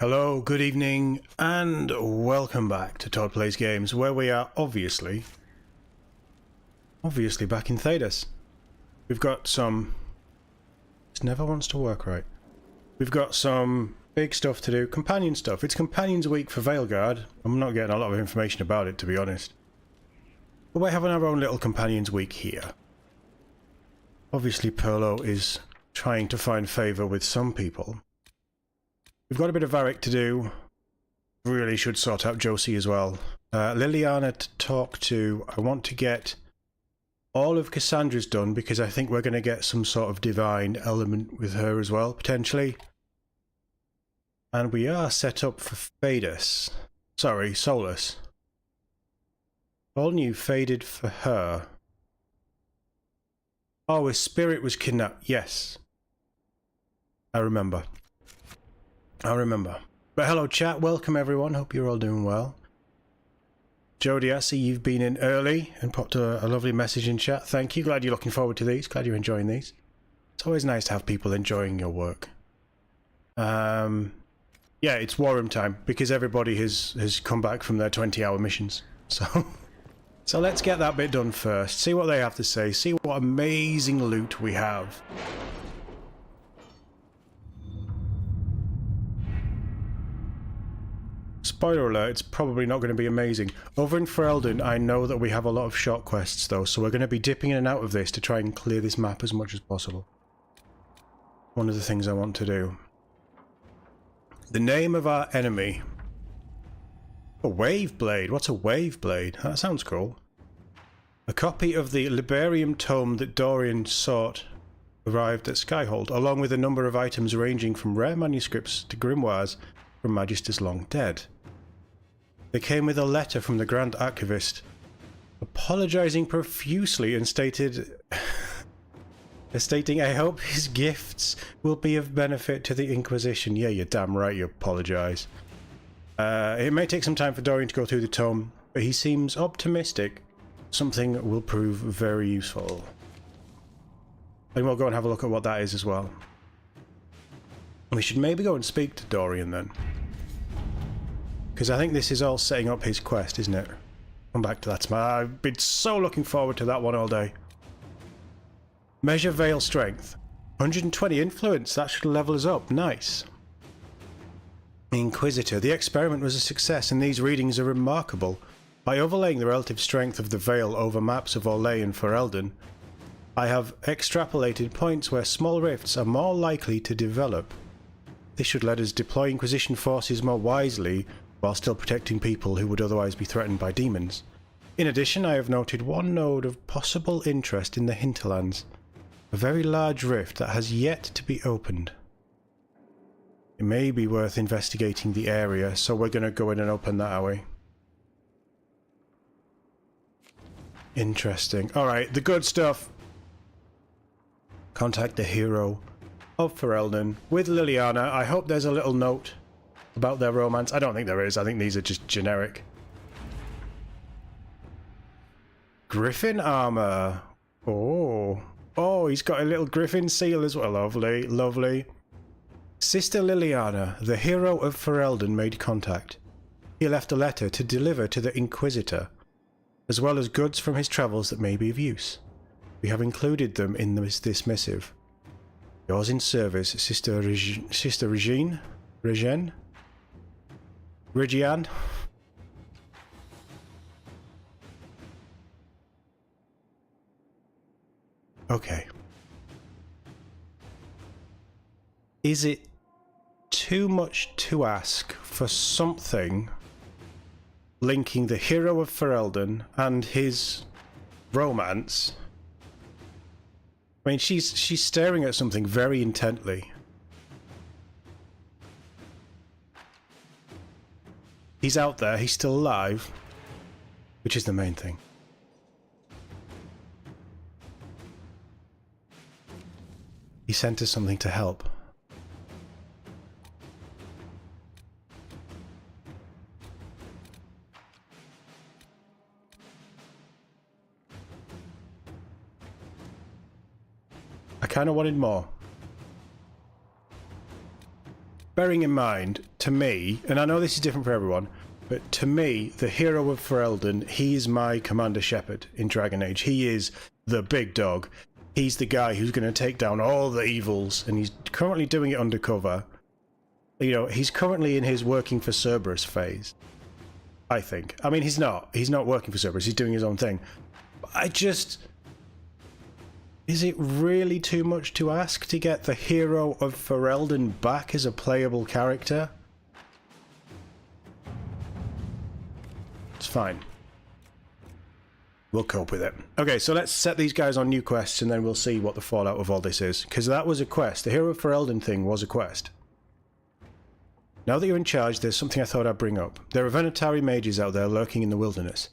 Hello, good evening, and welcome back to Todd Plays Games, where we are obviously back in Thedas. We've got some... This never wants to work right. We've got some big stuff to do, companion stuff. It's Companions Week for Veilguard. I'm not getting a lot of information about it, to be honest. But we're having our own little Companions Week here. Obviously, Perlo is trying to find favour with some people. We've got a bit of Varric to do. Really should sort out Josie as well. Liliana to talk to. I want to get all of Cassandra's done because I think we're going to get some sort of divine element with her as well, potentially. And we are set up for Fadus. Sorry, Solus. All new faded for her. Oh, his spirit was kidnapped. Yes. I remember. But hello chat, welcome everyone, hope you're all doing well. Jodie, I see you've been in early and popped a lovely message in chat. Thank you, glad you're looking forward to these, glad you're enjoying these. It's always nice to have people enjoying your work. Yeah, it's war room time because everybody has come back from their 20-hour missions. So let's get that bit done first, see what they have to say, see what amazing loot we have. Spoiler alert, it's probably not going to be amazing. Over in Ferelden, I know that we have a lot of short quests though, so we're going to be dipping in and out of this to try and clear this map as much as possible. One of the things I want to do. The name of our enemy. A wave blade. What's a wave blade? That sounds cool. A copy of the Liberium tome that Dorian sought arrived at Skyhold, along with a number of items ranging from rare manuscripts to grimoires from Magisters long dead. They came with a letter from the Grand Archivist, apologising profusely and stating, I hope his gifts will be of benefit to the Inquisition. Yeah, you're damn right you apologise. It may take some time for Dorian to go through the tome, but he seems optimistic something will prove very useful. And we'll go and have a look at what that is as well. We should maybe go and speak to Dorian then. Because I think this is all setting up his quest, isn't it? Come back to that. I've been so looking forward to that one all day. Measure Veil Strength. 120 Influence. That should level us up. Nice. Inquisitor. The experiment was a success and these readings are remarkable. By overlaying the relative strength of the Veil over maps of Orlais and Ferelden, I have extrapolated points where small rifts are more likely to develop. This should let us deploy Inquisition forces more wisely while still protecting people who would otherwise be threatened by demons. In addition, I have noted one node of possible interest in the hinterlands, a very large rift that has yet to be opened. It may be worth investigating the area, so we're going to go in and open that, are we? Interesting. Alright, the good stuff. Contact the hero of Ferelden with Liliana. I hope there's a little note about their romance. I don't think there is. I think these are just generic. Griffin armor. Oh, he's got a little griffin seal as well. Lovely, lovely. Sister Liliana, the hero of Ferelden, made contact. He left a letter to deliver to the Inquisitor, as well as goods from his travels that may be of use. We have included them in this missive. Yours in service, Sister Regine? Regiane? Okay. Is it too much to ask for something linking the hero of Ferelden and his romance? I mean, she's staring at something very intently. He's out there, he's still alive, which is the main thing. He sent us something to help. I kind of wanted more. bearing in mind, to me, and I know this is different for everyone, but to me, the hero of Ferelden, he's my Commander Shepard in Dragon Age. He is the big dog. He's the guy who's going to take down all the evils, and he's currently doing it undercover. You know, he's currently in his working for Cerberus phase, I think. I mean, he's not working for Cerberus, he's doing his own thing. But I just... Is it really too much to ask to get the hero of Ferelden back as a playable character? It's fine. We'll cope with it. Okay, so let's set these guys on new quests and then we'll see what the fallout of all this is. Because that was a quest. The hero of Ferelden thing was a quest. Now that you're in charge, there's something I thought I'd bring up. There are Venatari mages out there lurking in the wilderness.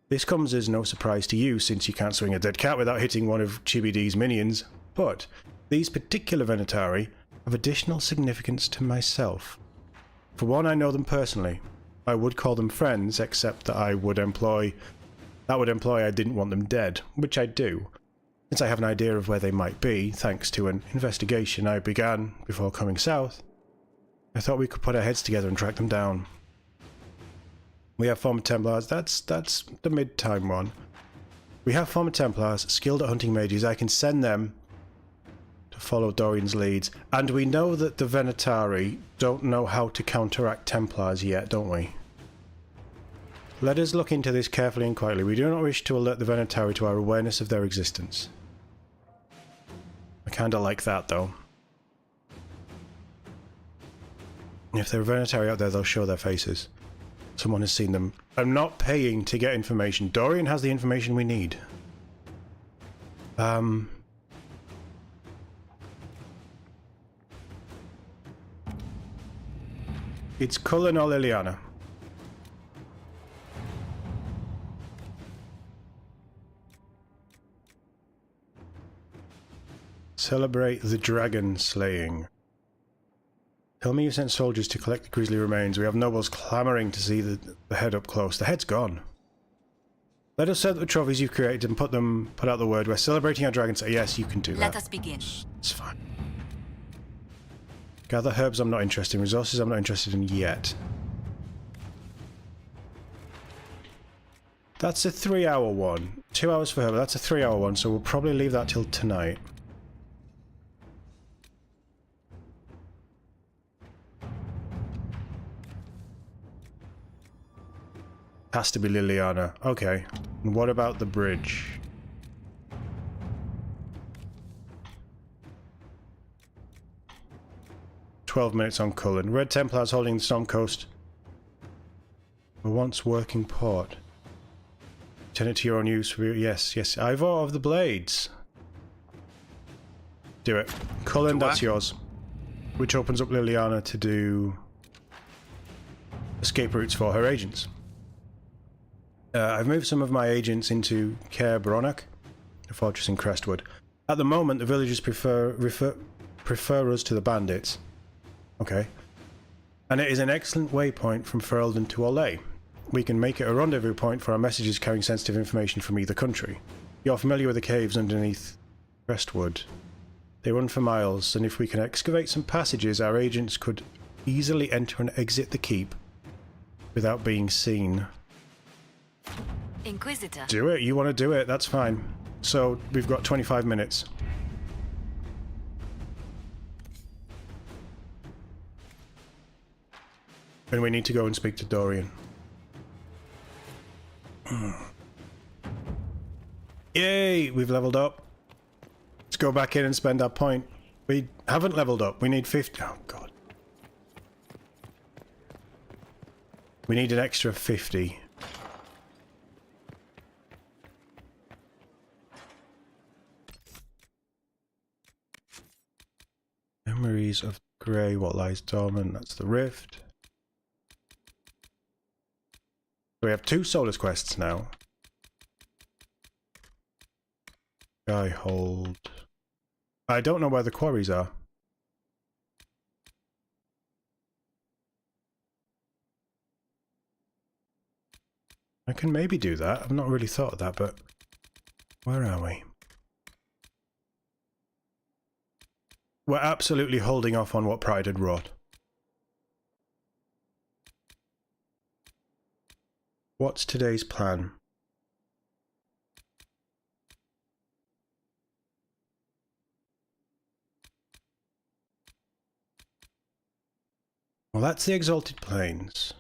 This comes as no surprise to you, since you can't swing a dead cat without hitting one of Chibidi's minions, but these particular Venatari have additional significance to myself. For one, I know them personally. I would call them friends, except that would imply I didn't want them dead, which I do, since I have an idea of where they might be, thanks to an investigation I began before coming south. I thought we could put our heads together and track them down. We have former Templars, that's the mid-time one. We have former Templars, skilled at hunting mages. I can send them to follow Dorian's leads. And we know that the Venatari don't know how to counteract Templars yet, don't we? Let us look into this carefully and quietly. We do not wish to alert the Venatari to our awareness of their existence. I kinda like that, though. If there are Venatari out there, they'll show their faces. Someone has seen them. I'm not paying to get information. Dorian has the information we need. It's Cullen or Liliana. Celebrate the dragon slaying. Tell me you sent soldiers to collect the grisly remains. We have nobles clamouring to see the head up close. The head's gone. Let us set the trophies you've created and put out the word. We're celebrating our dragons. Yes, you can do that. Let us begin. It's fine. Gather herbs I'm not interested in. Resources I'm not interested in yet. That's a 3-hour one. 2 hours for her, but that's a 3-hour one, so we'll probably leave that till tonight. Has to be Liliana. Okay. And what about the bridge? "12 minutes on Cullen. Red Templars holding the Storm Coast. A once working port. Turn it to your own use. Yes, yes. Ivor of the Blades. Do it. Cullen, that's yours. Which opens up Liliana to do escape routes for her agents. I've moved some of my agents into Caer Bronach, a fortress in Crestwood. At the moment, the villagers prefer us to the bandits. Okay. And it is an excellent waypoint from Ferelden to Olay. We can make it a rendezvous point for our messages carrying sensitive information from either country. You're familiar with the caves underneath Crestwood. They run for miles, and if we can excavate some passages, our agents could easily enter and exit the keep without being seen. Inquisitor. Do it. You want to do it. That's fine. So, we've got 25 minutes. And we need to go and speak to Dorian. Yay! We've leveled up. Let's go back in and spend our point. We haven't leveled up. We need 50. Oh, God. We need an extra 50. Memories of Grey, what lies dormant, that's the rift. We have 2 Solus quests now. Skyhold. I don't know where the quarries are. I can maybe do that. I've not really thought of that, but where are we? We're absolutely holding off on what Pride had wrought. What's today's plan? Well, that's the Exalted Plains.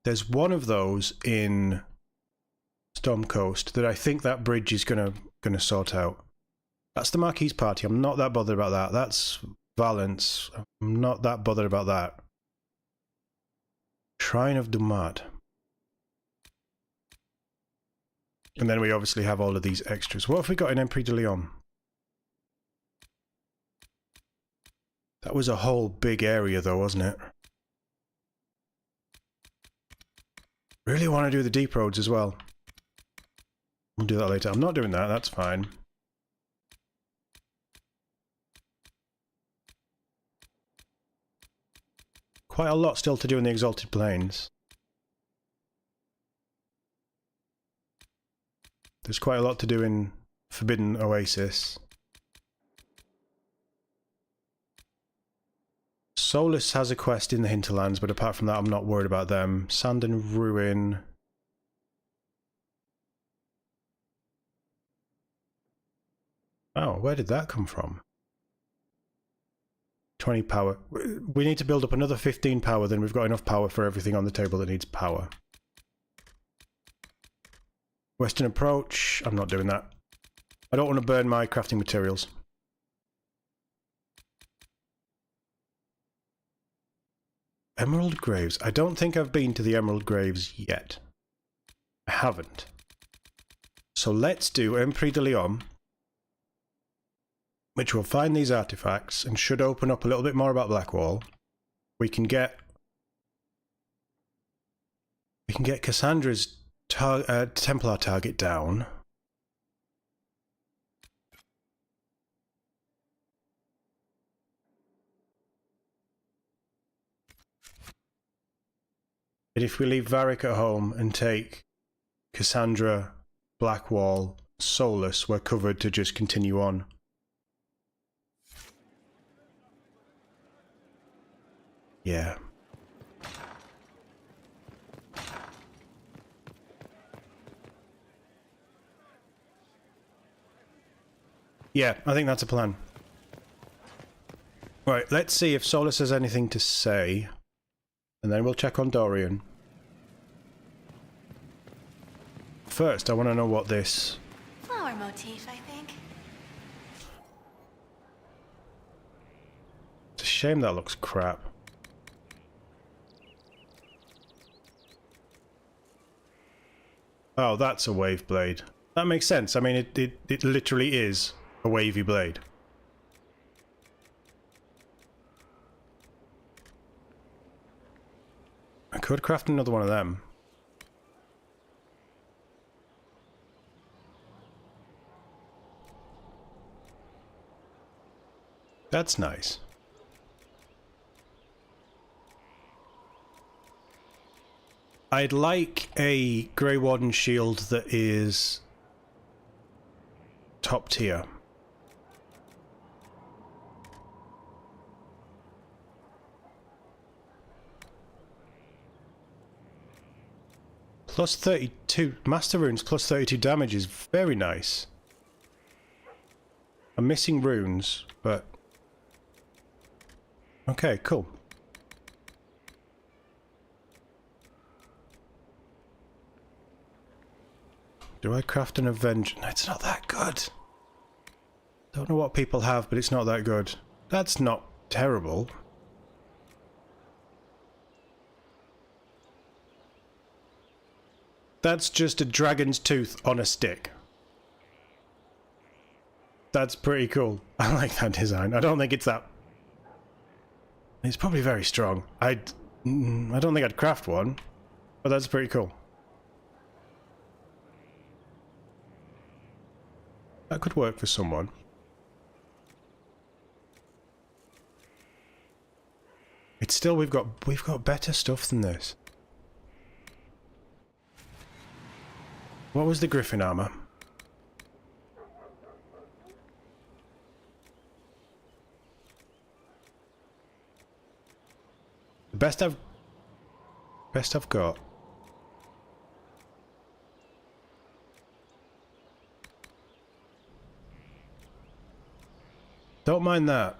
There's one of those in Storm Coast that I think that bridge is gonna sort out. That's the Marquis Party. I'm not that bothered about that. That's Valence. I'm not that bothered about that. Shrine of Dumat. And then we obviously have all of these extras. What have we got in Empire de Leon? That was a whole big area though, wasn't it? Really want to do the deep roads as well. We'll do that later. I'm not doing that, that's fine. Quite a lot still to do in the Exalted Plains. There's quite a lot to do in Forbidden Oasis. Solus has a quest in the Hinterlands, but apart from that I'm not worried about them. Sand and Ruin. Oh, where did that come from? 20 power. We need to build up another 15 power, then we've got enough power for everything on the table that needs power. Western approach. I'm not doing that. I don't want to burn my crafting materials. Emerald Graves. I don't think I've been to the Emerald Graves yet. I haven't. So let's do Empire de Leon, which will find these artifacts and should open up a little bit more about Blackwall. We can get Cassandra's Templar target down. And if we leave Varric at home and take Cassandra, Blackwall, Solus, we're covered to just continue on. Yeah. Yeah, I think that's a plan. Right, let's see if Solus has anything to say. And then we'll check on Dorian. First, I want to know what this... Flower motif, I think. It's a shame that looks crap. Oh, that's a wave blade. That makes sense. I mean, it literally is a wavy blade. I could craft another one of them. That's nice. I'd like a Grey Warden shield that is top tier. Plus 32, Master Runes plus 32 damage is very nice. I'm missing runes, but... Okay, cool. Do I craft an Avenger? No, it's not that good. Don't know what people have, but it's not that good. That's not terrible. That's just a dragon's tooth on a stick. That's pretty cool. I like that design. I don't think it's that... It's probably very strong. I don't think I'd craft one, but that's pretty cool. That could work for someone. It's still, we've got better stuff than this. What was the Griffin armor? The best I've... Best I've got. Don't mind that.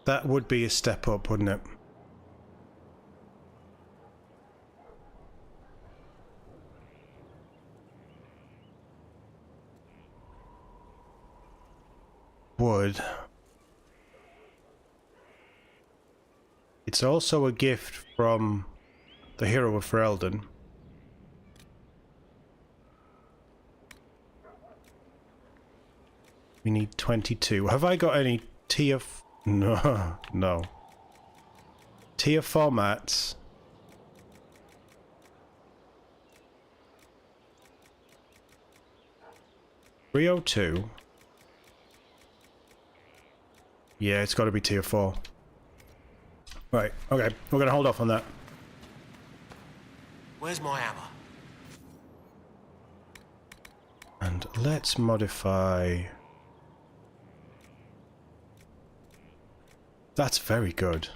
That would be a step up, wouldn't it? Would. It's also a gift from the hero of Ferelden. We need 22. Have I got any tier... No, no. Tier formats. .302. Yeah, it's got to be tier 4. Right, okay. We're going to hold off on that. Where's my hammer? And let's modify... That's very good.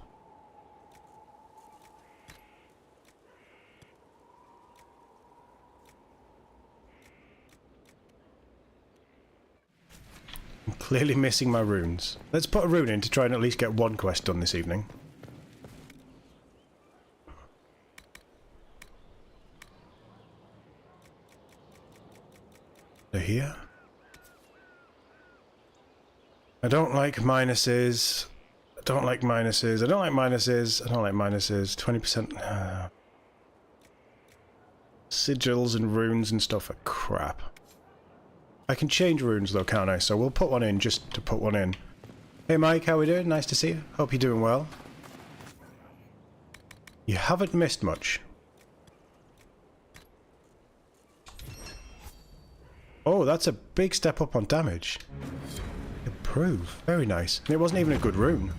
I'm clearly missing my runes. Let's put a rune in to try and at least get one quest done this evening. They're here. I don't like minuses. I don't like minuses. I don't like minuses. I don't like minuses. 20%. Sigils and runes and stuff are crap. I can change runes though, can't I? So we'll put one in just to put one in. Hey Mike, how we doing? Nice to see you. Hope you're doing well. You haven't missed much. Oh, that's a big step up on damage. Improve. Very nice. And it wasn't even a good rune.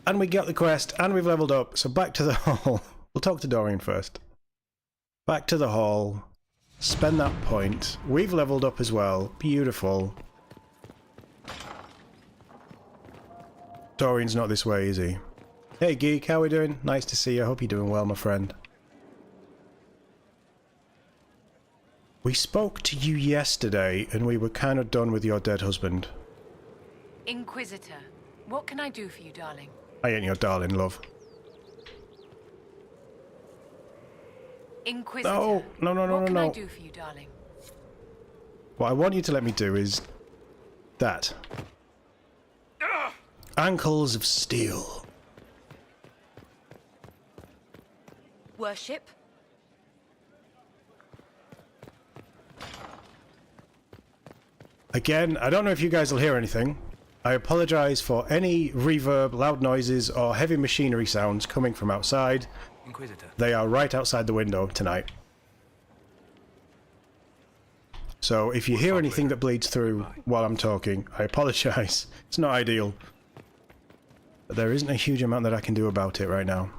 And we got the quest, and we've leveled up, so back to the hall. We'll talk to Dorian first. Back to the hall. Spend that point. We've leveled up as well. Beautiful. Dorian's not this way, is he? Hey Geek, how we doing? Nice to see you. Hope you're doing well, my friend. We spoke to you yesterday, and we were kind of done with your dead husband. Inquisitor, what can I do for you, darling? I ain't your darling, love. Inquisitor, No. What can I do for you, darling? What I want you to let me do is... that. Ankles of steel. Worship? Again, I don't know if you guys will hear anything. I apologise for any reverb, loud noises, or heavy machinery sounds coming from outside. Inquisitor. They are right outside the window tonight. So if you hear anything that bleeds through while I'm talking, I apologise. It's not ideal. But there isn't a huge amount that I can do about it right now.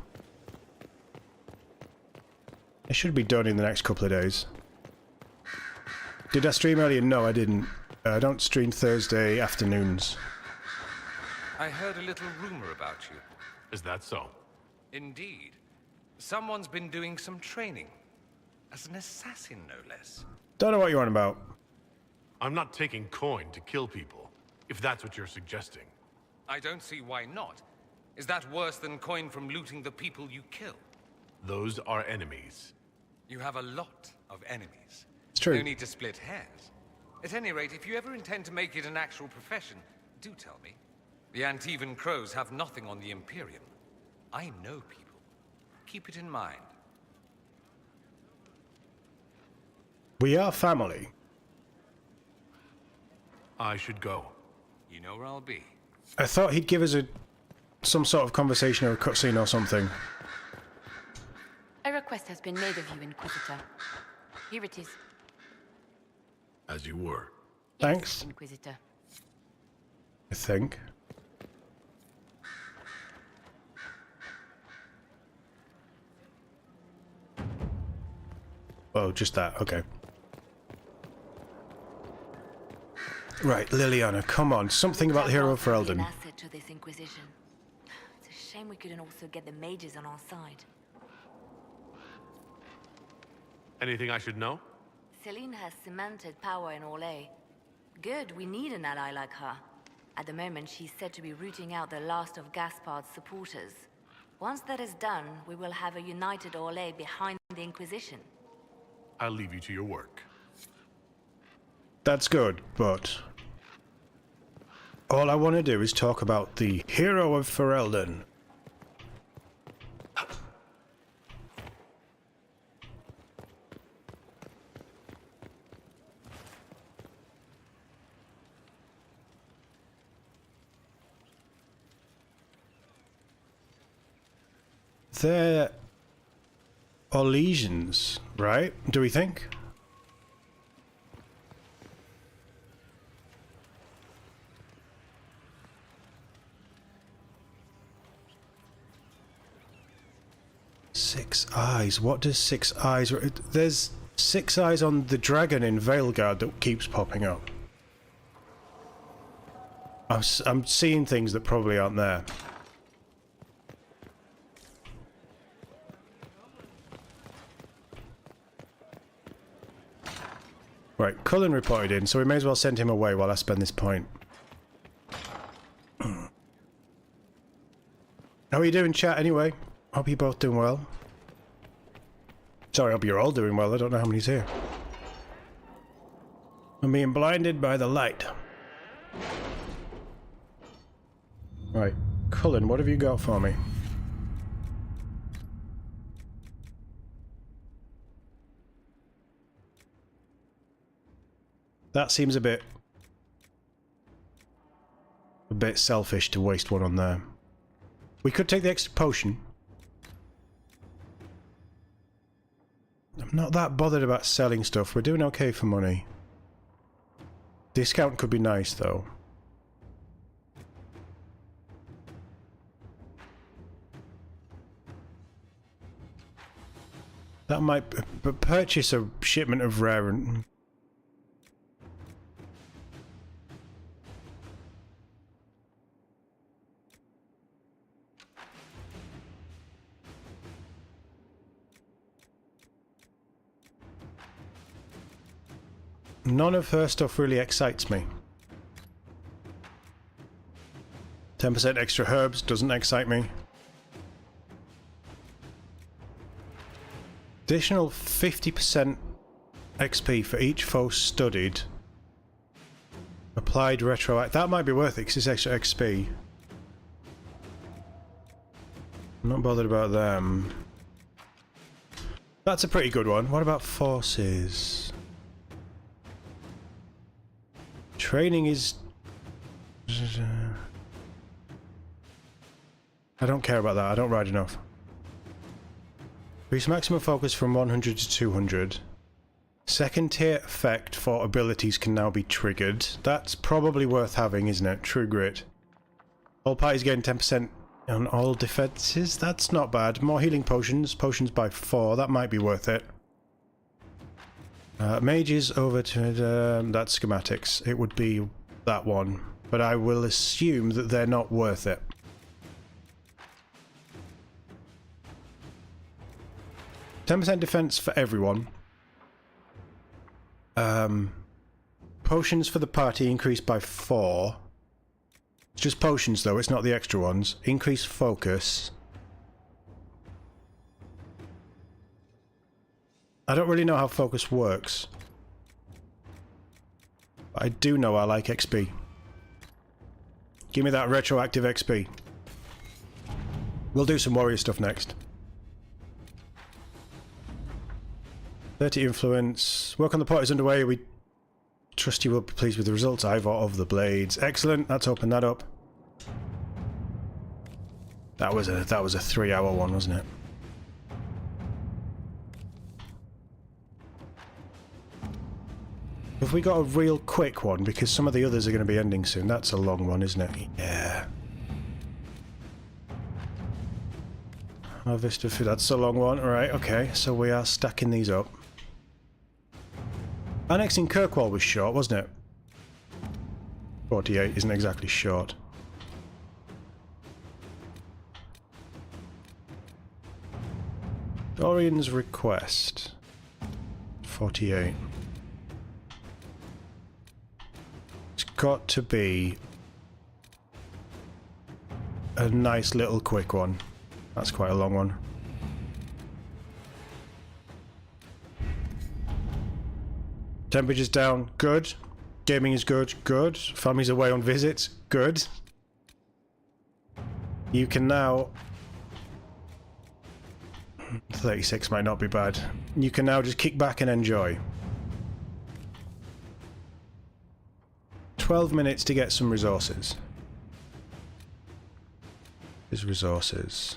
It should be done in the next couple of days. Did I stream earlier? No, I didn't. I don't stream Thursday afternoons. I heard a little rumor about you. Is that so? Indeed. Someone's been doing some training. As an assassin, no less. Don't know what you're on about. I'm not taking coin to kill people, if that's what you're suggesting. I don't see why not. Is that worse than coin from looting the people you kill? Those are enemies. You have a lot of enemies. It's true. No need to split hairs. At any rate, if you ever intend to make it an actual profession, do tell me. The Antivan Crows have nothing on the Imperium. I know people. Keep it in mind. We are family. I should go. You know where I'll be. I thought he'd give us some sort of conversation or a cutscene or something. A request has been made of you, Inquisitor. Here it is. As you were. Thanks. Yes, Inquisitor. I think. Oh, just that. Okay. Right, Liliana, come on. Something about the hero of An Ferelden. asset to this Inquisition. It's a shame we couldn't also get the mages on our side. Anything I should know? Celine has cemented power in Orlais. Good, we need an ally like her. At the moment, she's said to be rooting out the last of Gaspard's supporters. Once that is done, we will have a united Orlais behind the Inquisition. I'll leave you to your work. That's good, but all I want to do is talk about the hero of Ferelden. They're Orlesians, right? Do we think? Six eyes. What does six eyes... There's 6 eyes on the dragon in Veilguard that keeps popping up. I'm seeing things that probably aren't there. Right, Cullen reported in, so we may as well send him away while I spend this point. How are you doing, chat, anyway? Hope you're both doing well. Sorry, hope you're all doing well. I don't know how many's here. I'm being blinded by the light. Right, Cullen, what have you got for me? That seems a bit selfish to waste one on there. We could take the extra potion. I'm not that bothered about selling stuff. We're doing okay for money. Discount could be nice, though. That might... But purchase a shipment of rare and... None of her stuff really excites me. 10% extra herbs doesn't excite me. Additional 50% XP for each foe studied. Applied retro... That might be worth it because it's extra XP. I'm not bothered about them. That's a pretty good one. What about forces? Training is... I don't care about that. I don't ride enough. Increase maximum focus from 100 to 200. Second tier effect for abilities can now be triggered. That's probably worth having, isn't it? True Grit. All parties gain 10% on all defenses. That's not bad. More healing potions. Potions by 4. That might be worth it. Mages over to... that's schematics. It would be that one. But I will assume that they're not worth it. %10 defense for everyone. Potions for the party increased by 4. It's just potions though, it's not the extra ones. Increase focus. I don't really know how focus works. But I do know I like XP. Give me that retroactive XP. We'll do some warrior stuff next. 30 influence. Work on the pot is underway. We trust you will be pleased with the results. Ivor of the Blades. Excellent. Let's open that up. That was a 3-hour one, wasn't it? Have we got a real quick one? Because some of the others are going to be ending soon. That's a long one, isn't it? Yeah. Harvest of food. That's a long one. Alright, okay. So we are stacking these up. Annexing Kirkwall was short, wasn't it? 48 isn't exactly short. Dorian's request. 48. It's got to be a nice little quick one. That's quite a long one. Temperature's down, good. Gaming is good, good. Family's away on visits, good. You can now... 36 might not be bad. You can now just kick back and enjoy. 12 minutes to get some resources. There's resources.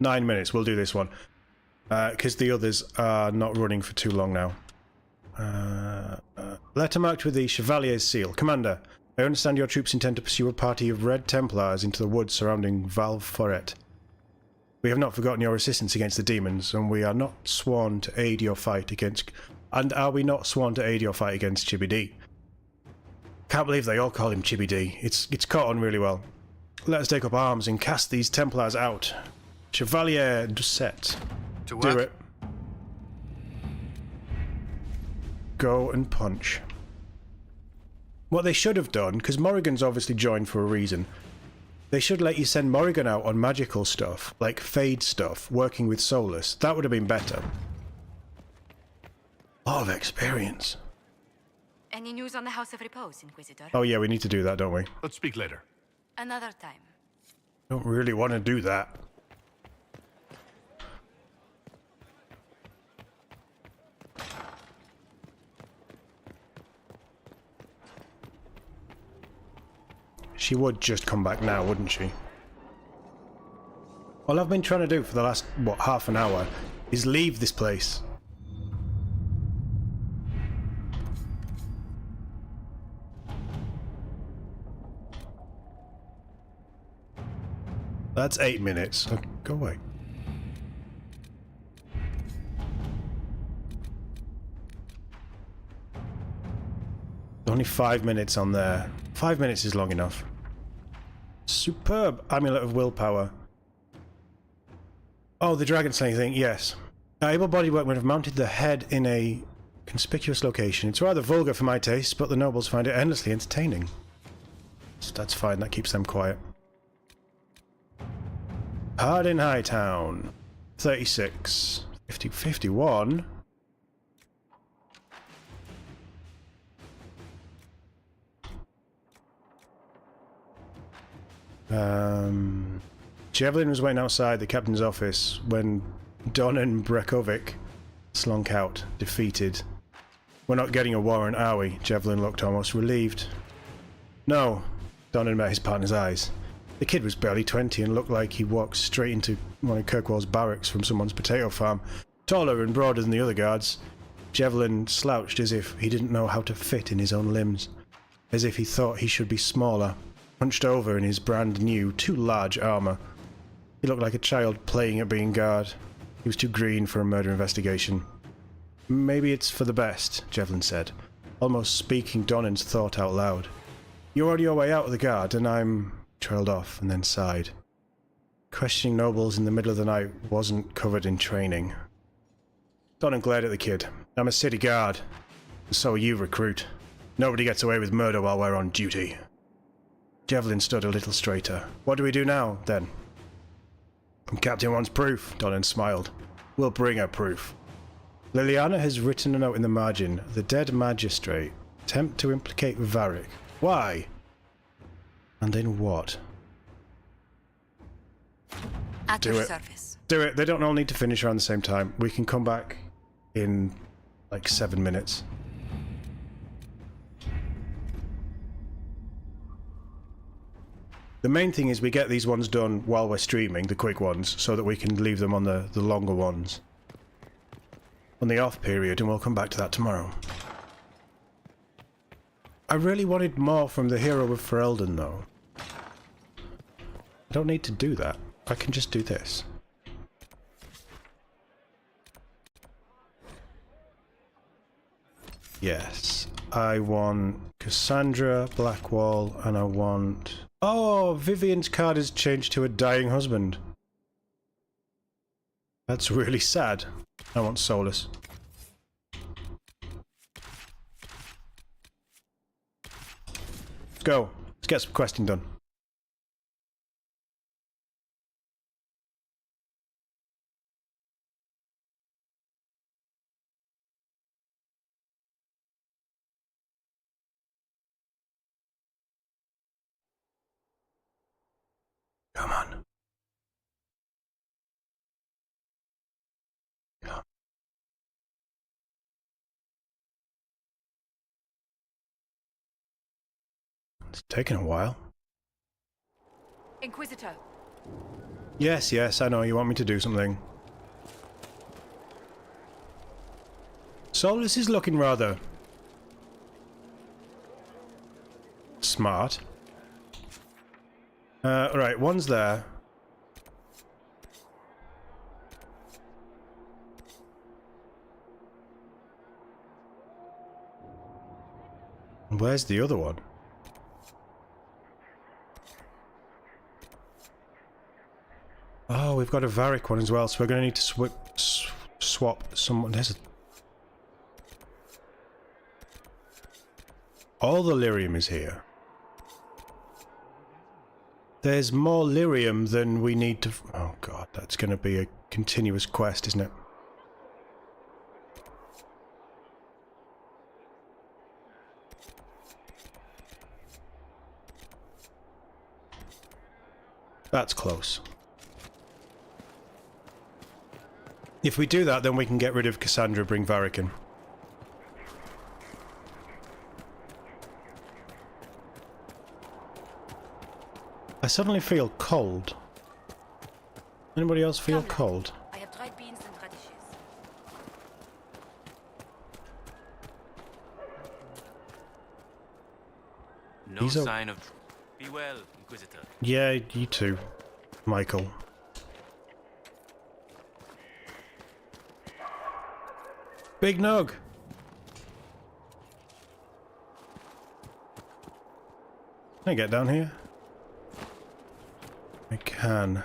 9 minutes, we'll do this one. Because the others are not running for too long now. Letter marked with the Chevalier's seal. Commander, I understand your troops intend to pursue a party of Red Templars into the woods surrounding Valforet. We have not forgotten your assistance against the demons, and we are not sworn to aid your fight against... And are we not sworn to aid your fight against Chibi D? Can't believe they all call him Chibi D. It's caught on really well. Let us take up arms and cast these Templars out. Chevalier Doucet. To what? Do it. Go and punch. What they should have done, because Morrigan's obviously joined for a reason, they should let you send Morrigan out on magical stuff, like Fade stuff, working with Solus. That would have been better. A lot of experience. Any news on the House of Repose, Inquisitor? Oh yeah, we need to do that, don't we? Let's speak later. Another time. Don't really want to do that. She would just come back now, wouldn't she? All I've been trying to do for the last, what, half an hour is leave this place. That's 8 minutes. Oh, go away. Only 5 minutes on there. 5 minutes is long enough. Superb amulet of willpower. Oh, the dragon slaying thing, yes. Able-bodied workmen have mounted the head in a conspicuous location. It's rather vulgar for my taste, but the nobles find it endlessly entertaining. So that's fine, that keeps them quiet. Hardin Hightown. 36. 50, 51. Javelin was waiting outside the captain's office when Donan Brekovic slunk out, defeated. We're not getting a warrant, are we? Javelin looked almost relieved. No. Donan met his partner's eyes. The kid was barely 20 and looked like he walked straight into one of Kirkwall's barracks from someone's potato farm. Taller and broader than the other guards. Javelin slouched as if he didn't know how to fit in his own limbs. As if he thought he should be smaller. Hunched over in his brand new, too large armour. He looked like a child playing at being guard. He was too green for a murder investigation. Maybe it's for the best, Javelin said, almost speaking Donan's thought out loud. You're on your way out of the guard, and I'm... trailed off, and then sighed. Questioning nobles in the middle of the night wasn't covered in training. Donan glared at the kid. I'm a city guard. And so are you, recruit. Nobody gets away with murder while we're on duty. Javelin stood a little straighter. What do we do now, then? Captain wants proof, Donan smiled. We'll bring her proof. Liliana has written a note in the margin. The dead magistrate. Attempt to implicate Varric. Why? And in what? At Do your it. service. Do it. They don't all need to finish around the same time. We can come back in like 7 minutes. The main thing is we get these ones done while we're streaming, the quick ones, so that we can leave them on the longer ones on the off period, and we'll come back to that tomorrow. I really wanted more from the hero of Ferelden, though. I don't need to do that. I can just do this. Yes. I want Cassandra, Blackwall, and I want... Oh, Vivian's card has changed to a dying husband. That's really sad. I want Solus. Let's go. Let's get some questing done. Come on. Come. It's taken a while. Inquisitor. Yes, yes, I know you want me to do something. Solus is looking rather... smart. Right, one's there. Where's the other one? Oh, we've got a Varric one as well, so we're going to need to swap someone. There's a... All the lyrium is here. There's more lyrium than we need to... Oh god, that's going to be a continuous quest, isn't it? That's close. If we do that, then we can get rid of Cassandra, bring Varric in. I suddenly feel cold. Anybody else feel cold? I have dried beans and radishes. No These are- sign of... Be well, Inquisitor. Yeah, you too, Michael. Big Nug! Can I get down here? I can.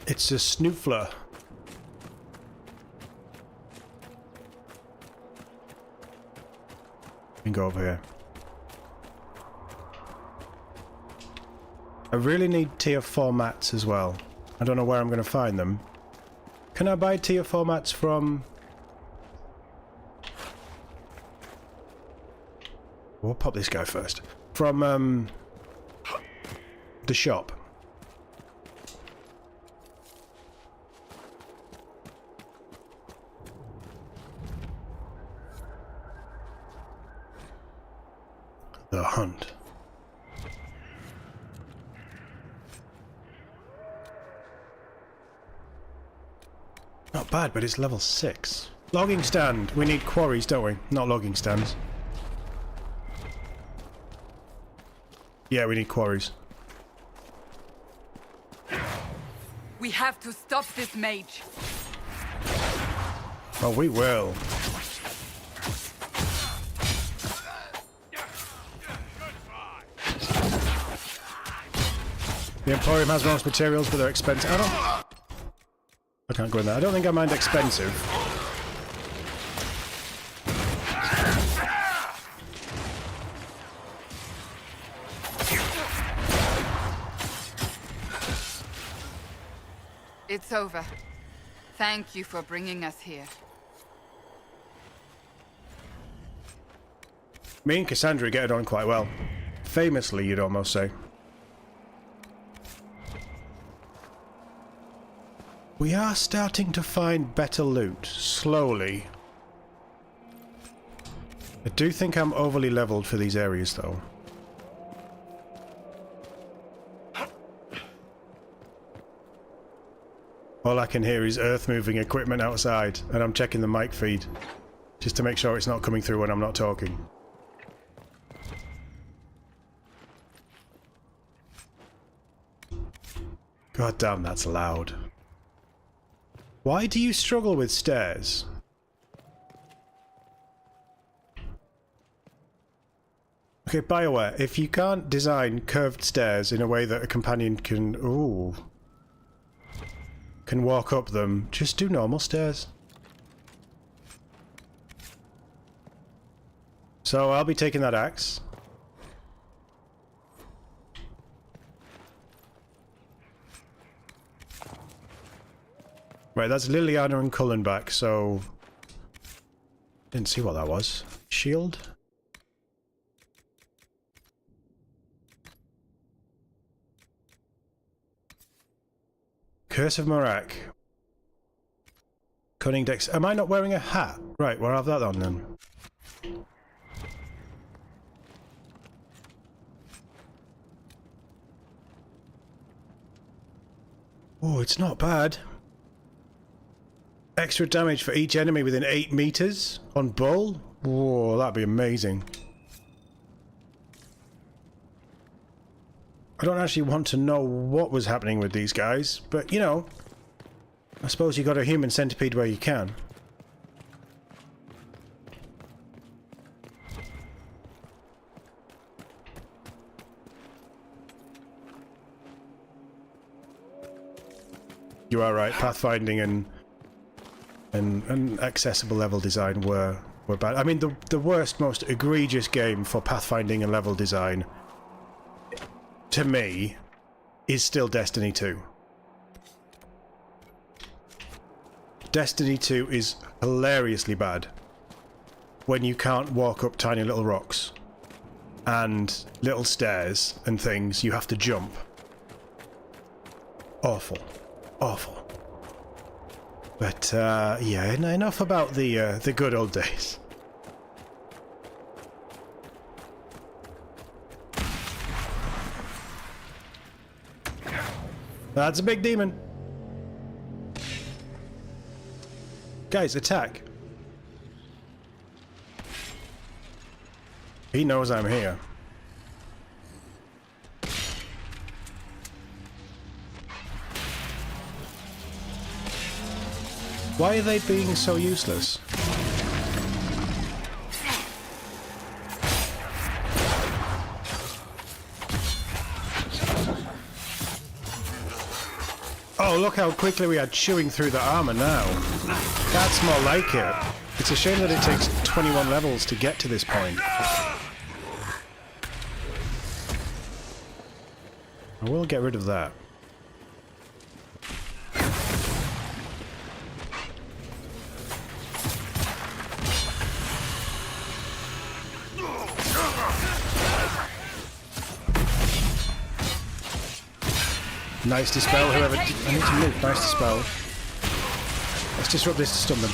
It's a snoofler. We can go over here. I really need tier 4 mats as well. I don't know where I'm going to find them. Can I buy tier 4 mats from... We'll pop this guy first. From, the shop. The hunt. Not bad, but it's level 6. Logging stand. We need quarries, don't we? Not logging stands. Yeah, we need quarries. We have to stop this mage. Oh, we will. The Emporium has most materials, but they're expensive. I can't go in there. I don't think I mind expensive. It's over. Thank you for bringing us here. Me and Cassandra get it on quite well. Famously, you'd almost say. We are starting to find better loot, slowly. I do think I'm overly leveled for these areas, though. All I can hear is earth-moving equipment outside, and I'm checking the mic feed, just to make sure it's not coming through when I'm not talking. God damn, that's loud. Why do you struggle with stairs? Okay, BioWare, if you can't design curved stairs in a way that a companion can... Ooh. Can walk up them, just do normal stairs. So I'll be taking that axe. Right, that's Liliana and Cullen back, so... Didn't see what that was. Shield? Curse of Morak. Cunning Dex. Am I not wearing a hat? Right, we'll have that on then. Oh, it's not bad. Extra damage for each enemy within 8 meters on Bull? Whoa, that'd be amazing. I don't actually want to know what was happening with these guys, but you know, I suppose you got a human centipede where you can. You are right, pathfinding and accessible level design were bad. I mean, the worst, most egregious game for pathfinding and level design, to me, is still Destiny 2. Destiny 2 is hilariously bad when you can't walk up tiny little rocks and little stairs and things. You have to jump. Awful. Awful. But, yeah, enough about the good old days. That's a big demon. Guys, attack. He knows I'm here. Why are they being so useless? Oh, look how quickly we are chewing through the armor now. That's more like it. It's a shame that it takes 21 levels to get to this point. I will get rid of that. Nice dispel, whoever... I need to move. Nice dispel. Let's disrupt this to stun them.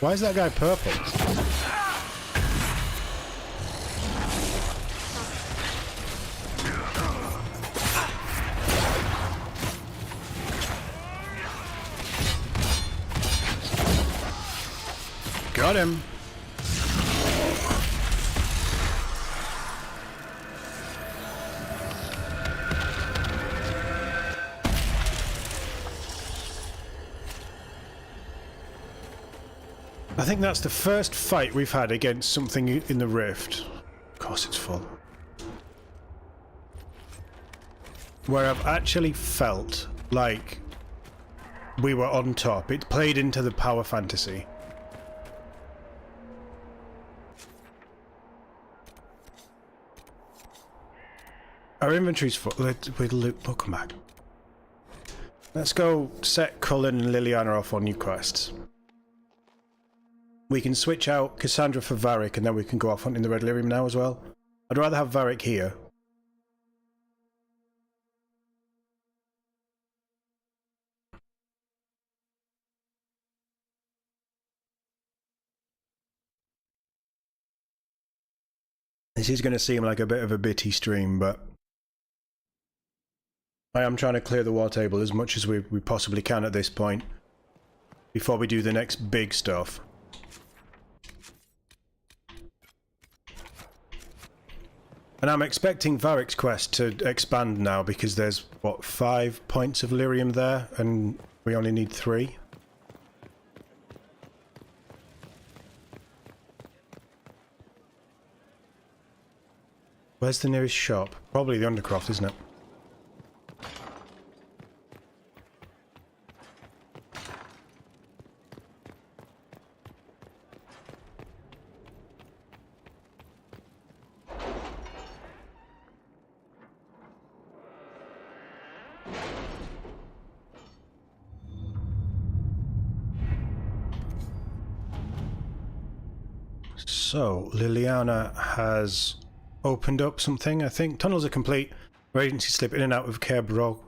Why is that guy purple? Got him. I think that's the first fight we've had against something in the Rift. Of course it's full. Where I've actually felt like we were on top. It played into the power fantasy. Our inventory's full. We'll come back. Let's go set Cullen and Liliana off on new quests. We can switch out Cassandra for Varric, and then we can go off hunting the Red Lyrium now as well. I'd rather have Varric here. This is going to seem like a bit of a bitty stream, but I am trying to clear the war table as much as we possibly can at this point. before we do the next big stuff. And I'm expecting Varric's quest to expand now because there's, what, 5 points of lyrium there and we only need 3. Where's the nearest shop? Probably the Undercroft, isn't it? So, Liliana has opened up something, I think. Tunnels are complete. Our agency slip in and out of Caer Ronak,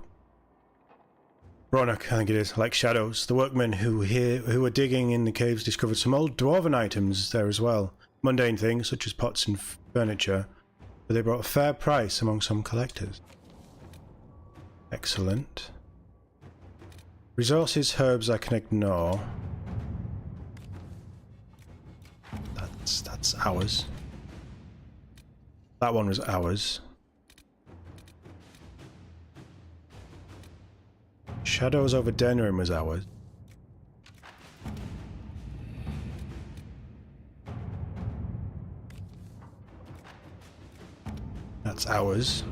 I think it is, like shadows. The workmen who were digging in the caves discovered some old dwarven items there as well. Mundane things, such as pots and furniture, but they brought a fair price among some collectors. Excellent. Resources, herbs I can ignore. That's ours. That one was ours. Shadows over Denerim was ours. That's ours.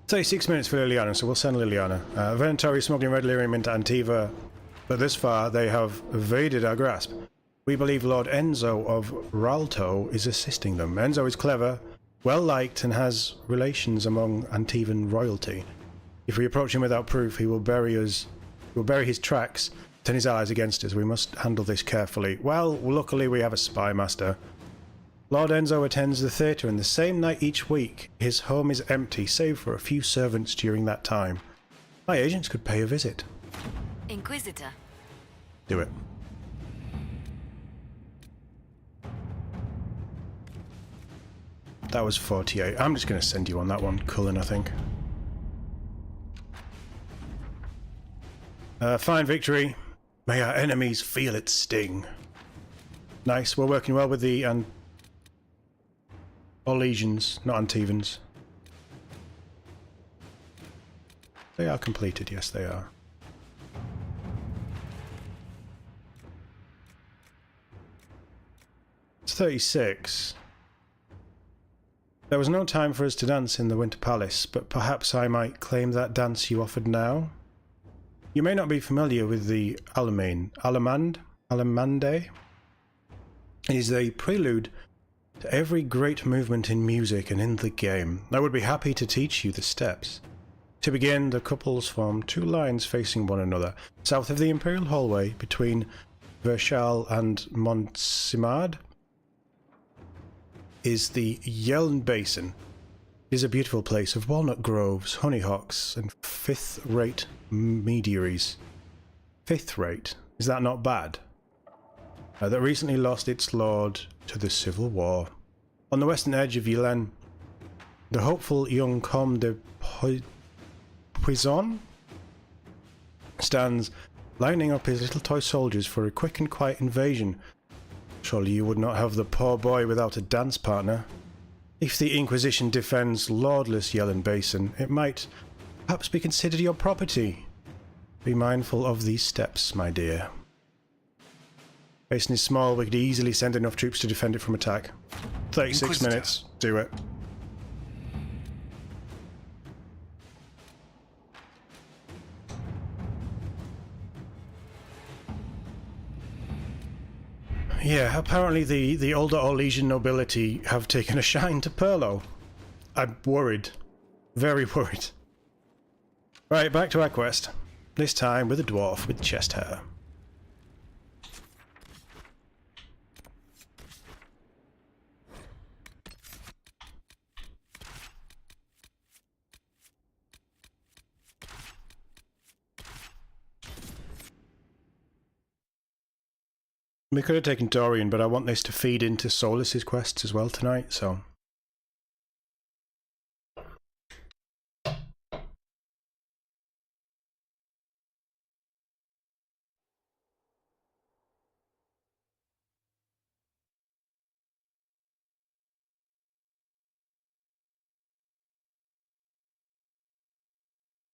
"36 minutes for Liliana, so we'll send Liliana. Venetari smuggling red lyrium into Antiva, but thus far they have evaded our grasp. We believe Lord Enzo of Ralto is assisting them. Enzo is clever, well-liked, and has relations among Antivan royalty. If we approach him without proof, he will bury his tracks, turn his allies against us. We must handle this carefully. Well, luckily we have a spy master. Lord Enzo attends the theatre, and the same night each week. His home is empty, save for a few servants during that time. My agents could pay a visit." Inquisitor. Do it. That was 48. I'm just going to send you on that one, Cullen, I think. Fine victory. May our enemies feel its sting. Nice. We're working well with the Orlesians, not Antivans. They are completed. Yes, they are. It's 36. There was no time for us to dance in the Winter Palace, but perhaps I might claim that dance you offered now? You may not be familiar with the Alamande. It is a prelude to every great movement in music and in the game. I would be happy to teach you the steps. To begin, the couples form 2 lines facing one another, south of the Imperial Hallway between Verchal and Montsimard is the Yeln Basin. It is a beautiful place of walnut groves, honeyhawks, and 5th-rate meaderies. 5th-rate? Is that not bad? That recently lost its lord to the Civil War. On the western edge of Yeln, the hopeful young Comte de Puison stands lining up his little toy soldiers for a quick and quiet invasion. Surely you would not have the poor boy without a dance partner. If the Inquisition defends lordless Yeln Basin, it might perhaps be considered your property. Be mindful of these steps, my dear. Basin is small, we could easily send enough troops to defend it from attack. 36 Inquisitor. minutes, do it. Yeah, apparently the older Orlesian nobility have taken a shine to Perlo. I'm worried. Very worried. Right, back to our quest. This time with a dwarf with chest hair. We could have taken Dorian, but I want this to feed into Solus's quests as well tonight, so...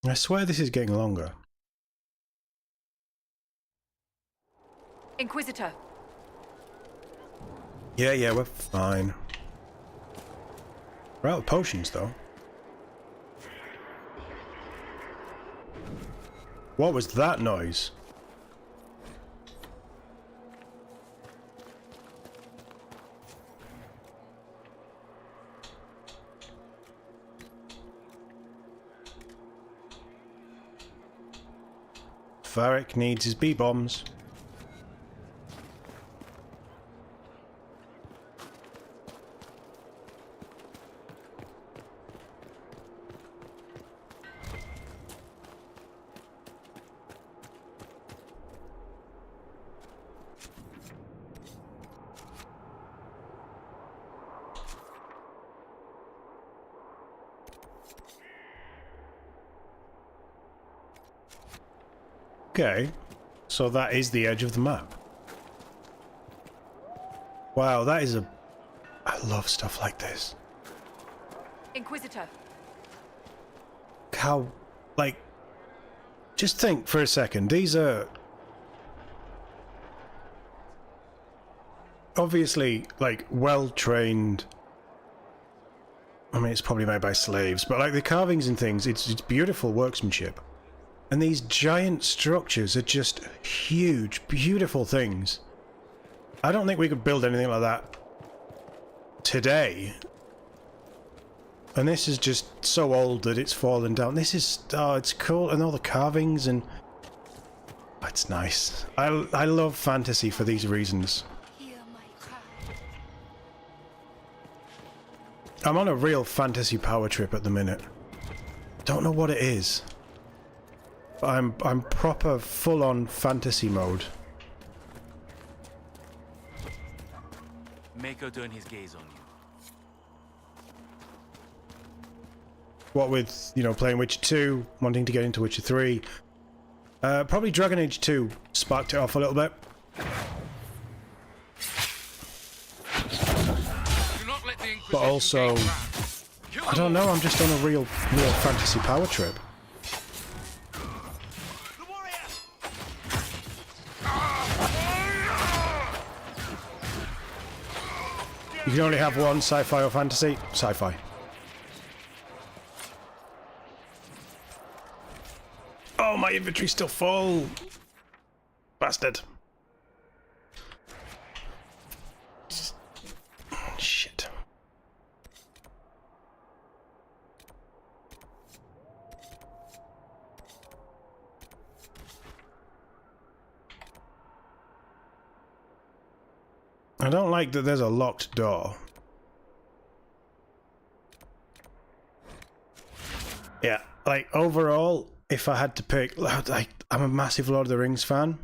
I swear this is getting longer. Inquisitor. Yeah, we're fine. We're out of potions, though. What was that noise? Varric needs his B-bombs. Okay, so that is the edge of the map. Wow, that is a... I love stuff like this. Inquisitor. How... like... just think for a second, these are... obviously, like, well-trained... I mean, it's probably made by slaves, but like the carvings and things, it's beautiful workmanship. And these giant structures are just huge, beautiful things. I don't think we could build anything like that today. And this is just so old that it's fallen down. This is... oh, it's cool. And all the carvings and... oh, it's nice. I love fantasy for these reasons. I'm on a real fantasy power trip at the minute. Don't know what it is. I'm proper full-on fantasy mode. Mako turn his gaze on you. What with, you know, playing Witcher 2, wanting to get into Witcher 3. Probably Dragon Age 2 sparked it off a little bit. But also, I don't know, I'm just on a real fantasy power trip. You can only have one, sci-fi or fantasy? Sci-fi. Oh, my inventory's still full! Bastard. Shit. I don't like that there's a locked door. Yeah, like overall, if I had to pick, like, I'm a massive Lord of the Rings fan.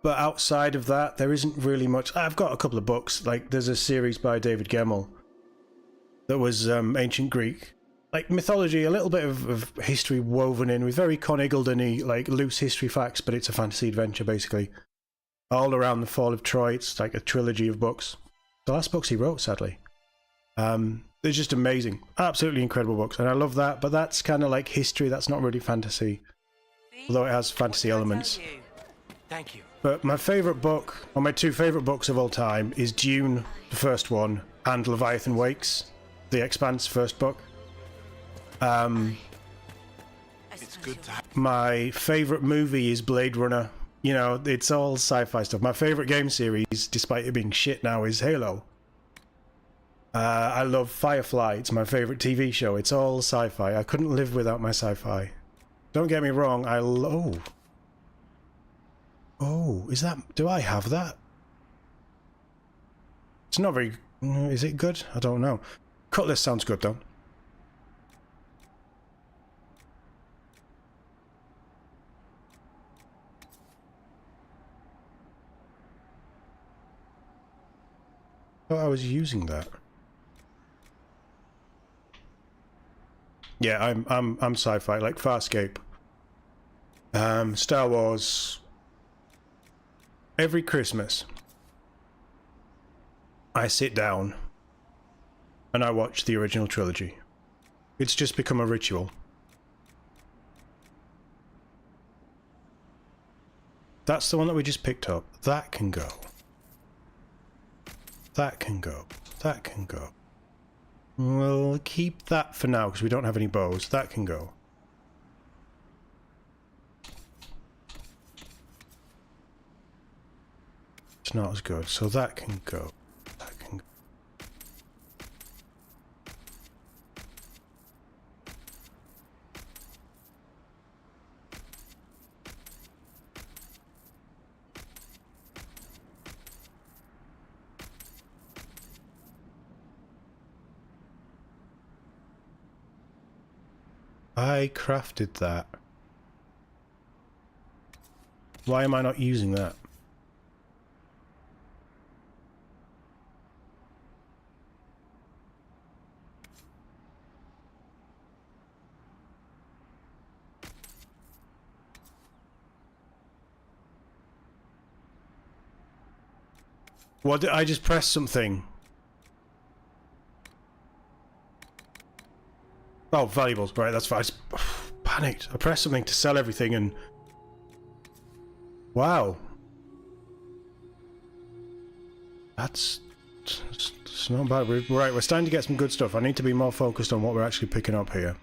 But outside of that, there isn't really much. I've got a couple of books, like there's a series by David Gemmell that was ancient Greek. Like mythology, a little bit of history woven in with very Con Eagledon-y, like loose history facts, but it's a fantasy adventure basically. All around the fall of Troy, it's like a trilogy of books. The last books he wrote, sadly. They're just amazing. Absolutely incredible books, and I love that, but that's kind of like history, that's not really fantasy. Although it has fantasy elements. Thank you. But my favourite book, or my two favourite books of all time, is Dune, the first one, and Leviathan Wakes, The Expanse, first book. It's good to have. My favourite movie is Blade Runner. You know, it's all sci-fi stuff. My favourite game series, despite it being shit now, is Halo. I love Firefly. It's my favourite TV show. It's all sci-fi. I couldn't live without my sci-fi. Don't get me wrong, Oh, is that... do I have that? It's not very... is it good? I don't know. Cutlass sounds good, though. Oh, I was using that. Yeah, I'm sci-fi, like Farscape. Star Wars. Every Christmas, I sit down and I watch the original trilogy. It's just become a ritual. That's the one that we just picked up. That can go. That can go. That can go. We'll keep that for now because we don't have any bows. That can go. It's not as good, so that can go. That can go. I crafted that. Why am I not using that? What did I just press something? Oh, valuables. Right, that's fine. I just panicked. I pressed something to sell everything and... Wow. That's not bad. Right, we're starting to get some good stuff. I need to be more focused on what we're actually picking up here.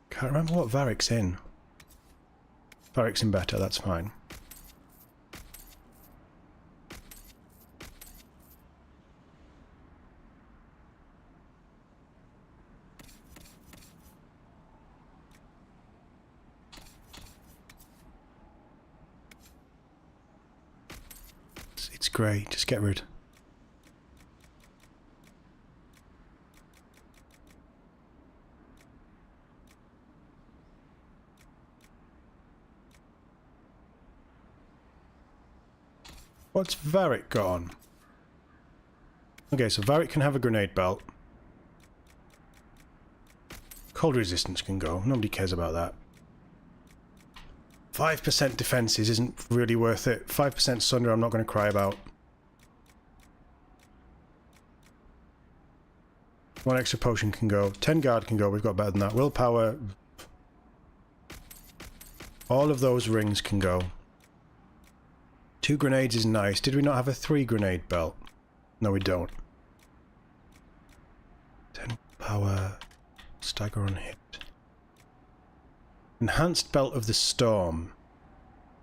Can't remember what Varric's in. Varric's in better, that's fine. It's grey, just get rid. What's Varric got on? Okay, so Varric can have a grenade belt. Cold resistance can go. Nobody cares about that. 5% defenses isn't really worth it. 5% sunder I'm not going to cry about. 1 extra potion can go. 10 guard can go. We've got better than that. Willpower. All of those rings can go. 2 grenades is nice. Did we not have a 3 grenade belt? No, we don't. 10 power. Stagger on hit. Enhanced Belt of the Storm.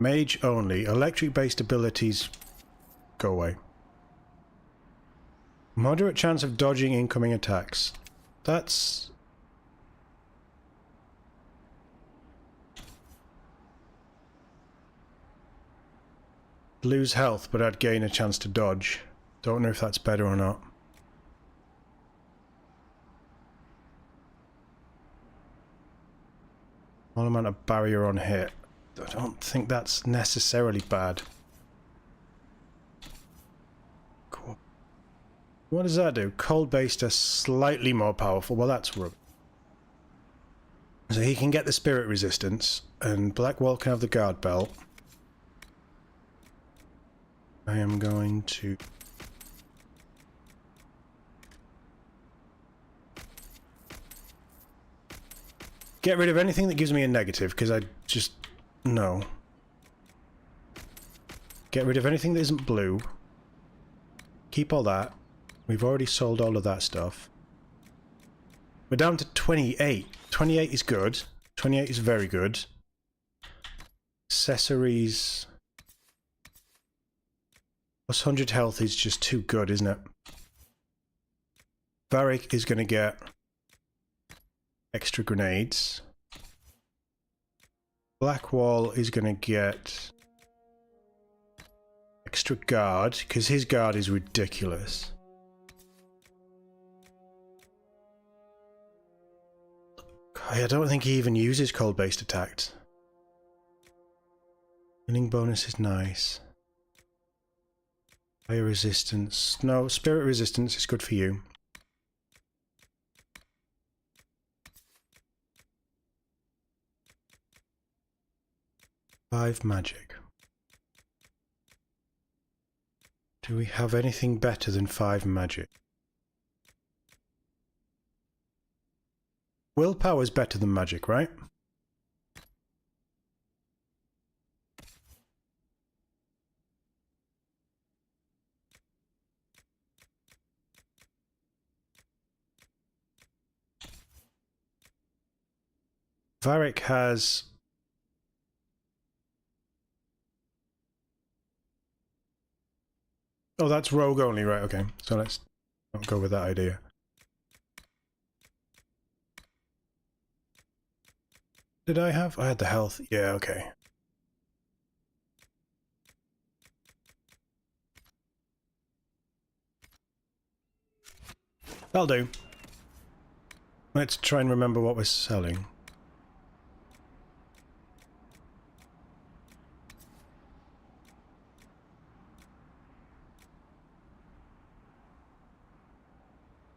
Mage only. Electric-based abilities go away. Moderate chance of dodging incoming attacks. That's... Lose health, but I'd gain a chance to dodge. Don't know if that's better or not. Small amount of barrier on hit. I don't think that's necessarily bad. Cool. What does that do? Cold based are slightly more powerful. Well, that's rub. So he can get the spirit resistance, and Blackwall can have the guard belt. I am going to... Get rid of anything that gives me a negative, because I just... No. Get rid of anything that isn't blue. Keep all that. We've already sold all of that stuff. We're down to 28. 28 is good. 28 is very good. Accessories... Plus 100 health is just too good, isn't it? Varric is going to get... extra grenades. Blackwall is going to get extra guard, because his guard is ridiculous. I don't think he even uses cold-based attacks. Healing bonus is nice. Fire resistance. No, spirit resistance is good for you. Five magic. Do we have anything better than 5 magic? Willpower's better than magic, right? Varric has... Oh, that's rogue only, right, okay. So let's not go with that idea. Did I have? I had the health. Yeah, okay. That'll do. Let's try and remember what we're selling.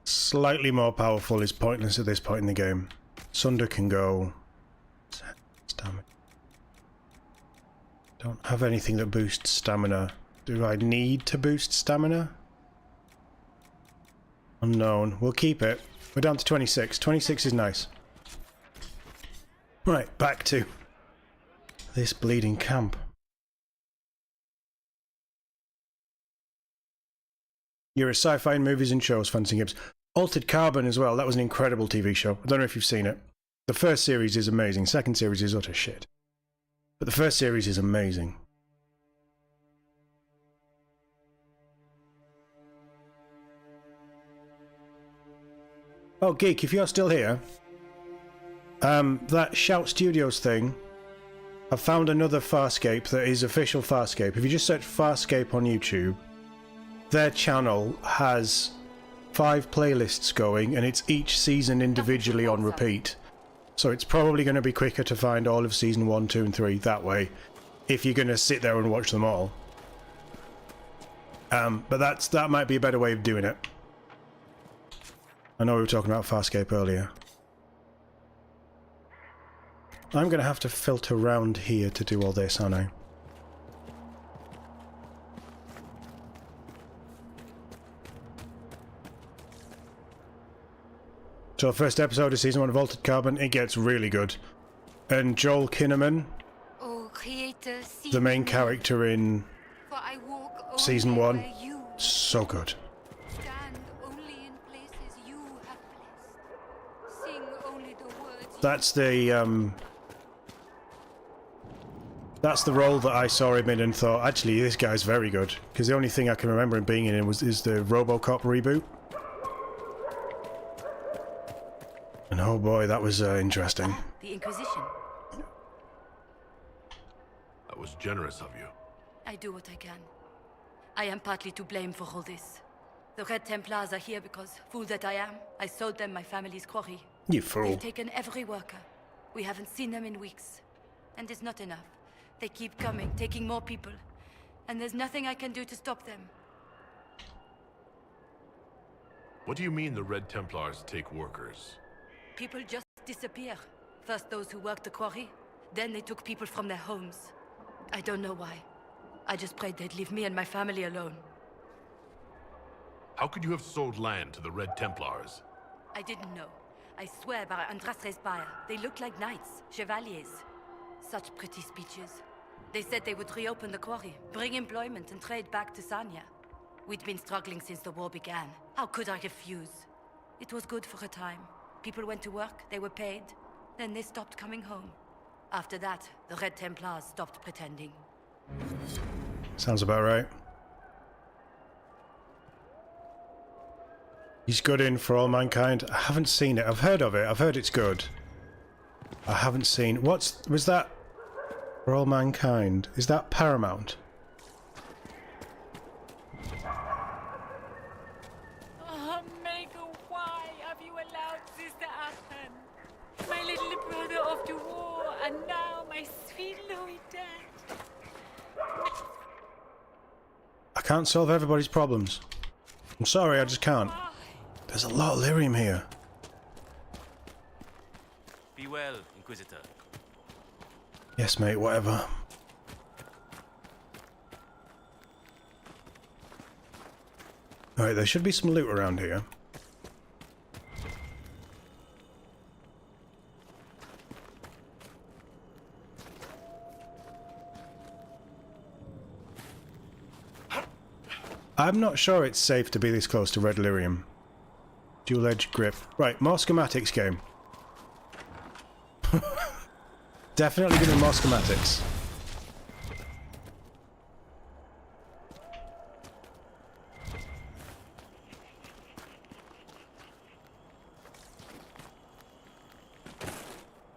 Slightly more powerful is pointless at this point in the game. Sunder can go... Stamina. Don't have anything that boosts stamina. Do I need to boost stamina? Unknown. We'll keep it. We're down to 26. 26 is nice. Right, back to this bleeding camp. You're a sci-fi in movies and shows, Fancy Gibbs. Altered Carbon as well. That was an incredible TV show. I don't know if you've seen it. The first series is amazing. Second series is utter shit. But the first series is amazing. Oh, Geek, if you're still here, that Shout Studios thing, I've found another Farscape that is official Farscape. If you just search Farscape on YouTube, their channel has 5 playlists going, and it's each season individually on repeat. So it's probably going to be quicker to find all of season 1, 2 and 3 that way, if you're going to sit there and watch them all. But that might be a better way of doing it. I know we were talking about Farscape earlier. I'm going to have to filter around here to do all this, aren't I? So first episode of season 1 of Altered Carbon, it gets really good. And Joel Kinnaman, Oh, Creator, see the main character in for I walk only season 1, where you so good. stand only in places you have blessed. Sing only the words That's the role that I saw him in and thought, actually, this guy's very good. Because the only thing I can remember him being in is the RoboCop reboot. And oh boy, that was interesting. The Inquisition. That was generous of you. I do what I can. I am partly to blame for all this. The Red Templars are here because, fool that I am, I sold them my family's quarry. You fool. They've taken every worker. We haven't seen them in weeks. And it's not enough. They keep coming, taking more people. And there's nothing I can do to stop them. What do you mean the Red Templars take workers? People just disappear. First those who worked the quarry, then they took people from their homes. I don't know why. I just prayed they'd leave me and my family alone. How could you have sold land to the Red Templars? I didn't know. I swear by Andrastre's Spire, they look like knights, chevaliers. Such pretty speeches. They said they would reopen the quarry, bring employment and trade back to Sanya. We'd been struggling since the war began. How could I refuse? It was good for a time. People went to work, they were paid, then they stopped coming home. After that, the Red Templars stopped pretending. Sounds about right. He's good in For All Mankind. I haven't seen it. I've heard of it. I've heard it's good. I haven't seen... Was that... For All Mankind? Is that Paramount? Mago, why have you allowed this to happen? My little brother off to war, and now my sweet Louis dead. I can't solve everybody's problems. I'm sorry, I just can't. There's a lot of lyrium here. Be well, Inquisitor. Yes, mate, whatever. Alright, there should be some loot around here. I'm not sure it's safe to be this close to red lyrium. Dual edge grip. Right, more schematics game. Definitely give me more schematics.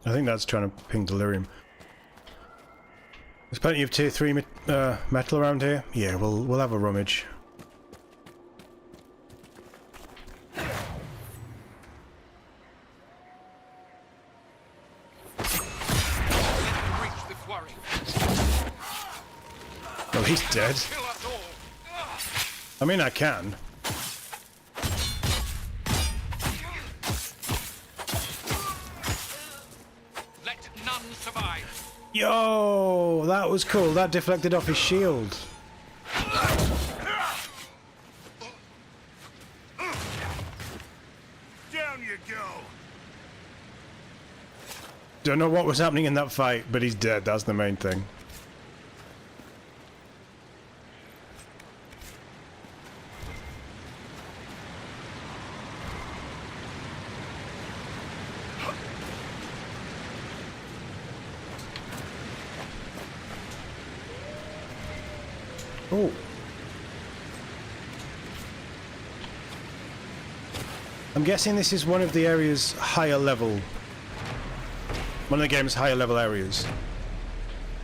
I think that's trying to ping delirium. There's plenty of tier 3 metal around here. Yeah, we'll have a rummage. Oh, he's dead. I mean, I can. Let none survive. Yo, that was cool. That deflected off his shield. Down you go. Don't know what was happening in that fight, but he's dead. That's the main thing. Oh. I'm guessing this is one of the area's higher level. One of the game's higher level areas.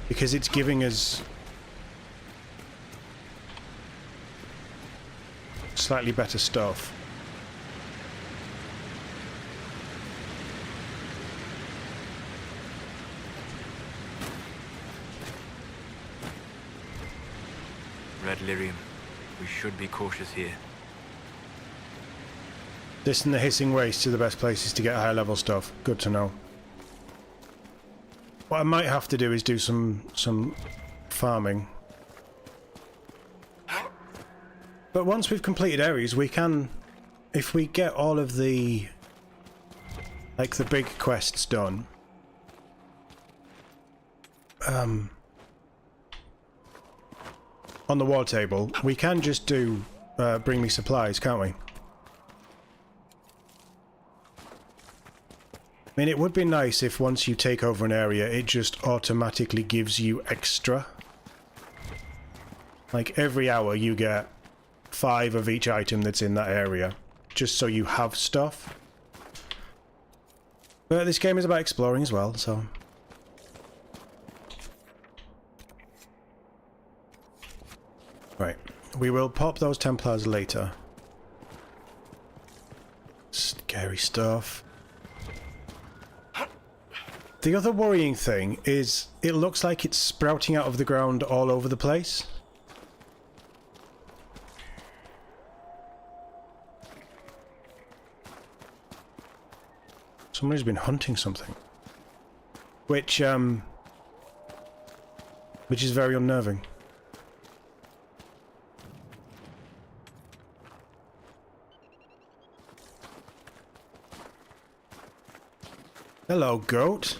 Because it's giving us slightly better stuff. Red lyrium. We should be cautious here. This and the hissing waste are the best places to get higher level stuff. Good to know. What I might have to do is do some farming. But once we've completed areas, we can, if we get all of the, like the big quests done, on the war table, we can just do bring me supplies, can't we? I mean, it would be nice if once you take over an area, it just automatically gives you extra. Like every hour you get 5 of each item that's in that area, just so you have stuff. But this game is about exploring as well, so... Right, we will pop those Templars later. Scary stuff. The other worrying thing is it looks like it's sprouting out of the ground all over the place. Somebody's been hunting something. Which is very unnerving. Hello, goat.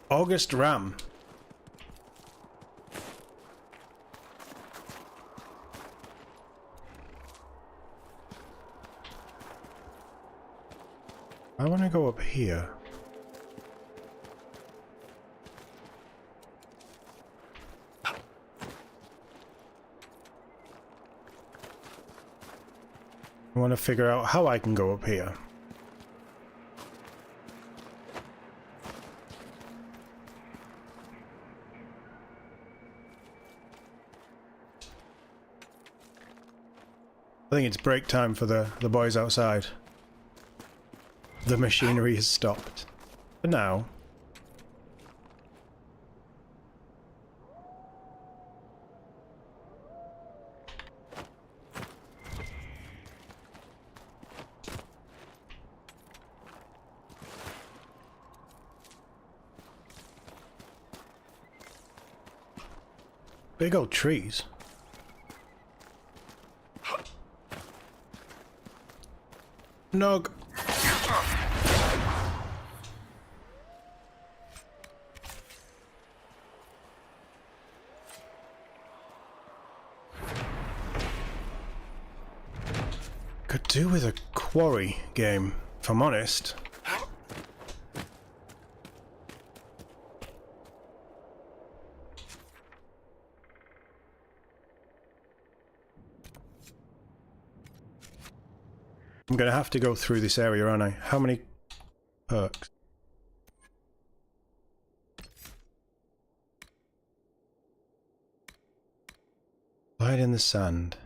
August Ram. I want to go up here. I want to figure out how I can go up here. I think it's break time for the boys outside. The machinery has stopped. For now. Big old trees. Nog. do with a quarry game, if I'm honest. I'm going to have to go through this area, aren't I? How many perks? Hide in the sand.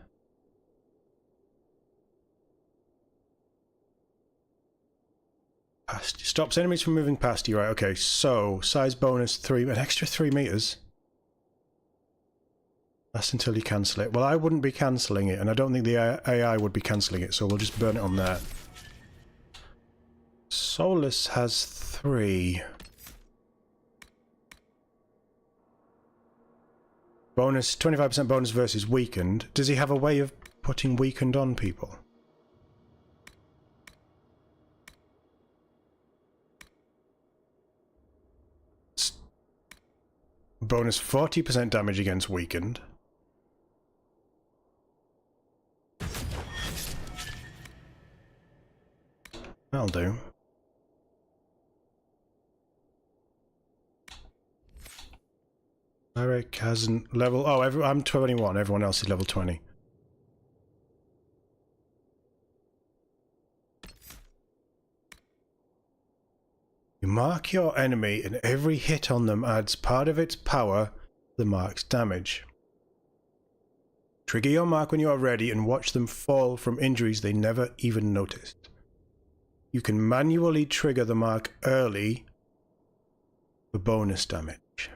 Stops enemies from moving past you, right? Okay, so size bonus 3, an extra 3 meters. That's until you cancel it. Well, I wouldn't be cancelling it, and I don't think the AI would be cancelling it, so we'll just burn it on there. Solus has 3. Bonus, 25% bonus versus weakened. Does he have a way of putting weakened on people? Bonus 40% damage against weakened. That'll do. Eric hasn't level... Oh, I'm 21. Everyone else is level 20. You mark your enemy and every hit on them adds part of its power to the mark's damage. Trigger your mark when you are ready and watch them fall from injuries they never even noticed. You can manually trigger the mark early for bonus damage.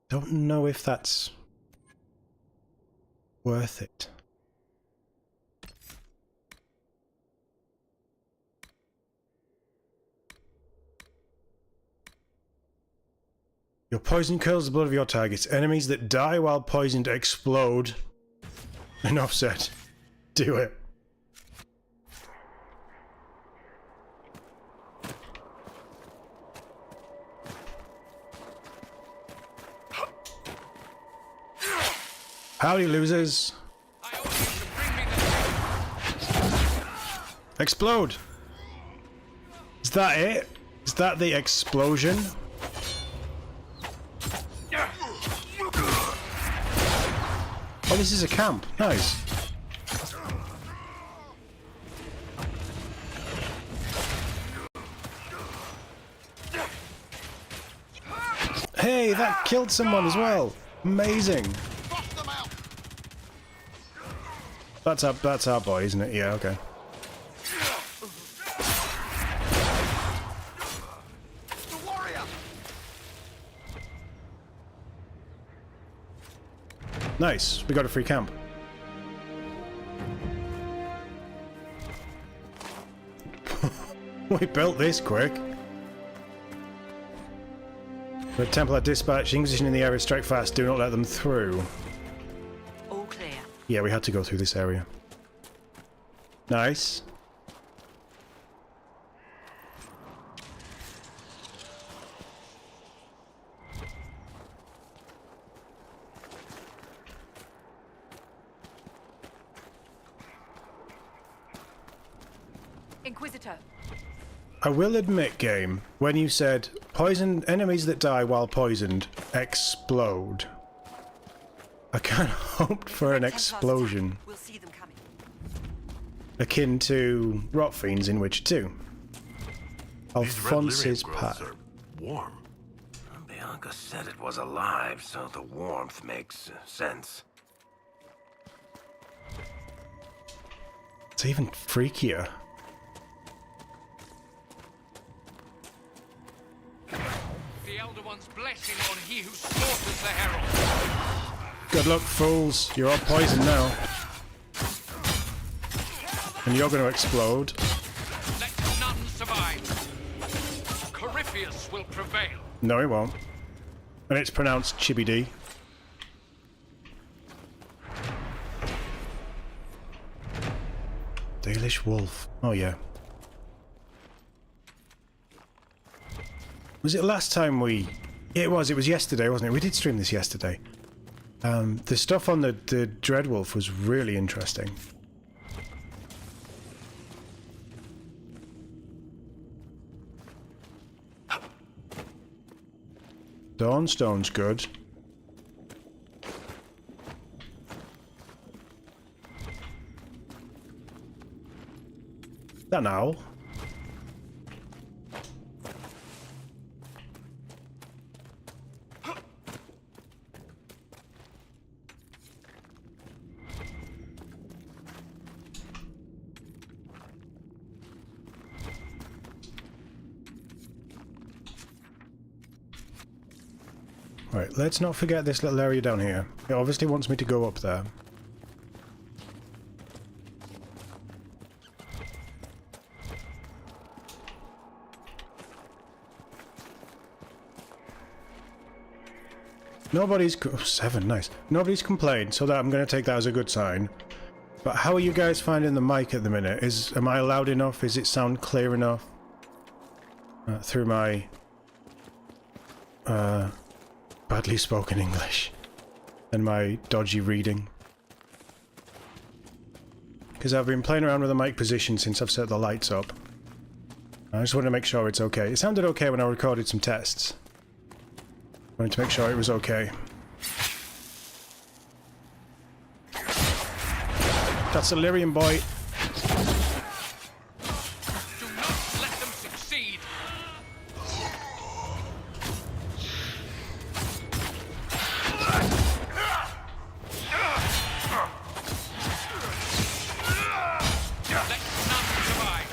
Don't know if that's worth it. Your poison curdles the blood of your targets. Enemies that die while poisoned explode. Enough said. Do it. Howdy, losers. Explode. Is that it? Is that the explosion? Oh, this is a camp. Nice. Hey, that killed someone as well. Amazing. That's our boy, isn't it? Yeah, okay. Nice, we got a free camp. We built this quick. The Templar dispatch, Inquisition in the area, strike fast, do not let them through. All clear. Yeah, we had to go through this area. Nice. Inquisitor. I will admit, game, when you said poisoned enemies that die while poisoned explode, I kind of hoped for an explosion We'll see them coming. akin to rot fiends in Witcher 2. Alphonse's path. Warm. Bianca said it was alive, so the warmth makes sense. It's even freakier. The Elder One's blessing on he who slaughters the Herald. Good luck, fools. You're all poisoned now. And you're going to explode. Let none survive. Corypheus will prevail. No, it won't. And it's pronounced Chibi-D. Dalish Wolf. Oh, yeah. Was it last time we... Yeah, it was yesterday, wasn't it? We did stream this yesterday. The stuff on the Dreadwolf was really interesting. Dawnstone's good. Is that an owl? Right, let's not forget this little area down here. It obviously wants me to go up there. Nobody's... Oh, 7, nice. Nobody's complained, so that I'm going to take that as a good sign. But how are you guys finding the mic at the minute? Am I loud enough? Is it sound clear enough? Through my... badly spoken English and my dodgy reading. Because I've been playing around with the mic position since I've set the lights up. I just want to make sure it's okay. It sounded okay when I recorded some tests. I wanted to make sure it was okay. That's a Lyrian boy. Do not let them succeed. Let none survive.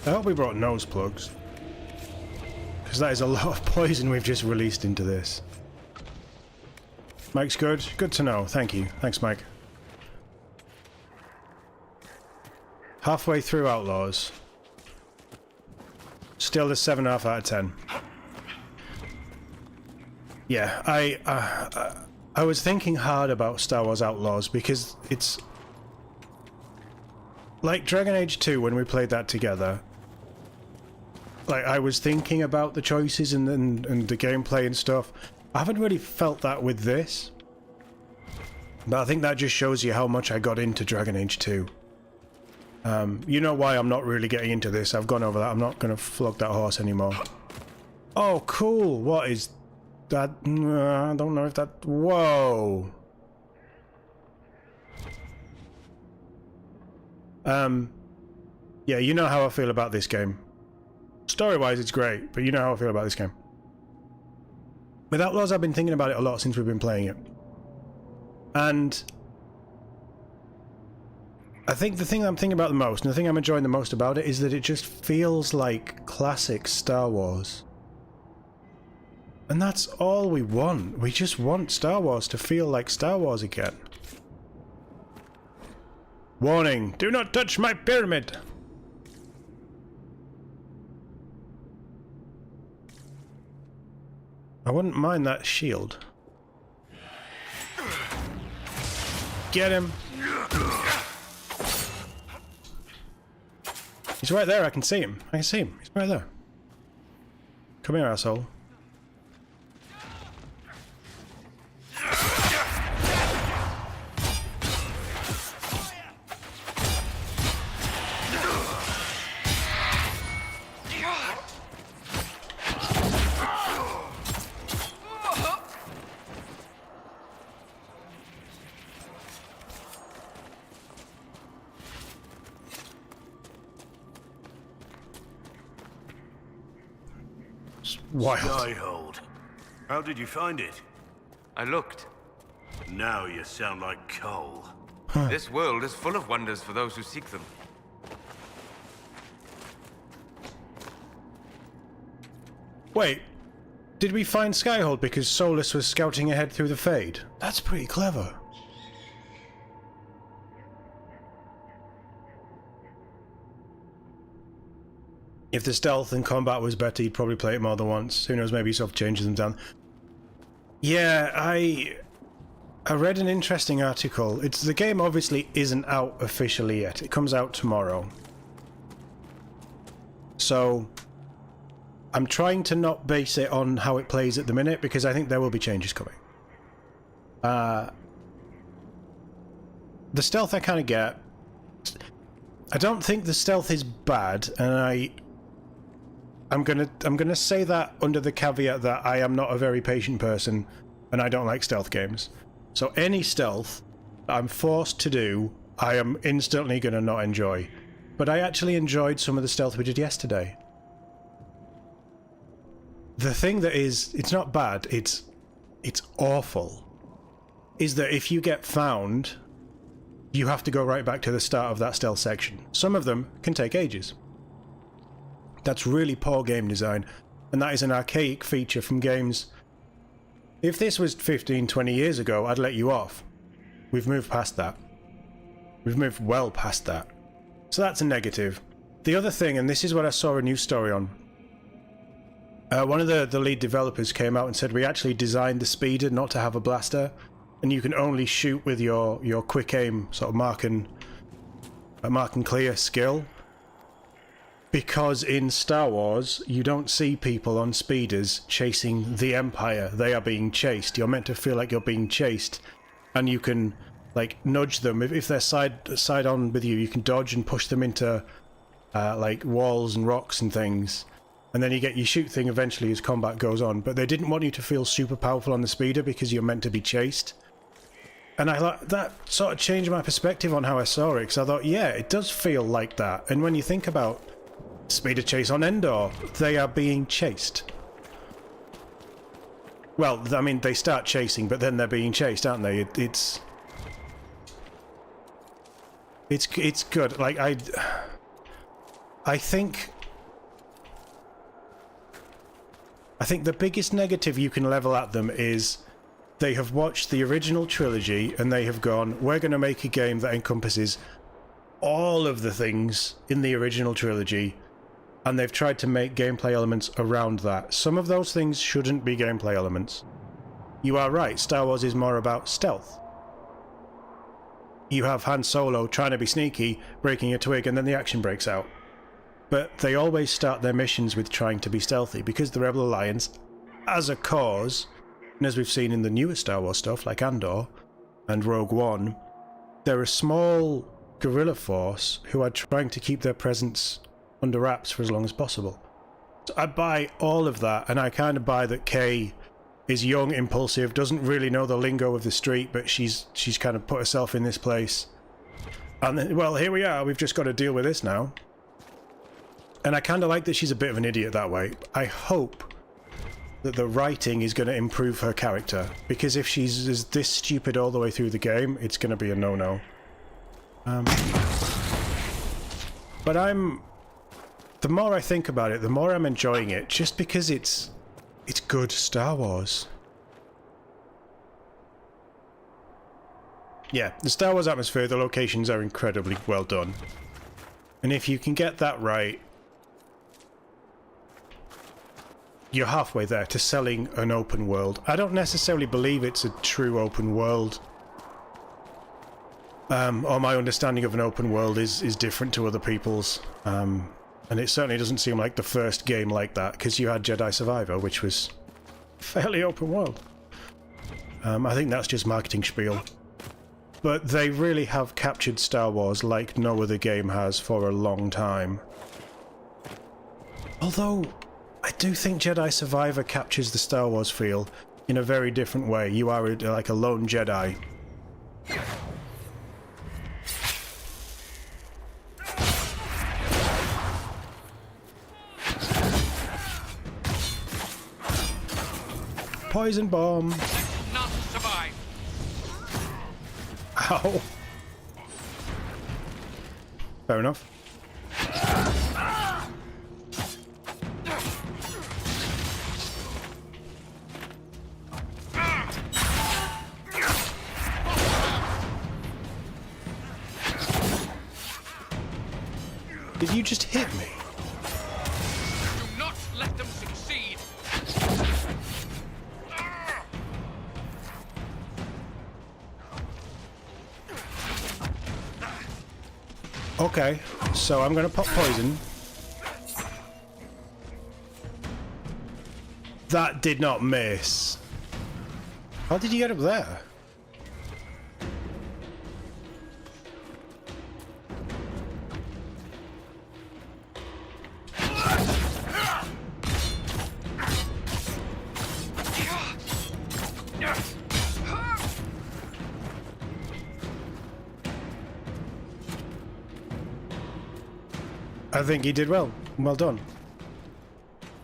I hope we brought nose plugs. Because that is a lot of poison we've just released into this. Mike's good? Good to know. Thank you. Thanks, Mike. Halfway through Outlaws. Still a 7.5 out of 10. Yeah, I was thinking hard about Star Wars Outlaws because it's... like Dragon Age 2 when we played that together. Like, I was thinking about the choices and the gameplay and stuff. I haven't really felt that with this. But I think that just shows you how much I got into Dragon Age 2. You know why I'm not really getting into this. I've gone over that. I'm not going to flog that horse anymore. Oh, cool. What is that? I don't know if that... Whoa. Yeah, you know how I feel about this game. Story-wise, it's great, but you know how I feel about this game. With Outlaws, I've been thinking about it a lot since we've been playing it. And I think the thing I'm thinking about the most, and the thing I'm enjoying the most about it, is that it just feels like classic Star Wars. And that's all we want. We just want Star Wars to feel like Star Wars again. Warning! Do not touch my pyramid! I wouldn't mind that shield. Get him! He's right there, I can see him. I can see him. He's right there. Come here, asshole. Wild. Skyhold. How did you find it? I looked. Now you sound like Cole. This world is full of wonders for those who seek them. Wait, did we find Skyhold because Solus was scouting ahead through the Fade? That's pretty clever. If the stealth and combat was better, you'd probably play it more than once. Who knows, maybe Soft changes them down. Yeah, I read an interesting article. The game obviously isn't out officially yet. It comes out tomorrow. So I'm trying to not base it on how it plays at the minute, because I think there will be changes coming. The stealth I kind of get. I don't think the stealth is bad, and I'm gonna say that under the caveat that I am not a very patient person, and I don't like stealth games. So any stealth that I'm forced to do, I am instantly gonna not enjoy. But I actually enjoyed some of the stealth we did yesterday. The thing that is, it's not bad, it's awful, is that if you get found, you have to go right back to the start of that stealth section. Some of them can take ages. That's really poor game design, and that is an archaic feature from games. If this was 15, 20 years ago, I'd let you off. We've moved past that. We've moved well past that. So that's a negative. The other thing, and this is what I saw a news story on, one of the lead developers came out and said we actually designed the speeder not to have a blaster, and you can only shoot with your quick aim sort of mark and clear skill, because in Star Wars you don't see people on speeders chasing the Empire. They are being chased. You're meant to feel like you're being chased, and you can like nudge them if they're side on with you. You can dodge and push them into like walls and rocks and things. And then you get your shoot thing eventually as combat goes on. But they didn't want you to feel super powerful on the speeder because you're meant to be chased. And I thought that sort of changed my perspective on how I saw it. Because I thought, yeah, it does feel like that. And when you think about speeder chase on Endor, they are being chased. Well, I mean, they start chasing, but then they're being chased, aren't they? It's good. Like, I think the biggest negative you can level at them is they have watched the original trilogy and they have gone, we're going to make a game that encompasses all of the things in the original trilogy, and they've tried to make gameplay elements around that. Some of those things shouldn't be gameplay elements. You are right, Star Wars is more about stealth. You have Han Solo trying to be sneaky, breaking a twig, and then the action breaks out. But they always start their missions with trying to be stealthy, because the Rebel Alliance, as a cause, and as we've seen in the newer Star Wars stuff like Andor and Rogue One, they're a small guerrilla force who are trying to keep their presence under wraps for as long as possible. So I buy all of that, and I kind of buy that Kay is young, impulsive, doesn't really know the lingo of the street, but she's kind of put herself in this place. And then, well, here we are, we've just got to deal with this now. And I kind of like that she's a bit of an idiot that way. I hope that the writing is going to improve her character, because if she's this stupid all the way through the game, it's going to be a no-no. But the more I think about it, the more I'm enjoying it, just because it's good Star Wars. Yeah, the Star Wars atmosphere, the locations are incredibly well done. And if you can get that right, you're halfway there to selling an open world. I don't necessarily believe it's a true open world. Or my understanding of an open world is different to other people's. And it certainly doesn't seem like the first game like that, because you had Jedi Survivor, which was fairly open world. I think that's just marketing spiel. But they really have captured Star Wars like no other game has for a long time. Although, I do think Jedi Survivor captures the Star Wars feel in a very different way. You are like a lone Jedi. Poison bomb. Not survive. Ow. Fair enough. Did you just hit me? Do not let them succeed. Okay, so I'm gonna pop poison. That did not miss. How did you get up there? I think he did well. Well done.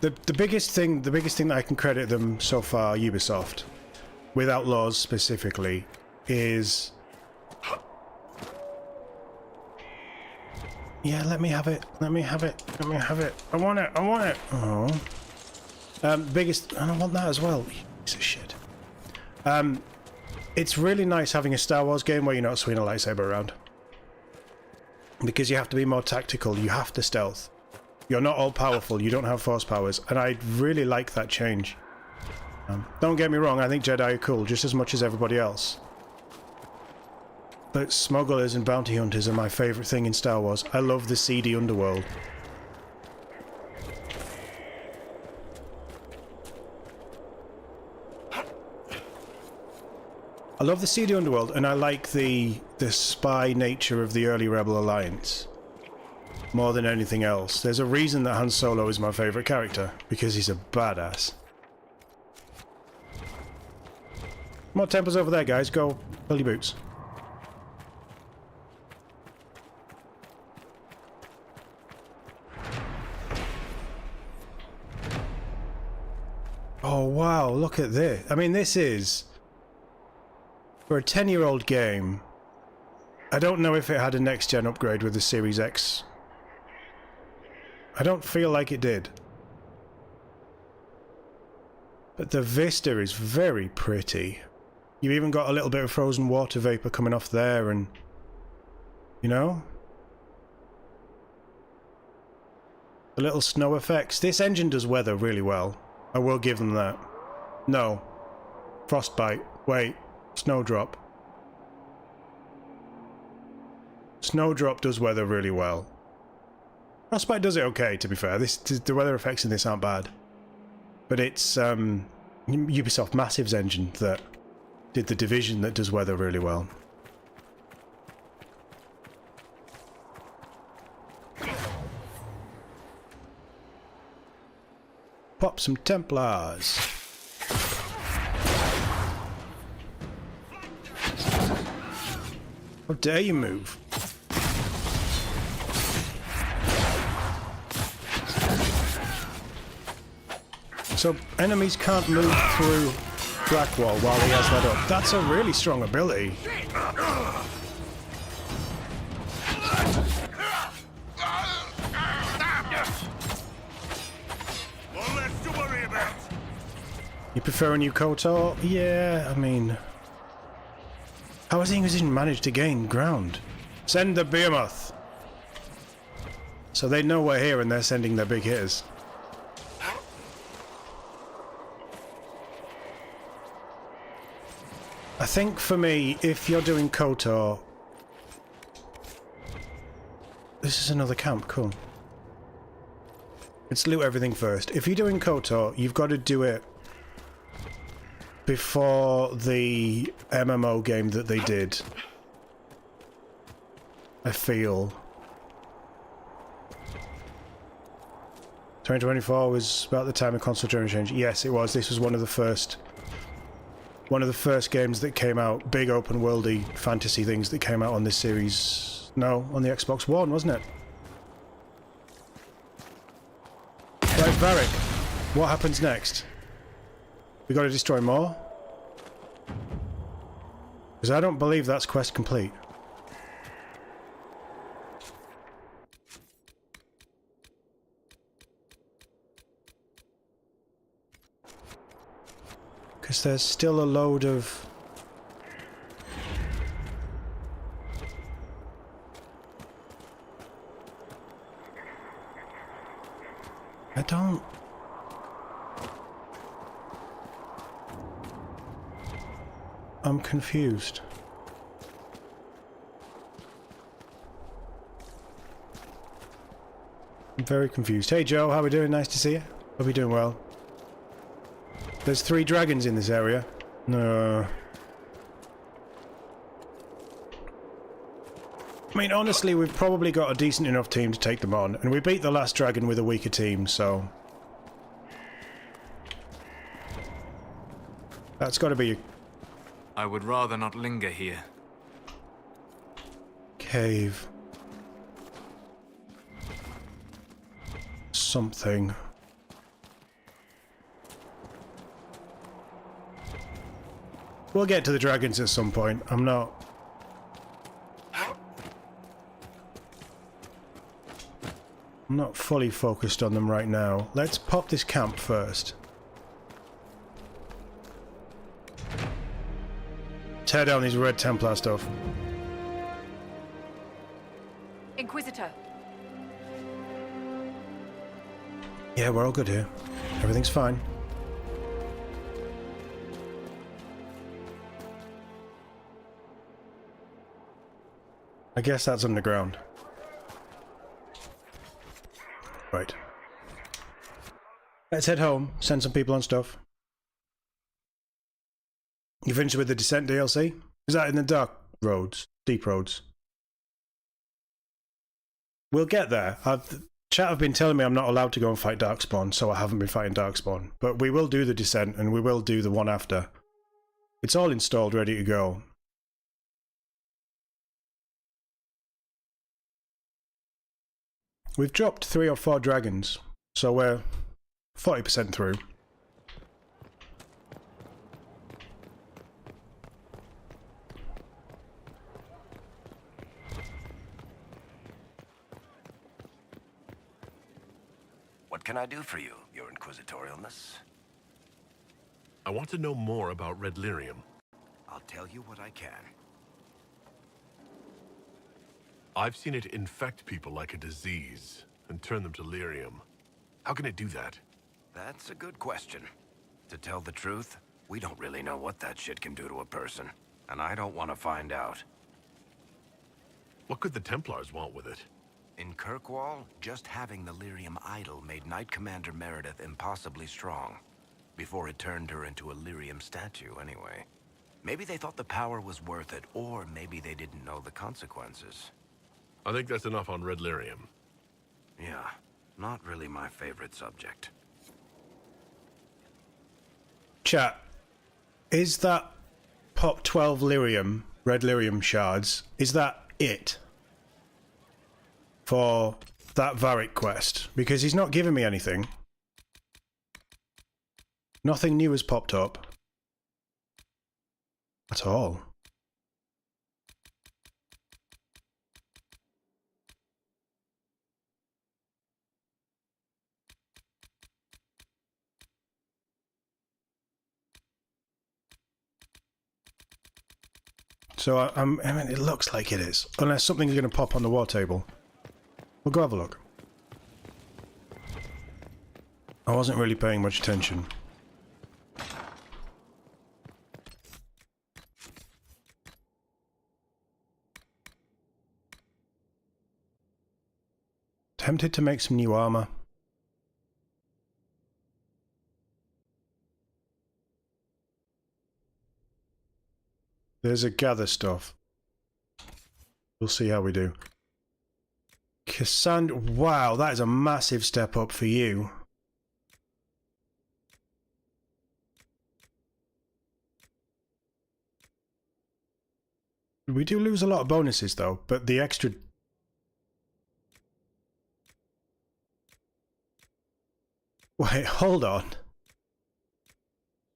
The biggest thing that I can credit them so far, Ubisoft, with Outlaws specifically, is yeah. Let me have it. Let me have it. Let me have it. I want it. I want it. Oh, biggest, and I want that as well. Piece of shit. It's really nice having a Star Wars game where you're not swinging a lightsaber around, because you have to be more tactical. You have to stealth. You're not all powerful, you don't have force powers, and I really like that change. Don't get me wrong, I think Jedi are cool just as much as everybody else. But smugglers and bounty hunters are my favourite thing in Star Wars. I love the seedy underworld. I love the seedy underworld, and I like the spy nature of the early Rebel Alliance. More than anything else. There's a reason that Han Solo is my favourite character, because he's a badass. More Templars over there, guys. Go, fill your boots. Oh wow, look at this. I mean, this is... For a 10-year-old game, I don't know if it had a next-gen upgrade with the Series X. I don't feel like it did. But the vista is very pretty. You've even got a little bit of frozen water vapor coming off there, and... You know? The little snow effects. This engine does weather really well. I will give them that. No. Frostbite. Wait. Snowdrop. Snowdrop does weather really well. Frostbite does it okay, to be fair. The weather effects in this aren't bad. But it's Ubisoft Massive's engine that did the Division that does weather really well. Pop some Templars. How dare you move? So enemies can't move through Blackwall while he has that up. That's a really strong ability. One less to worry about. You prefer a new KOTOR? Yeah, I mean... How has the Inquisition managed to gain ground? Send the Behemoth! So they know we're here and they're sending their big hitters. I think for me, if you're doing KOTOR... This is another camp, cool. Let's loot everything first. If you're doing KOTOR, you've got to do it before the MMO game that they did. I feel. 2024 was about the time of console generation change. Yes, it was. This was one of the first games that came out, big open worldy fantasy things that came out on this series. No, on the Xbox One, wasn't it? Right, Varric, what happens next? We got to destroy more? Because I don't believe that's quest complete. Because there's still a load of... I don't... I'm confused. I'm very confused. Hey Joe, how we doing? Nice to see you. Hope you're doing well. There's 3 dragons in this area. No. I mean, honestly, we've probably got a decent enough team to take them on, and we beat the last dragon with a weaker team, so... That's got to be a I would rather not linger here. cave. Something. We'll get to the dragons at some point. I'm not fully focused on them right now. Let's pop this camp first. Tear down these red Templar stuff. Inquisitor. Yeah, we're all good here. Everything's fine. I guess that's underground. Right. Let's head home, send some people on stuff. You finished with the Descent DLC? Is that in the dark roads? Deep roads? We'll get there. Chat have been telling me I'm not allowed to go and fight Darkspawn, so I haven't been fighting Darkspawn. But we will do the Descent, and we will do the one after. It's all installed, ready to go. We've dropped 3 or 4 dragons, so we're 40% through. What can I do for you, your inquisitorialness? I want to know more about Red Lyrium. I'll tell you what I can. I've seen it infect people like a disease and turn them to lyrium. How can it do that? That's a good question. To tell the truth, we don't really know what that shit can do to a person. And I don't want to find out. What could the Templars want with it? In Kirkwall, just having the lyrium idol made Knight Commander Meredith impossibly strong. Before it turned her into a lyrium statue, anyway. Maybe they thought the power was worth it, or maybe they didn't know the consequences. I think that's enough on Red Lyrium. Yeah, not really my favorite subject. Chat, is that Pop 12 Lyrium, Red Lyrium shards, is that it? For that Varric quest? Because he's not giving me anything. Nothing new has popped up. At all. So I mean, it looks like it is. Unless something's going to pop on the war table. We'll go have a look. I wasn't really paying much attention. Tempted to make some new armor. There's a gather stuff. We'll see how we do. Cassandra, wow, that is a massive step up for you. We do lose a lot of bonuses though, but the extra... Wait, hold on.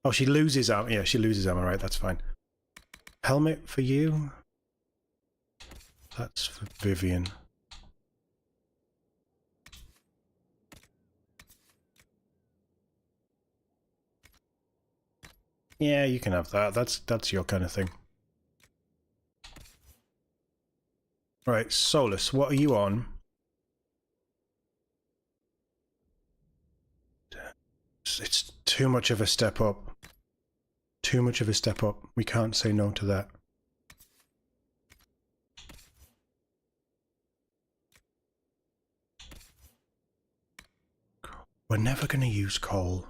Oh, she loses armor. Yeah, she loses armor, right, that's fine. Helmet for you? That's for Vivian. Yeah, you can have that. That's your kind of thing. Right, Solus, what are you on? It's too much of a step up. Too much of a step up. We can't say no to that. We're never going to use coal.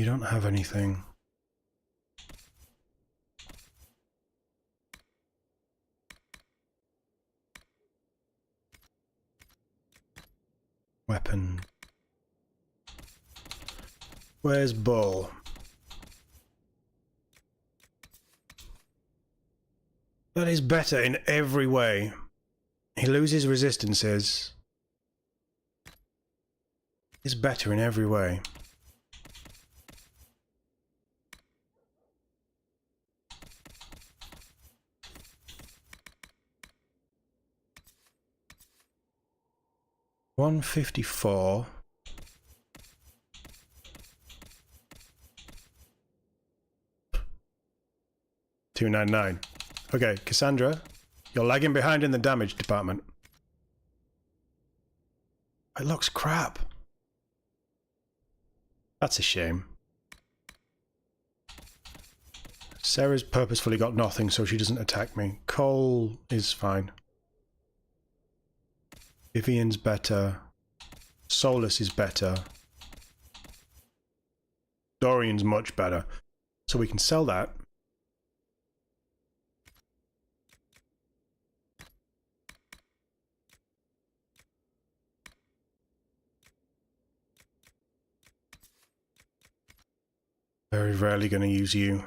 You don't have anything. Weapon. Where's Bull? That is better in every way. He loses resistances. It's better in every way. $154. $299. Okay, Cassandra, you're lagging behind in the damage department. It looks crap. That's a shame. Sarah's purposefully got nothing so she doesn't attack me. Cole is fine. Vivian's better. Solus is better. Dorian's much better. So we can sell that. Very rarely going to use you.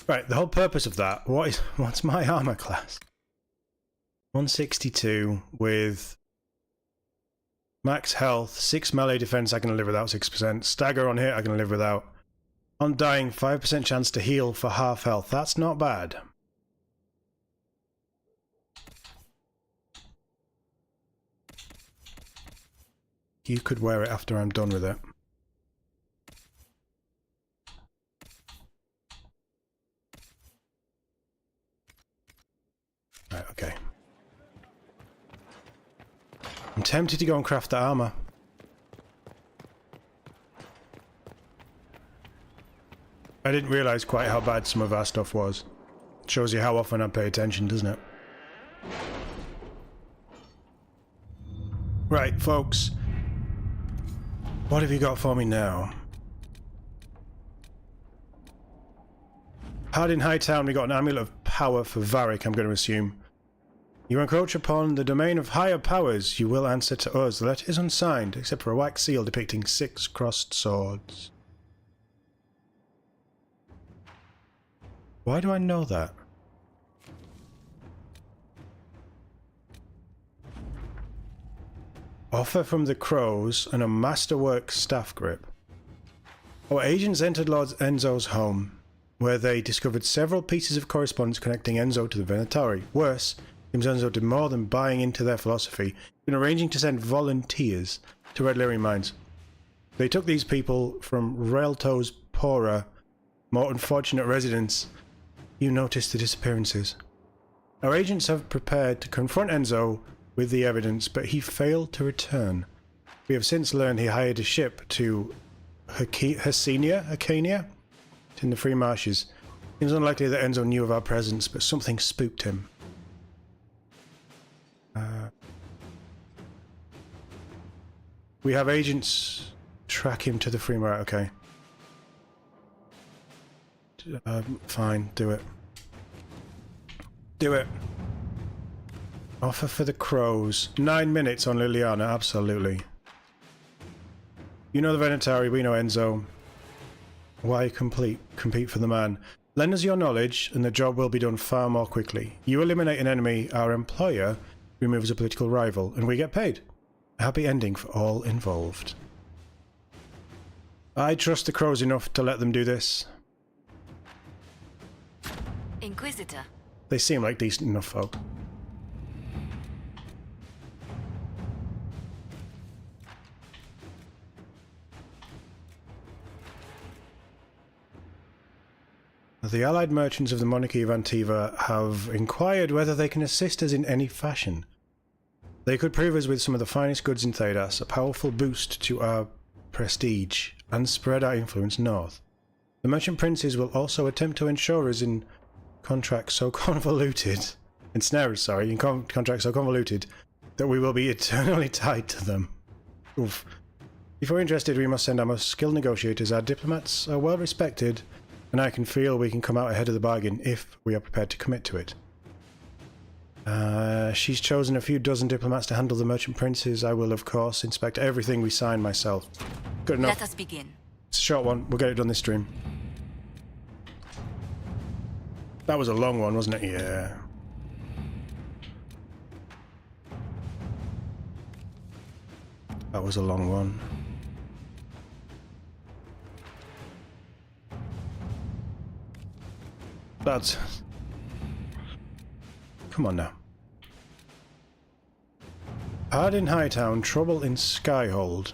Right, the whole purpose of that, what's my armor class? 162 with max health, 6 melee defense I can live without 6%, stagger on hit I can live without. On dying, 5% chance to heal for half health. That's not bad. You could wear it after I'm done with it. Right, okay. I'm tempted to go and craft the armor. I didn't realize quite how bad some of our stuff was. Shows you how often I pay attention, doesn't it? Right, folks. What have you got for me now? Hard in Hightown, we got an amulet of power for Varric, I'm going to assume. You encroach upon the domain of higher powers. You will answer to us. The letter is unsigned, except for a wax seal depicting 6 crossed swords. Why do I know that? Offer from the Crows and a masterwork staff grip. Our agents entered Lord Enzo's home, where they discovered several pieces of correspondence connecting Enzo to the Venatari. Worse, seems Enzo did more than buying into their philosophy, in arranging to send volunteers to Red Lyrium mines. They took these people from Relto's poorer, more unfortunate residents. You noticed the disappearances. Our agents have prepared to confront Enzo with the evidence, but he failed to return. We have since learned he hired a ship to Hacenia? It's in the Free Marshes. It was unlikely that Enzo knew of our presence, but something spooked him. We have agents track him to the Free Marshes. Okay. Fine, do it. Do it. Offer for the Crows. 9 minutes on Liliana, absolutely. You know the Venatari, we know Enzo. Why compete for the man? Lend us your knowledge, and the job will be done far more quickly. You eliminate an enemy, our employer removes a political rival, and we get paid. A happy ending for all involved. I trust the Crows enough to let them do this. Inquisitor. They seem like decent enough folk. The allied merchants of the monarchy of Antiva have inquired whether they can assist us in any fashion. They could prove us with some of the finest goods in Thedas, a powerful boost to our prestige, and spread our influence north. The merchant princes will also attempt to ensure us in contracts so convoluted, contracts so convoluted, that we will be eternally tied to them. Oof. If we're interested, we must send our most skilled negotiators. Our diplomats are well respected, and I can feel we can come out ahead of the bargain if we are prepared to commit to it. She's chosen a few dozen diplomats to handle the merchant princes. I will, of course, inspect everything we sign myself. Good enough. Let us begin. It's a short one. We'll get it done this stream. That was a long one, wasn't it? Yeah. That was a long one. That's... Come on now. Hard in Hightown, trouble in Skyhold.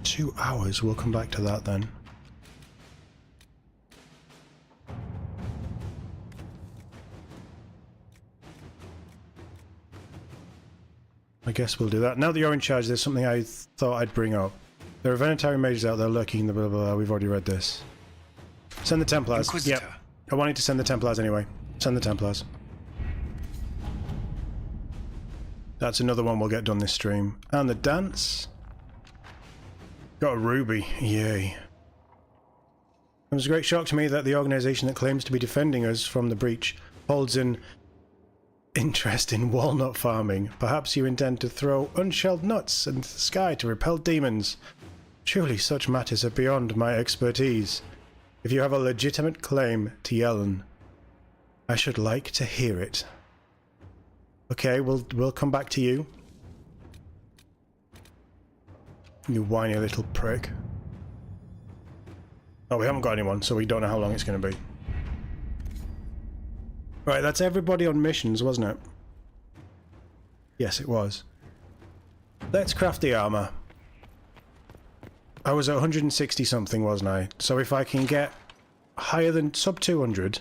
2 hours, we'll come back to that then. I guess we'll do that. Now that you're in charge, there's something I thought I'd bring up. There are Venetary mages out there lurking in the blah blah blah. We've already read this. Send the Templars. Inquisitor. Yep. I wanted to send the Templars anyway. Send the Templars. That's another one we'll get done this stream. And the dance. Got a ruby. Yay. It was a great shock to me that the organisation that claims to be defending us from the breach holds an interest in walnut farming. Perhaps you intend to throw unshelled nuts into the sky to repel demons. Surely such matters are beyond my expertise. If you have a legitimate claim to Yellen, I should like to hear it. Okay, we'll come back to you. You whiny little prick. Oh, we haven't got anyone, so we don't know how long it's going to be. Right, that's everybody on missions, wasn't it? Yes, it was. Let's craft the armor. I was at 160 something, wasn't I? So if I can get higher than sub 200,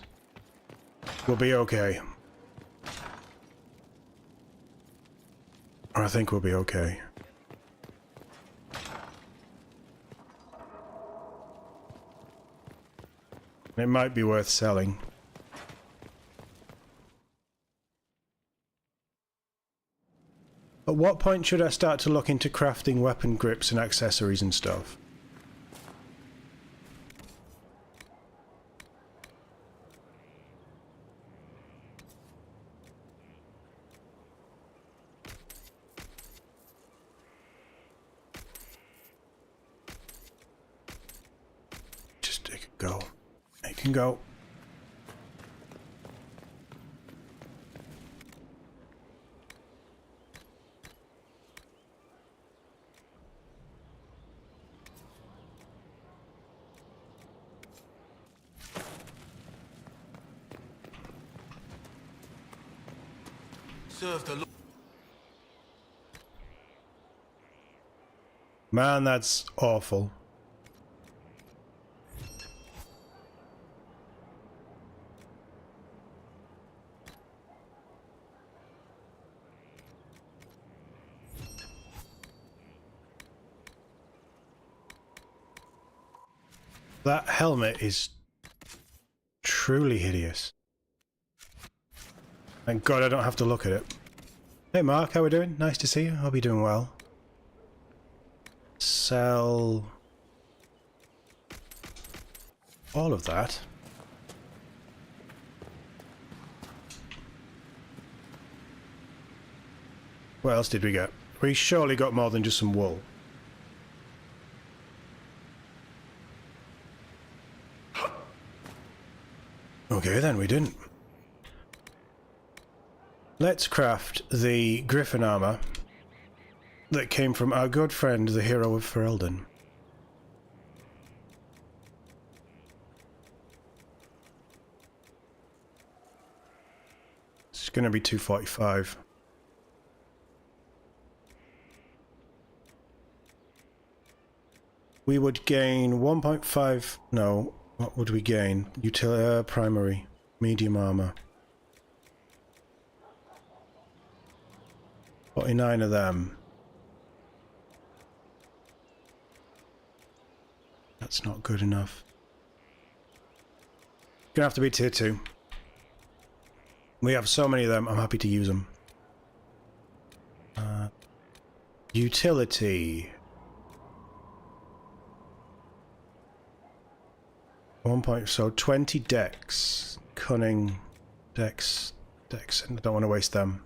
we'll be okay. Or I think we'll be okay. It might be worth selling. At what point should I start to look into crafting weapon grips and accessories and stuff? Just it can go. It can go. Serve the Lord. Man, that's awful. That helmet is truly hideous. Thank God I don't have to look at it. Hey Mark, how we doing? Nice to see you. Hope you're doing well. Sell all of that. What else did we get? We surely got more than just some wool. Okay then, we didn't. Let's craft the griffin armor that came from our good friend, the hero of Ferelden. It's going to be 245. We would gain 1.5... No, what would we gain? Primary. Medium armor. 49 of them. That's not good enough. Gonna have to be tier 2. We have so many of them, I'm happy to use them. Utility. 1 point, so 20 dex. Cunning. Dex. And I don't want to waste them.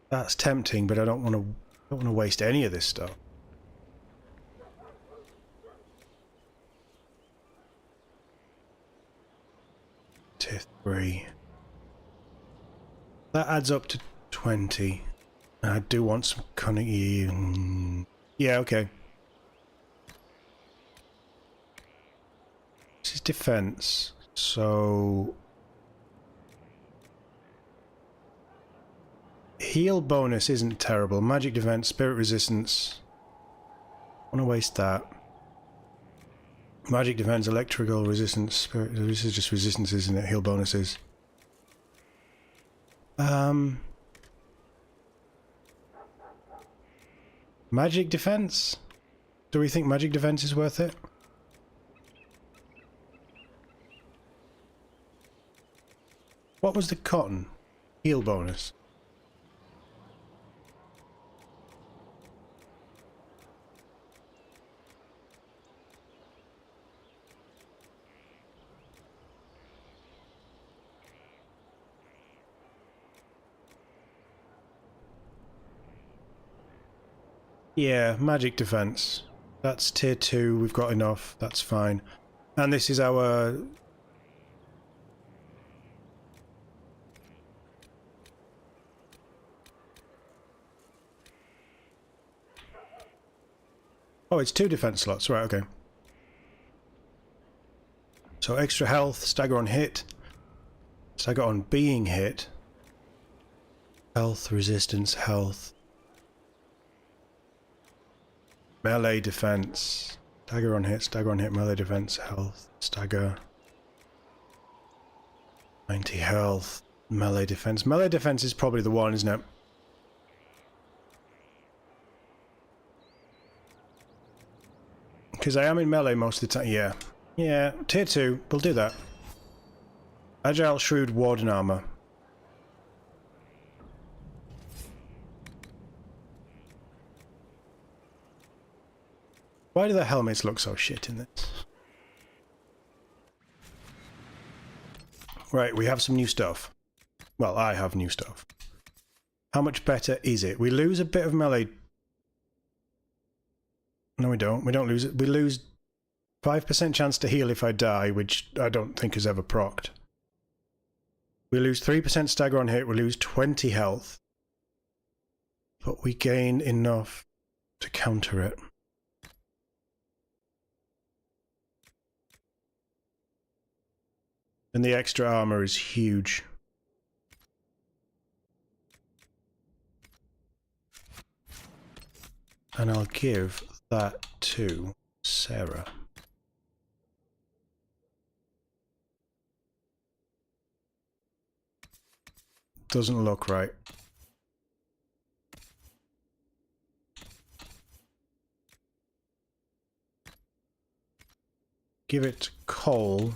That's tempting, but I don't want to waste any of this stuff. Tier 3. That adds up to 20. And I do want some cunning. Yeah, okay. This is defense, so heal bonus isn't terrible. Magic defense, spirit resistance. I want to waste that. Magic defense, electrical resistance, spirit. This is just resistances, isn't it? Heal bonuses. Magic defense? Do we think magic defense is worth it? What was the cotton? Heal bonus. Yeah, magic defense. That's tier 2, we've got enough, that's fine. And this is our... Oh, it's 2 defense slots, right, okay. So extra health, stagger on hit, stagger on being hit, health, resistance, health, melee defense, stagger on hit, melee defense, health, stagger, 90 health, melee defense. Melee defense is probably the one, isn't it? Because I am in melee most of the time. Yeah. Yeah, tier 2, we'll do that. Agile, Shrewd, Warden Armor. Why do the helmets look so shit in this? Right, we have some new stuff. Well, I have new stuff. How much better is it? We lose a bit of melee. No, we don't. We don't lose it. We lose 5% chance to heal if I die, which I don't think is ever procced. We lose 3% stagger on hit. We lose 20 health. But we gain enough to counter it. And the extra armor is huge. And I'll give that to Sarah. Doesn't look right. Give it to Cole.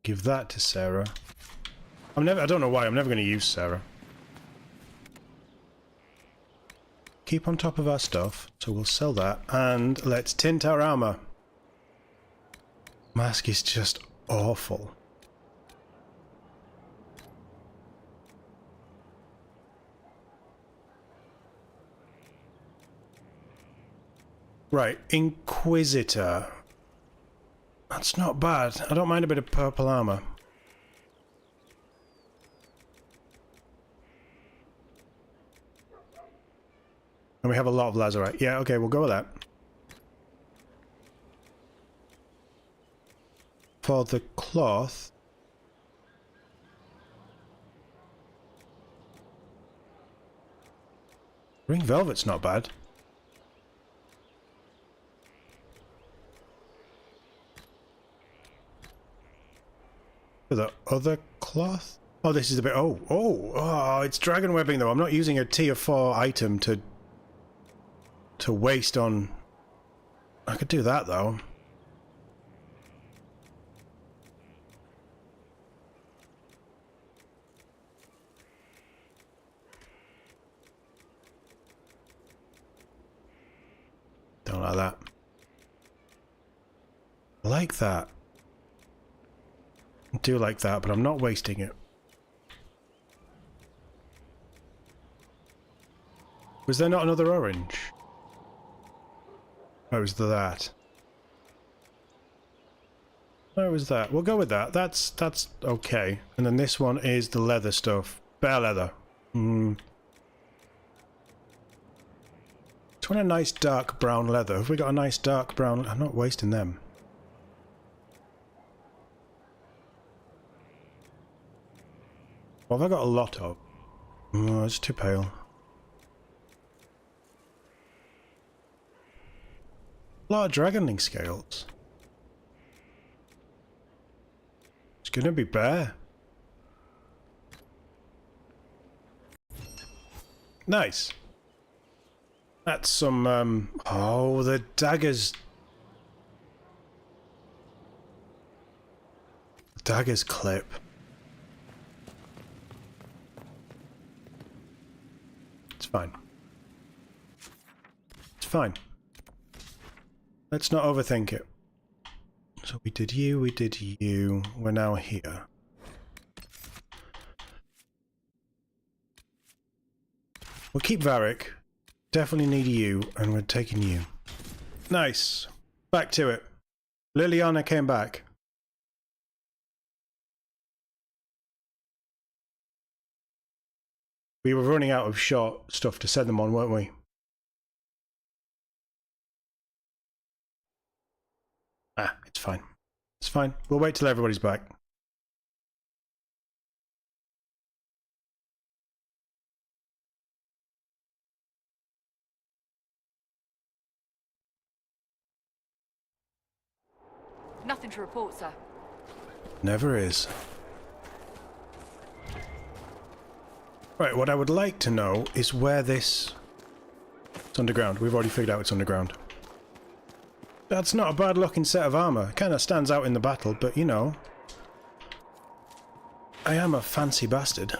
Give that to Sarah. I don't know why, I'm never going to use Sarah. Keep on top of our stuff, so we'll sell that. And let's tint our armor. Mask is just awful. Right, Inquisitor. That's not bad. I don't mind a bit of purple armor. And we have a lot of lazarite. Yeah, okay, we'll go with that. For the cloth... Ring velvet's not bad. For the other cloth? Oh, this is a bit... Oh, it's dragon webbing, though. I'm not using a tier 4 item to waste on... I could do that, though. Don't like that. I like that. I do like that, but I'm not wasting it. Was there not another orange? Oh, was there that? Where was that? We'll go with that. That's okay. And then this one is the leather stuff. Bear leather. Just want a nice dark brown leather. Have we got a nice dark brown? I'm not wasting them. What have I got a lot of? Oh, it's too pale. A lot of dragonling scales. It's gonna be bare. Nice. That's some, oh, the daggers. Daggers clip. It's fine. It's fine. Let's not overthink it. So we did you, we're now here. We'll keep Varric. Definitely need you, and we're taking you. Nice. Back to it. Liliana came back. We were running out of short stuff to send them on, weren't we? Ah, it's fine. It's fine. We'll wait till everybody's back. Nothing to report, sir. Never is. Right, what I would like to know is where this... It's underground. We've already figured out it's underground. That's not a bad looking set of armour. Kind of stands out in the battle, but you know... I am a fancy bastard.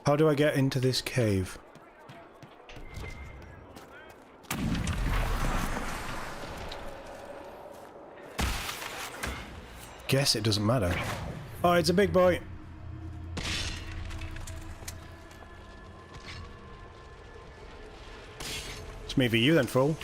How do I get into this cave? Guess it doesn't matter. Oh, it's a big boy. It's me v you then, fool.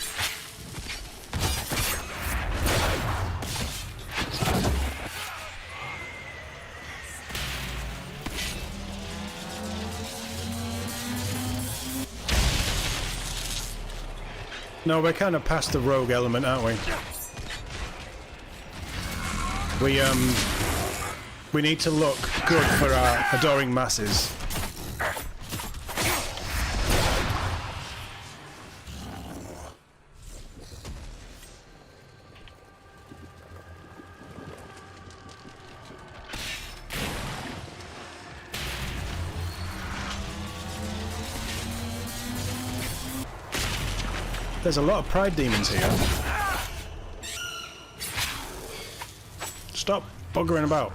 No, we're kind of past the rogue element, aren't we? We need to look good for our adoring masses. There's a lot of pride demons here. Stop buggering about.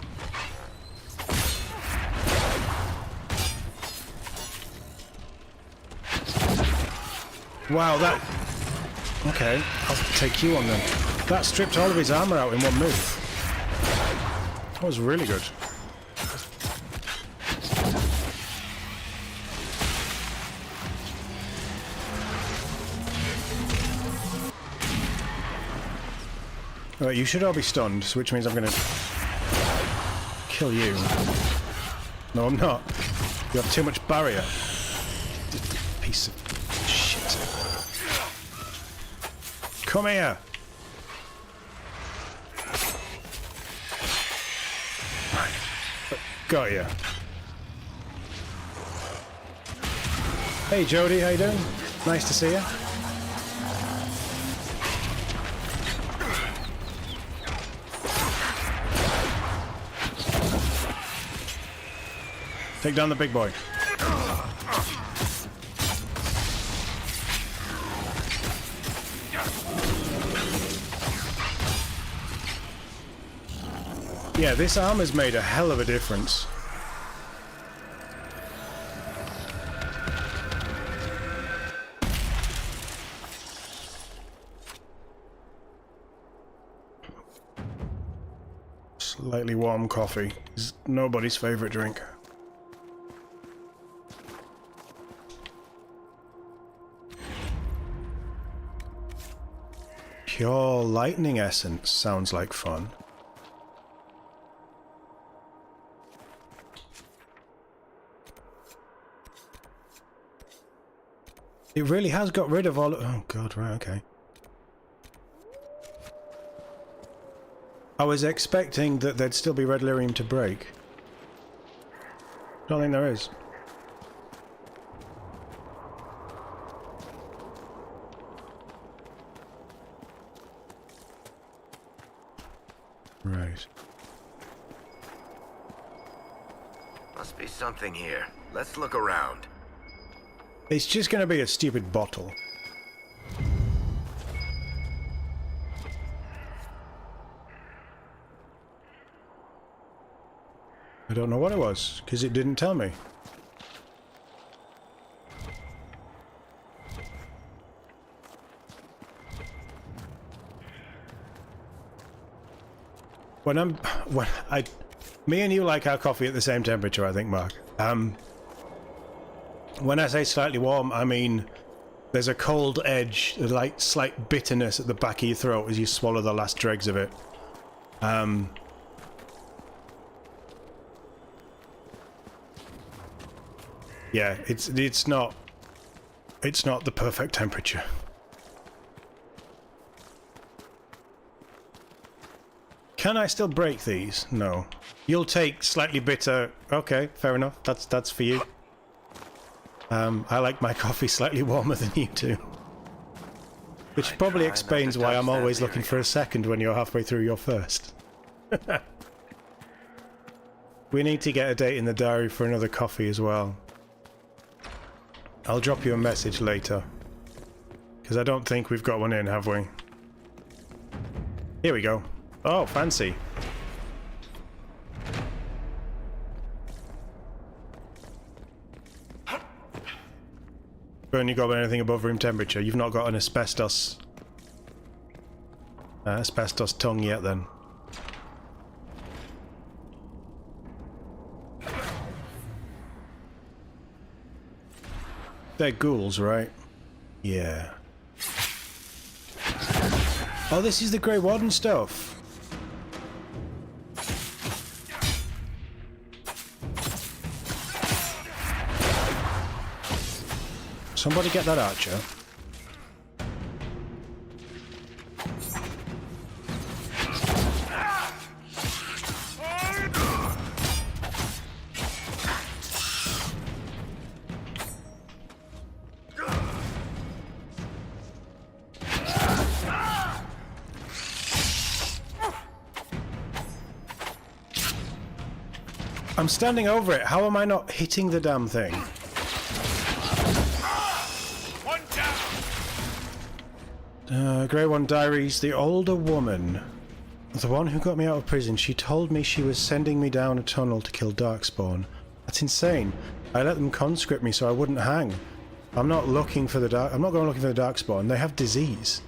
Wow, that... Okay, I'll take you on then. That stripped all of his armor out in one move. That was really good. Right, you should all be stunned, which means I'm gonna kill you. No, I'm not. You have too much barrier. Piece of shit. Come here! Right. Got ya. Hey Jody, how you doing? Nice to see you. Take down the big boy. Yeah, this armor's made a hell of a difference. Slightly warm coffee is nobody's favorite drink. Pure lightning essence sounds like fun. It really has got rid of all... Oh god, right, okay. I was expecting that there'd still be red lyrium to break. Don't think there is. Right. Must be something here. Let's look around. It's just gonna be a stupid bottle. I don't know what it was, because it didn't tell me. Me and you like our coffee at the same temperature, I think, Mark. When I say slightly warm, I mean there's a cold edge, a like slight bitterness at the back of your throat as you swallow the last dregs of it. Yeah, it's not the perfect temperature. Can I still break these? No. You'll take slightly bitter. Okay, fair enough. That's for you. I like my coffee slightly warmer than you do. Which probably explains why I'm always looking for a second when you're halfway through your first. We need to get a date in the diary for another coffee as well. I'll drop you a message later. Because I don't think we've got one in, have we? Here we go. Oh, fancy. Burn, you got anything above room temperature? You've not got an asbestos tongue yet then. They're ghouls, right? Yeah. Oh, this is the Grey Warden stuff. Somebody get that archer. I'm standing over it. How am I not hitting the damn thing? Grey One Diaries, the older woman. The one who got me out of prison. She told me she was sending me down a tunnel to kill Darkspawn. That's insane. I let them conscript me so I wouldn't hang. I'm not looking for the dark. I'm not going looking for the Darkspawn. They have disease.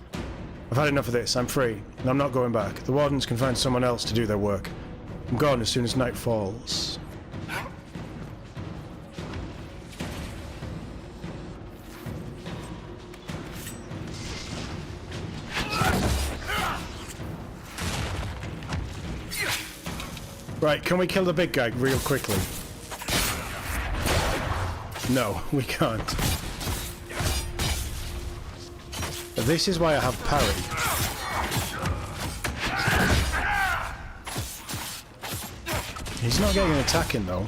I've had enough of this. I'm free. And I'm not going back. The Wardens can find someone else to do their work. I'm gone as soon as night falls. Right, can we kill the big guy real quickly? No, we can't. This is why I have parry. He's not getting an attack in though.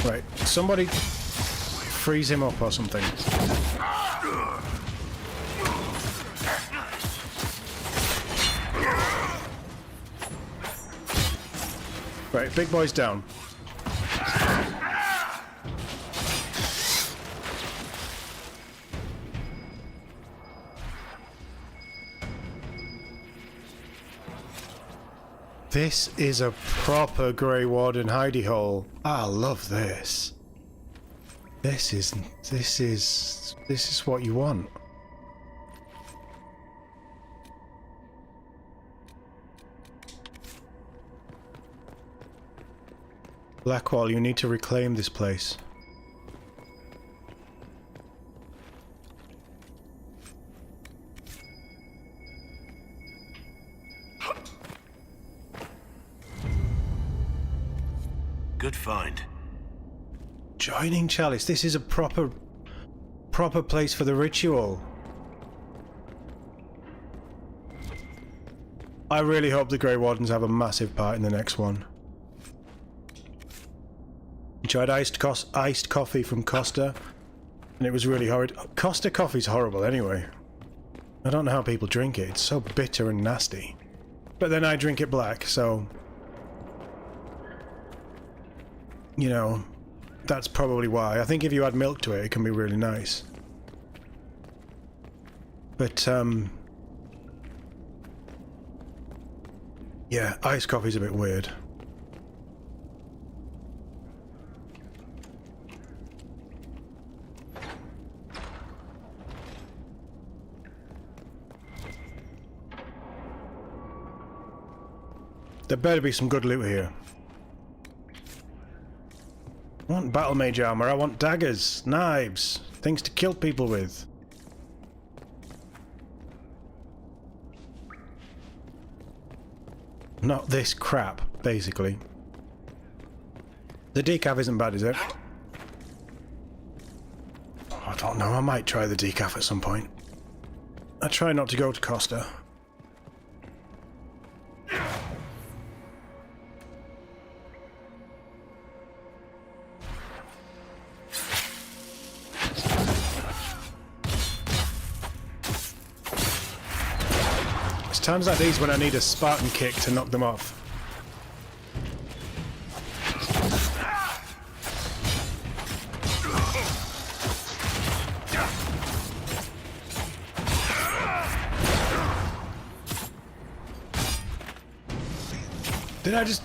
Right, somebody freeze him up or something. Right, big boy's down. This is a proper Grey Warden hidey hole. I love this. This is what you want. Blackwall, you need to reclaim this place. Good find. Joining Chalice. This is a proper place for the ritual. I really hope the Grey Wardens have a massive part in the next one. You tried iced coffee from Costa, and it was really horrid. Costa coffee's horrible anyway. I don't know how people drink it. It's so bitter and nasty. But then I drink it black, so... you know, that's probably why. I think if you add milk to it, it can be really nice. But, yeah, iced coffee's a bit weird. There better be some good loot here. I want battle mage armor, I want daggers, knives, things to kill people with. Not this crap, basically. The decaf isn't bad, is it? I don't know, I might try the decaf at some point. I try not to go to Costa. Times like these when I need a Spartan kick to knock them off. Did I just...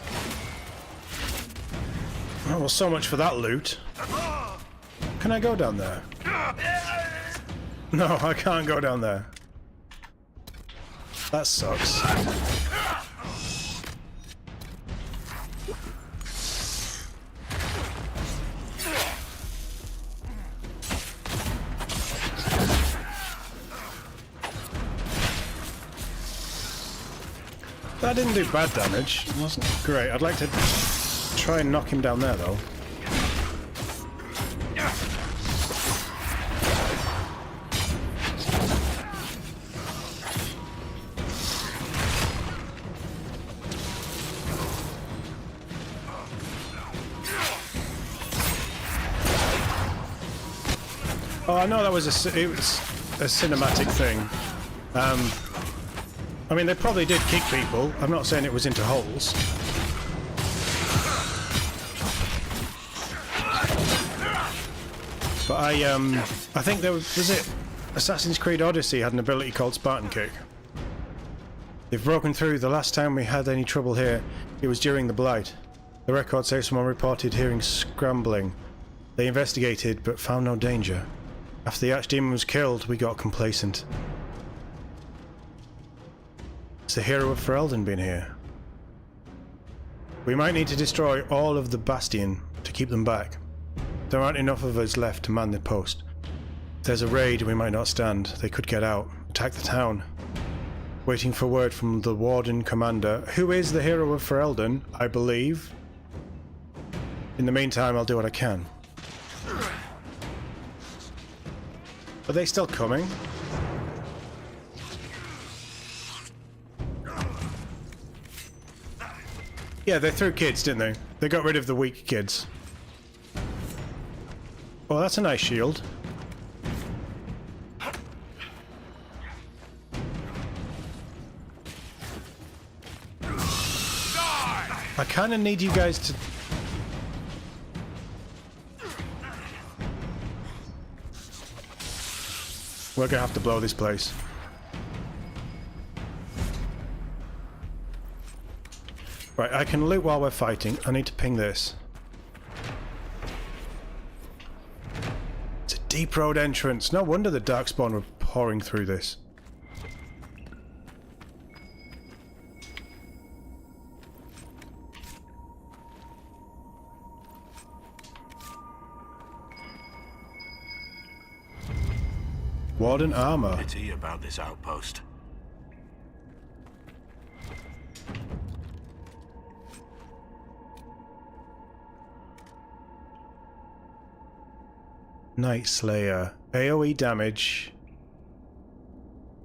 oh, well, so much for that loot. Can I go down there? No, I can't go down there. That sucks. That didn't do bad damage. It wasn't great. I'd like to try and knock him down there, though. Oh, I know that was it was a cinematic thing. I mean, they probably did kick people. I'm not saying it was into holes. But I think there was it Assassin's Creed Odyssey had an ability called Spartan Kick. They've broken through. The last time we had any trouble here, it was during the Blight. The record says someone reported hearing scrambling. They investigated, but found no danger. After the Archdemon was killed, we got complacent. Has the hero of Ferelden been here? We might need to destroy all of the Bastion to keep them back. There aren't enough of us left to man the post. There's a raid we might not stand. They could get out. Attack the town. Waiting for word from the Warden Commander, who is the hero of Ferelden, I believe. In the meantime, I'll do what I can. Are they still coming? Yeah, they threw kids, didn't they? They got rid of the weak kids. Oh, that's a nice shield. I kind of need you guys to... We're gonna have to blow this place. Right, I can loot while we're fighting. I need to ping this. It's a deep road entrance. No wonder the Darkspawn were pouring through this. Warden armor. Pity about this outpost. Night Slayer. AoE damage.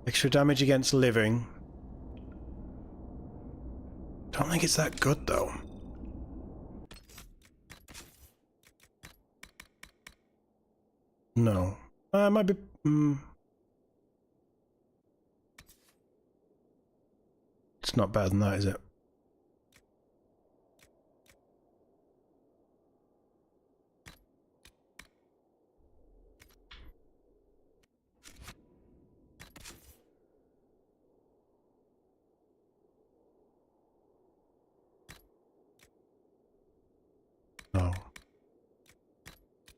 Extra damage against living. Don't think it's that good though. No. It might be... It's not better than that, is it? No.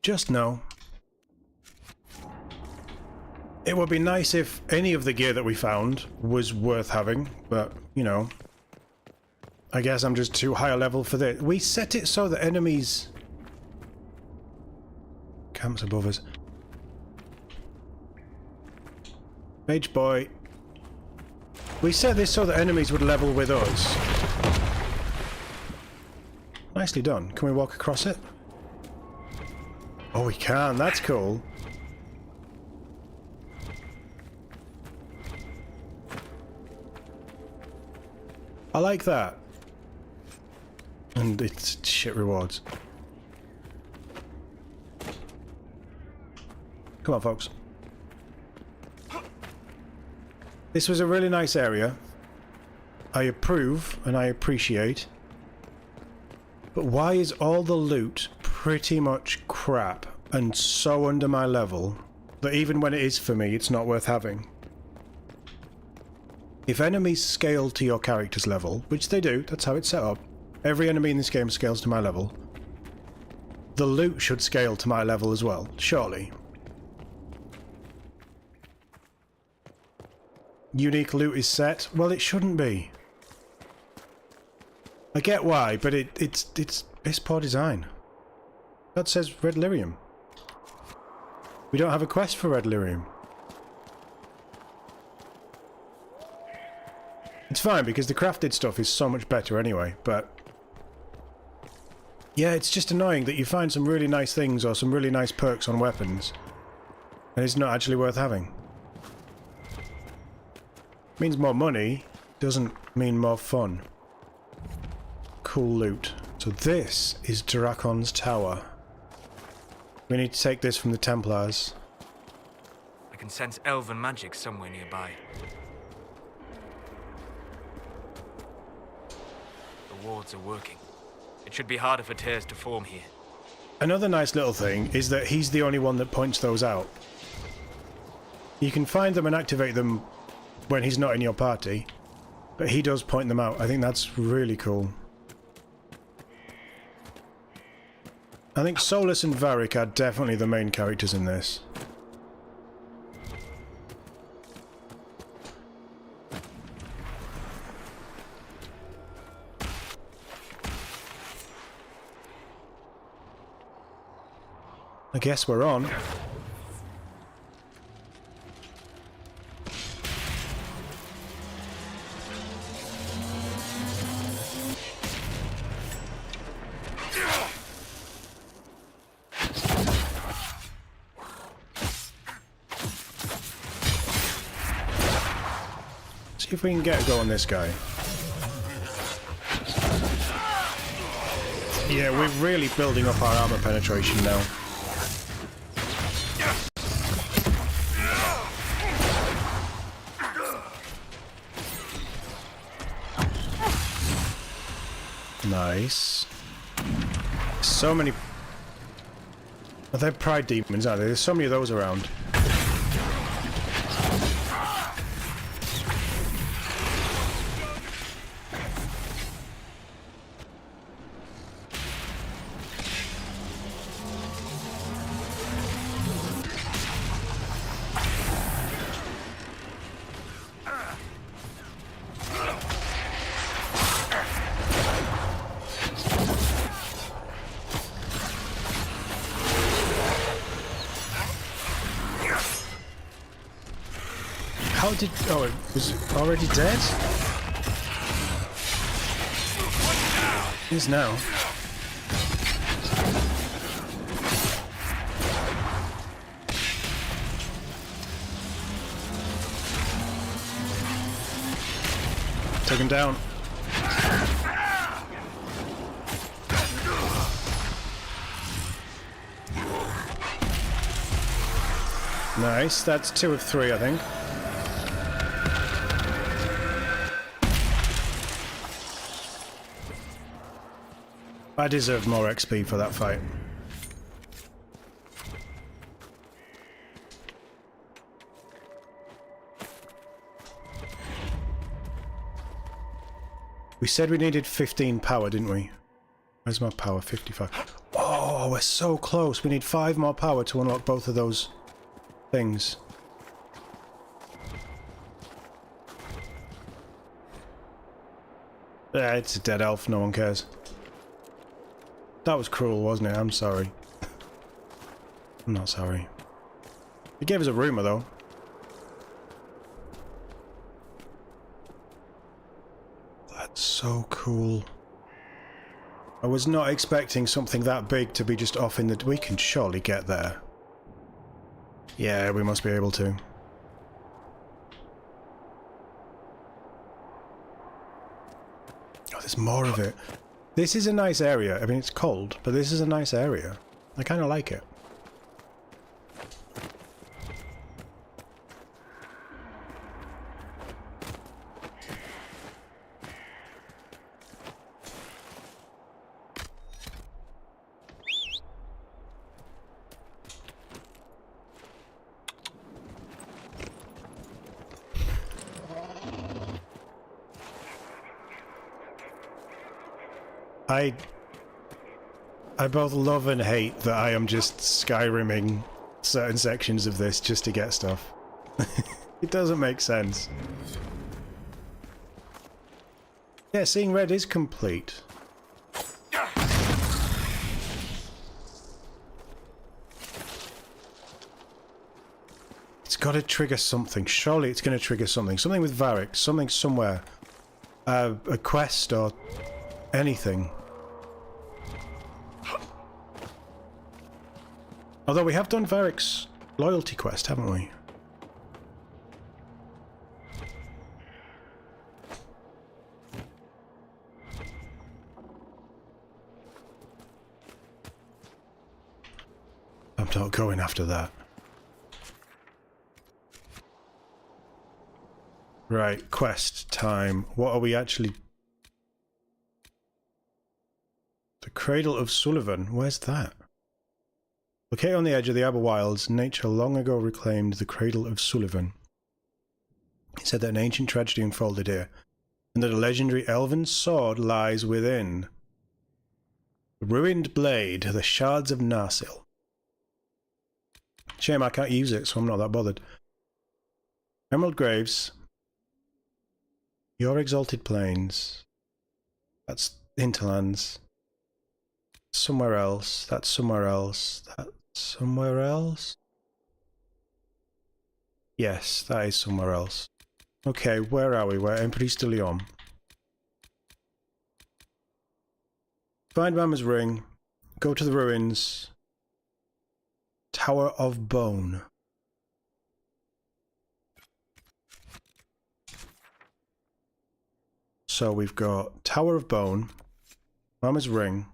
Just no. It would be nice if any of the gear that we found was worth having, but, you know, I guess I'm just too high a level for this. We set it so that enemies... Camps above us. Mage boy. We set this so that enemies would level with us. Nicely done. Can we walk across it? Oh, we can. That's cool. I like that. And it's shit rewards. Come on, folks. This was a really nice area. I approve and I appreciate. But why is all the loot pretty much crap and so under my level that even when it is for me, it's not worth having? If enemies scale to your character's level, which they do, that's how it's set up. Every enemy in this game scales to my level. The loot should scale to my level as well, surely. Unique loot is set? Well, it shouldn't be. I get why, but it's piss poor design. That says Red Lyrium. We don't have a quest for Red Lyrium. It's fine, because the crafted stuff is so much better anyway, but... Yeah, it's just annoying that you find some really nice things or some really nice perks on weapons, and it's not actually worth having. Means more money, doesn't mean more fun. Cool loot. So this is Dracon's Tower. We need to take this from the Templars. I can sense elven magic somewhere nearby. The wards are working. It should be harder for tears to form here. Another nice little thing is that he's the only one that points those out. You can find them and activate them when he's not in your party, but he does point them out. I think that's really cool. I think Solus and Varric are definitely the main characters in this. I guess we're on. see if we can get a go on this guy. Yeah, we're really building up our armor penetration now. Nice. So many... Are they pride demons, aren't they? There's so many of those around. How did... Oh, it was already dead? It is now. Take him down. Nice, that's 2 of 3, I think. I deserve more XP for that fight. We said we needed 15 power, didn't we? Where's my power? 55. Oh, we're so close. We need 5 more power to unlock both of those things. Yeah, it's a dead elf. No one cares. That was cruel, wasn't it? I'm sorry. I'm not sorry. He gave us a rumour, though. That's so cool. I was not expecting something that big to be just off in the... We can surely get there. Yeah, we must be able to. Oh, there's more of it. This is a nice area. I mean, it's cold, but this is a nice area. I kind of like it. I both love and hate that I am just Skyrimming certain sections of this just to get stuff. It doesn't make sense. Yeah, seeing red is complete. It's got to trigger something. Surely it's going to trigger something. Something with Varric. Something somewhere. A quest or anything. Although we have done Varric's loyalty quest, haven't we? I'm not going after that. Right, quest time. What are we actually... The Cradle of Sullivan. Where's that? Located on the edge of the Aber Wilds, nature long ago reclaimed the Cradle of Sullivan. It said that an ancient tragedy unfolded here, and that a legendary elven sword lies within. The ruined blade, the shards of Narsil. Shame I can't use it, so I'm not that bothered. Emerald Graves. Your Exalted Plains. That's Hinterlands. Somewhere else. That's somewhere else. That's somewhere else? Yes, that is somewhere else. Okay, where are we? We're in Priest de Leon. Find Mama's ring. Go to the ruins. Tower of Bone. So we've got Tower of Bone, Mama's Ring.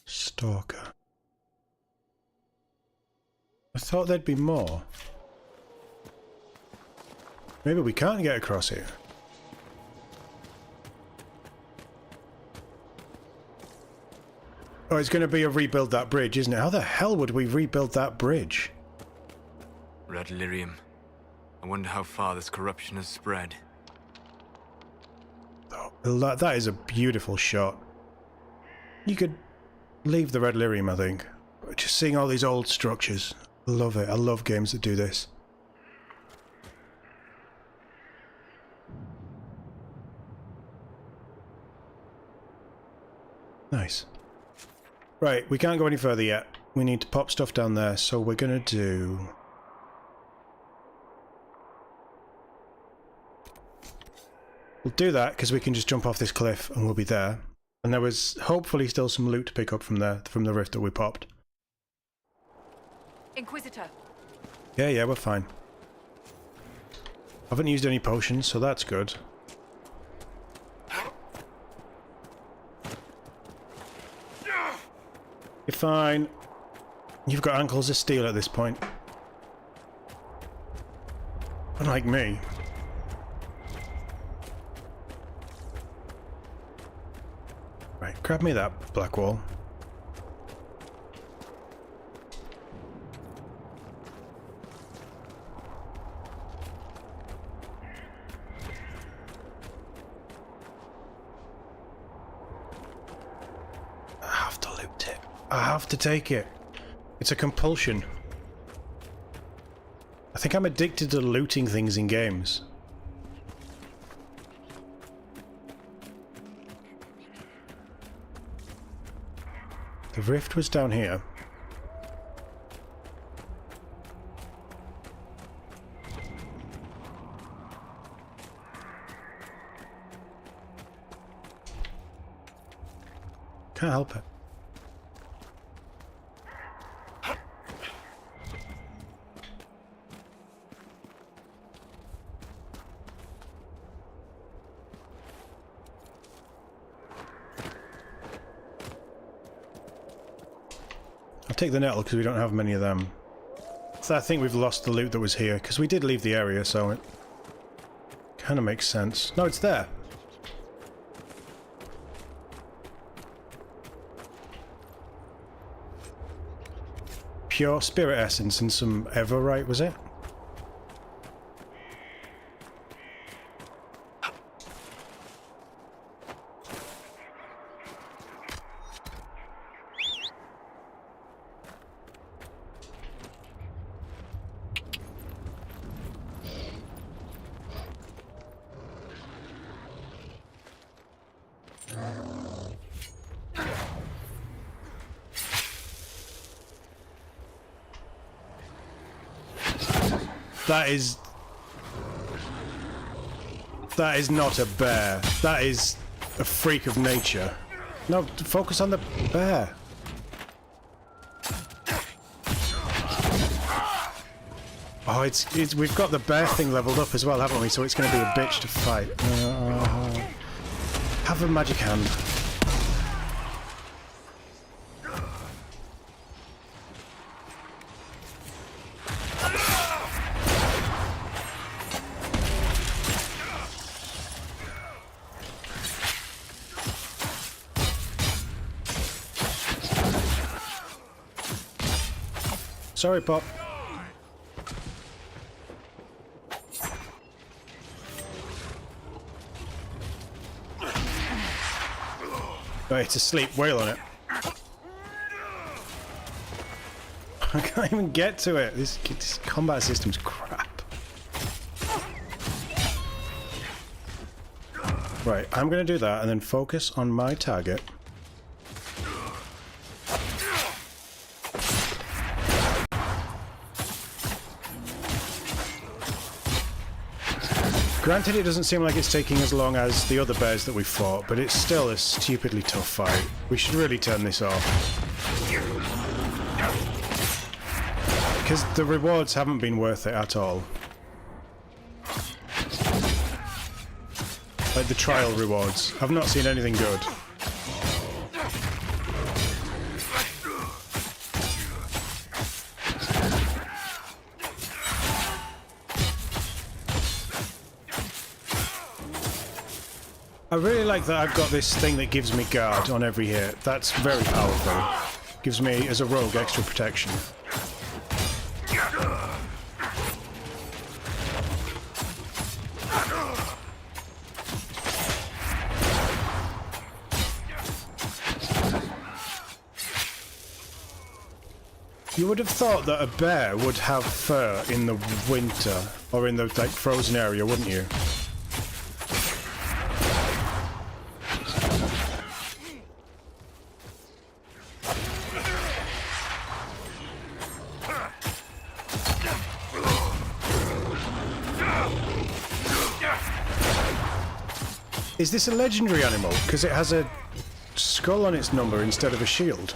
Stalker. I thought there'd be more. Maybe we can't get across here. Oh, it's going to be a rebuild that bridge, isn't it? How the hell would we rebuild that bridge? Red lyrium. I wonder how far this corruption has spread. Oh, that is a beautiful shot. You could leave the red lyrium, I think. Just seeing all these old structures. I love it. I love games that do this. Nice. Right, we can't go any further yet. We need to pop stuff down there, so we're gonna do... We'll do that, because we can just jump off this cliff and we'll be there. And there was hopefully still some loot to pick up from there, from the rift that we popped. Inquisitor. Yeah, we're fine. Haven't used any potions, so that's good. You're fine. You've got ankles of steel at this point. Unlike me. Right, grab me that black wall. I have to loot it. I have to take it. It's a compulsion. I think I'm addicted to looting things in games. The rift was down here. Can't help it. I'll take the nettle because we don't have many of them. So I think we've lost the loot that was here because we did leave the area, so it kind of makes sense. No, it's there. Pure spirit essence and some everite, was it? That is not a bear. That is a freak of nature. No, focus on the bear. Oh, it's we've got the bear thing leveled up as well, haven't we? So it's going to be a bitch to fight. Have a magic hand. Sorry, Pop. Right, it's asleep. Wail on it. I can't even get to it. This combat system's crap. Right, I'm going to do that and then focus on my target. Granted, it doesn't seem like it's taking as long as the other bears that we fought, but it's still a stupidly tough fight. We should really turn this off. because the rewards haven't been worth it at all. Like the trial rewards. I've not seen anything good. I really like that I've got this thing that gives me guard on every hit. That's very powerful. Gives me, as a rogue, extra protection. You would have thought that a bear would have fur in the winter, or in the like frozen area, wouldn't you? Is this a legendary animal? Because it has a skull on its number instead of a shield.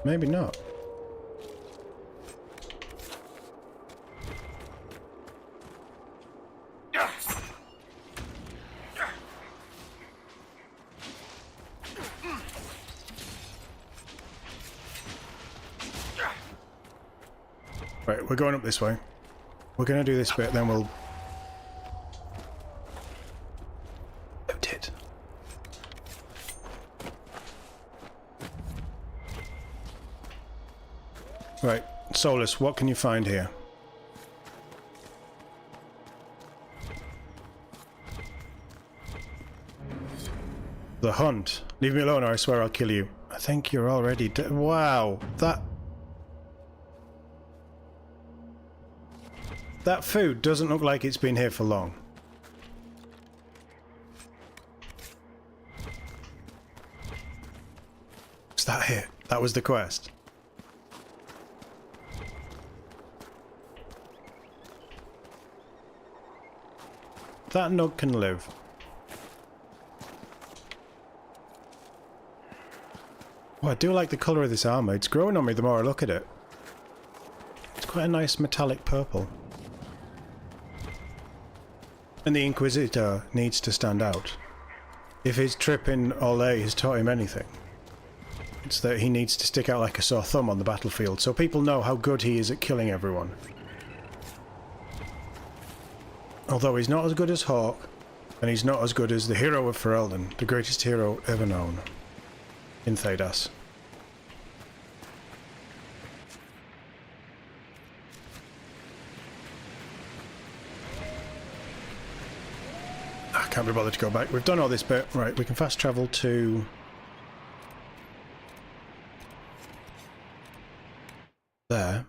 Maybe not. Right, we're going up this way. We're going to do this bit, then we'll... Loot it. Right, Solus, what can you find here? The hunt. Leave me alone or I swear I'll kill you. I think you're already dead. Wow, that food doesn't look like it's been here for long. Is that it? That was the quest. That nug can live. Oh, I do like the colour of this armour. It's growing on me the more I look at it. It's quite a nice metallic purple. And the Inquisitor needs to stand out. If his trip in Olay has taught him anything, it's that he needs to stick out like a sore thumb on the battlefield, so people know how good he is at killing everyone. Although he's not as good as Hawke, and he's not as good as the hero of Ferelden, the greatest hero ever known, in Thedas. I can't be bothered to go back. We've done all this bit. Right, we can fast travel to... there.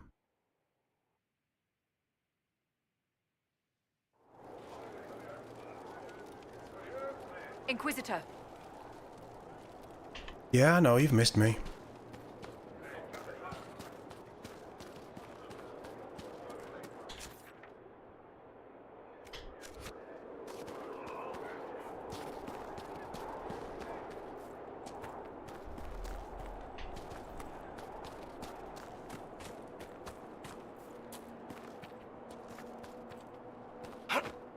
Inquisitor. Yeah, I know, you've missed me.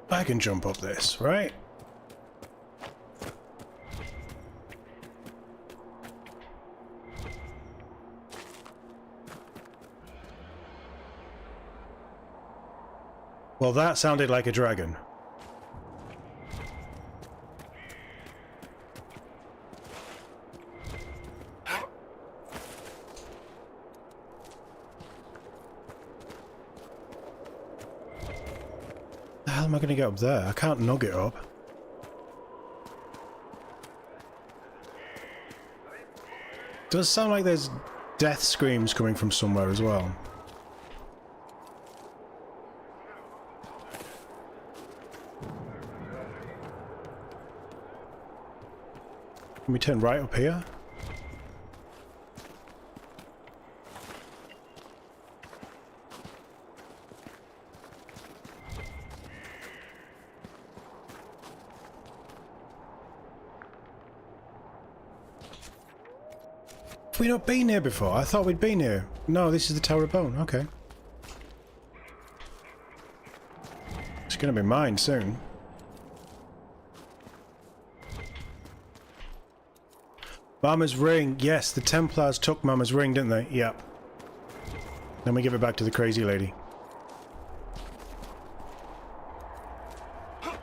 I can jump up this, right? Well, that sounded like a dragon. How am I going to get up there? I can't nug it up. Does sound like there's death screams coming from somewhere as well. Can we turn right up here? Have we not been here before? I thought we'd been here. No, this is the Tower of Bone. Okay. It's gonna be mine soon. Mama's ring. Yes, the Templars took Mama's ring, didn't they? Yep. Then we give it back to the crazy lady.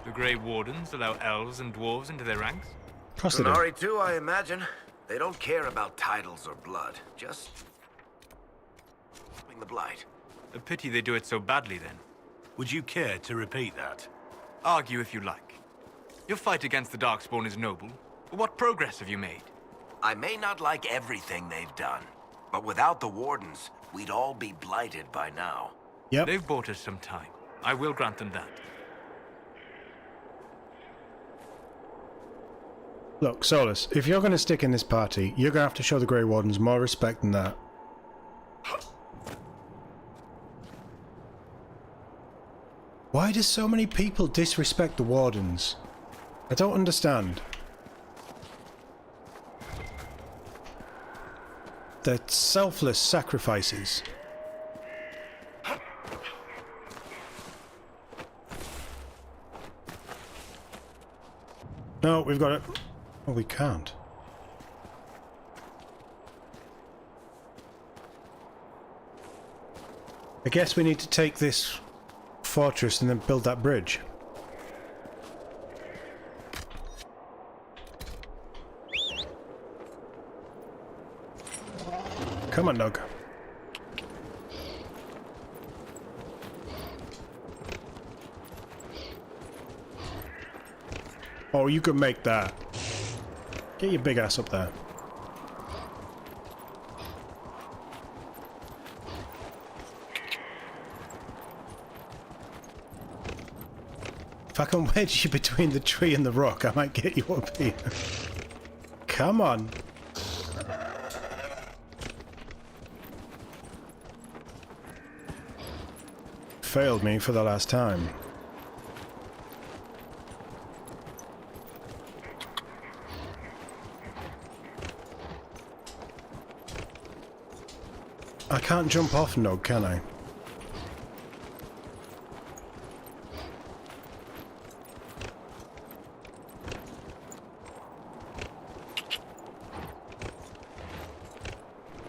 The Grey Wardens allow elves and dwarves into their ranks? Of course they do. Gunnar too, I imagine. They don't care about titles or blood. Just... the blight. A pity they do it so badly, then. Would you care to repeat that? Argue if you like. Your fight against the Darkspawn is noble, but what progress have you made? I may not like everything they've done, but without the Wardens, we'd all be blighted by now. Yep. They've bought us some time. I will grant them that. Look, Solus, if you're going to stick in this party, you're going to have to show the Grey Wardens more respect than that. Why do so many people disrespect the Wardens? I don't understand. They're selfless sacrifices. No, we've got it. Oh, we can't. I guess we need to take this fortress and then build that bridge. Come on, Doug. Oh, you can make that. Get your big ass up there. If I can wedge you between the tree and the rock, I might get you up here. Come on. Failed me for the last time. I can't jump off Nog, can I?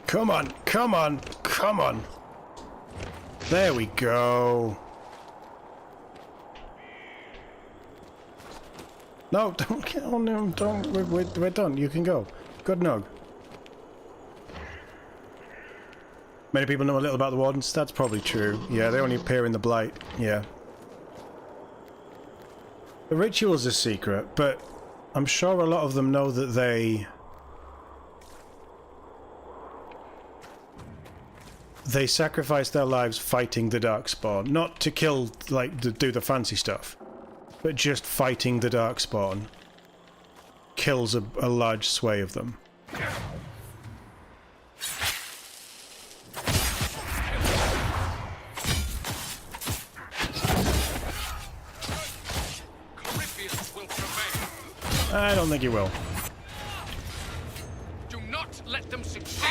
Come on, come on, come on. There we go. No, don't get on him. Don't. We're done. You can go. Good Nog. Many people know a little about the Wardens. That's probably true. Yeah, they only appear in the Blight. Yeah. The ritual's a secret, but I'm sure a lot of them know that they sacrifice their lives fighting the Darkspawn. Not to kill, like, to do the fancy stuff, but just fighting the Darkspawn kills a large sway of them. I don't think he will. Do not let them succeed!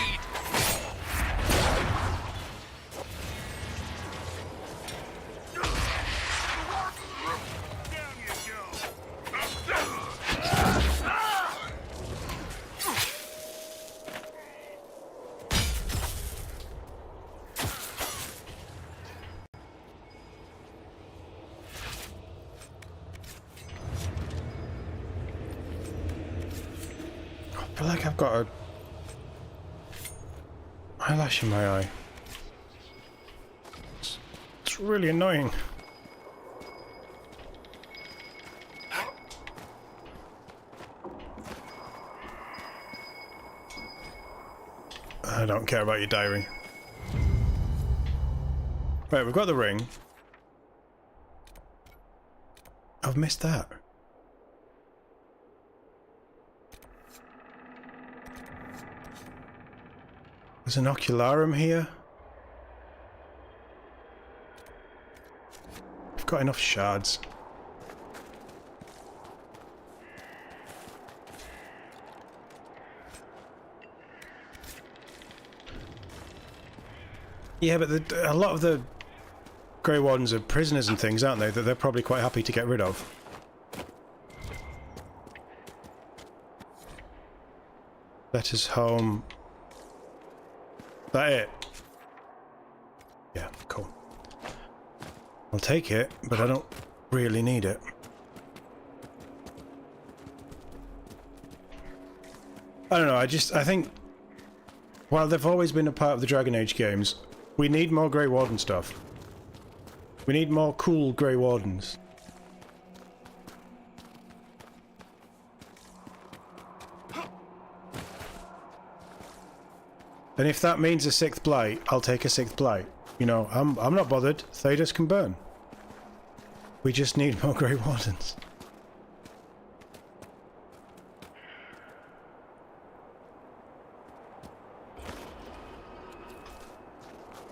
I feel like I've got a eyelash in my eye. It's really annoying. I don't care about your diary. Right, we've got the ring. I've missed that. There's an ocularum here. I've got enough shards. Yeah, but a lot of the Grey Wardens are prisoners and things, aren't they? That they're probably quite happy to get rid of. Letters home. That it? Yeah, cool. I'll take it, but I don't really need it. I don't know, I think while they've always been a part of the Dragon Age games, we need more Grey Warden stuff. We need more cool Grey Wardens. And if that means a 6th Blight, I'll take a 6th Blight. You know, I'm not bothered. Thedas can burn. We just need more Grey Wardens.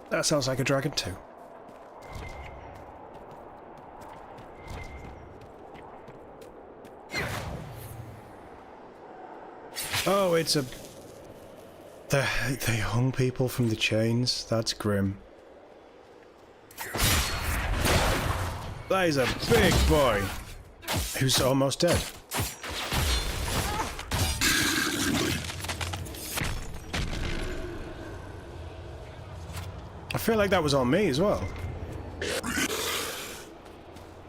That sounds like a dragon too. Oh, it's a... They hung people from the chains. That's grim. That is a big boy who's almost dead. I feel like that was on me as well.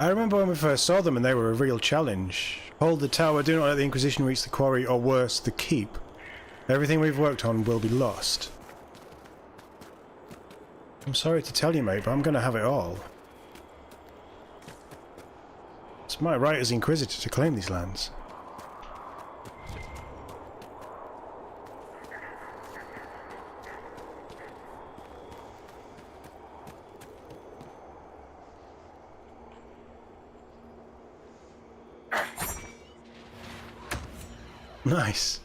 I remember when we first saw them and they were a real challenge. Hold the tower, do not let the Inquisition reach the quarry, or worse, the keep. Everything we've worked on will be lost. I'm sorry to tell you, mate, but I'm gonna have it all. It's my right as Inquisitor to claim these lands. Nice.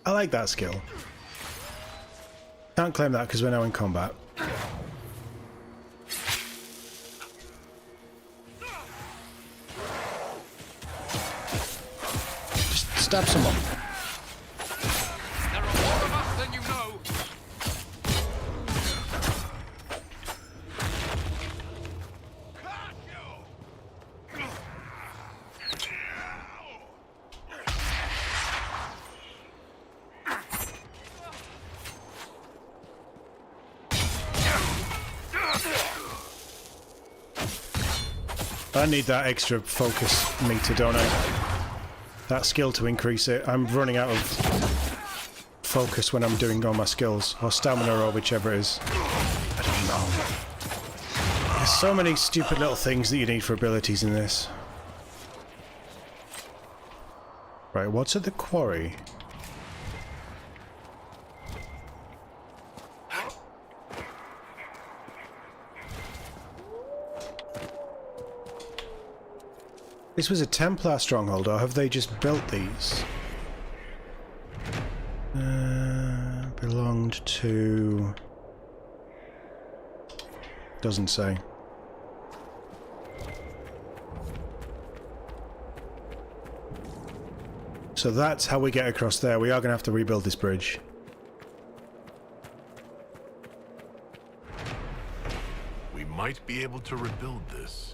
I like that skill. Can't claim that because we're now in combat. Just stab someone. There are more of us than you know. I need that extra focus meter, don't I? That skill to increase it. I'm running out of focus when I'm doing all my skills, or stamina, or whichever it is. I don't know. There's so many stupid little things that you need for abilities in this. Right, what's at the quarry? This was a Templar stronghold, or have they just built these? Belonged to... Doesn't say. So that's how we get across there. We are going to have to rebuild this bridge. We might be able to rebuild this.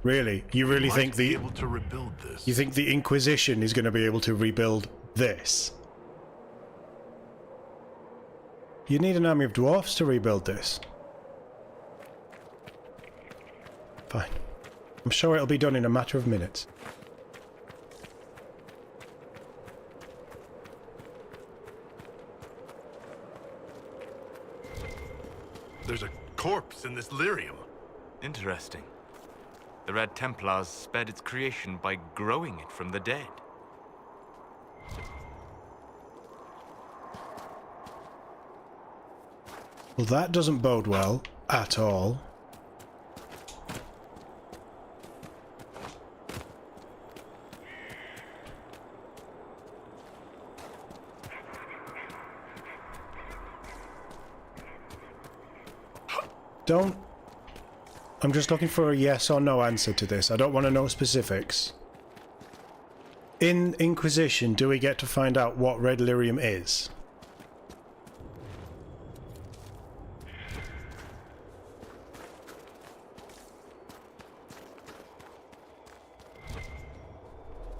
Really? You really think the... able to rebuild this. You think the Inquisition is going to be able to rebuild this? You need an army of dwarfs to rebuild this. Fine. I'm sure it'll be done in a matter of minutes. There's a corpse in this lyrium. Interesting. The Red Templars sped its creation by growing it from the dead. Well, that doesn't bode well at all. Don't... I'm just looking for a yes or no answer to this. I don't want to know specifics. In Inquisition, do we get to find out what red lyrium is?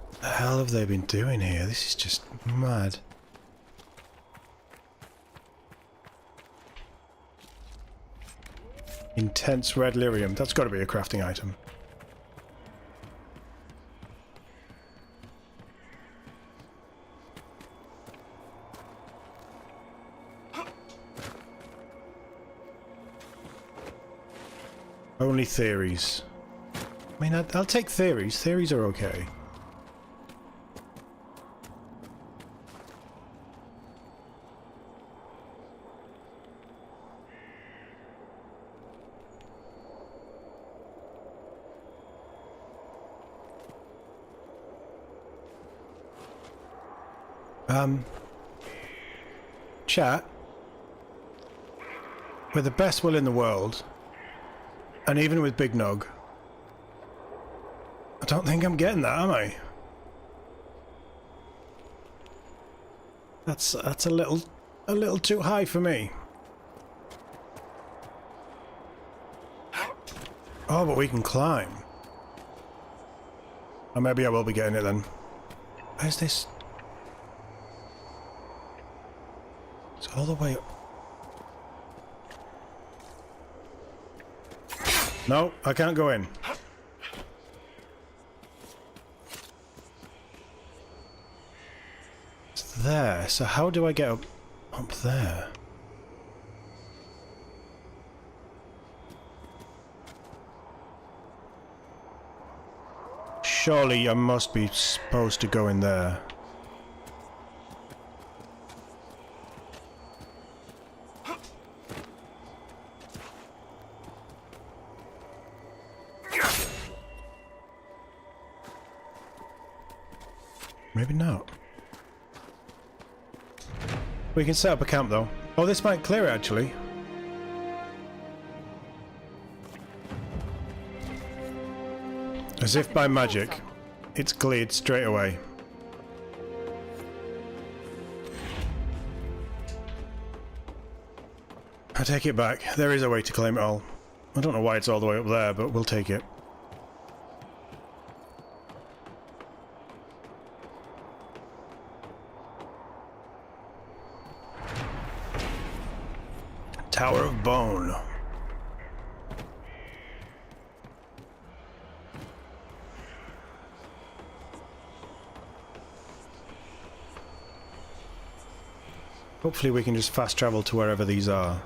What the hell have they been doing here? This is just mad. Intense red lyrium. That's got to be a crafting item. Only theories. I mean, I'll take theories. Theories are okay. Chat. With the best will in the world, and even with Big Nog, I don't think I'm getting that, am I? That's a little too high for me. Oh, but we can climb. Or maybe I will be getting it then. Where's this? It's all the way up. No, I can't go in. It's there, so how do I get up there? Surely I must be supposed to go in there. Maybe not. We can set up a camp though. Oh, this might clear it actually. As if by magic, it's cleared straight away. I take it back. There is a way to claim it all. I don't know why it's all the way up there, but we'll take it. Tower of Bone. Hopefully we can just fast travel to wherever these are.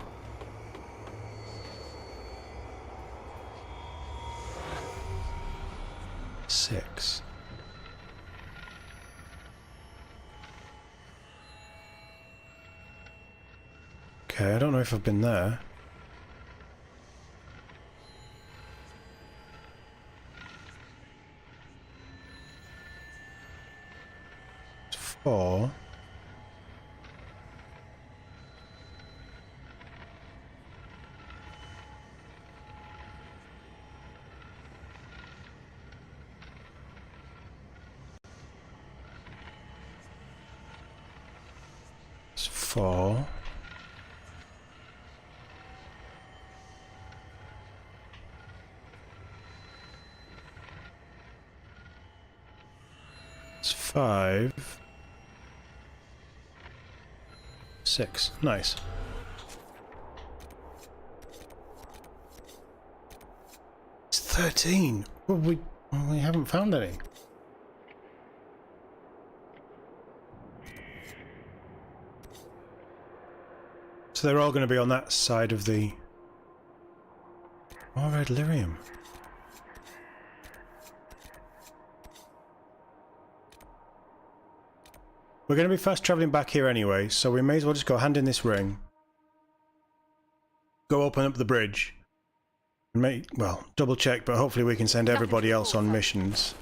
Six. Okay, I don't know if I've been there. It's 4. It's 4. It's 5. 6. Nice. It's 13. Well, we haven't found any. So they're all going to be on that side of the... More red lyrium. We're going to be fast travelling back here anyway, so we may as well just go hand in this ring. Go open up the bridge. And make, well, double check, but hopefully we can send everybody else on missions.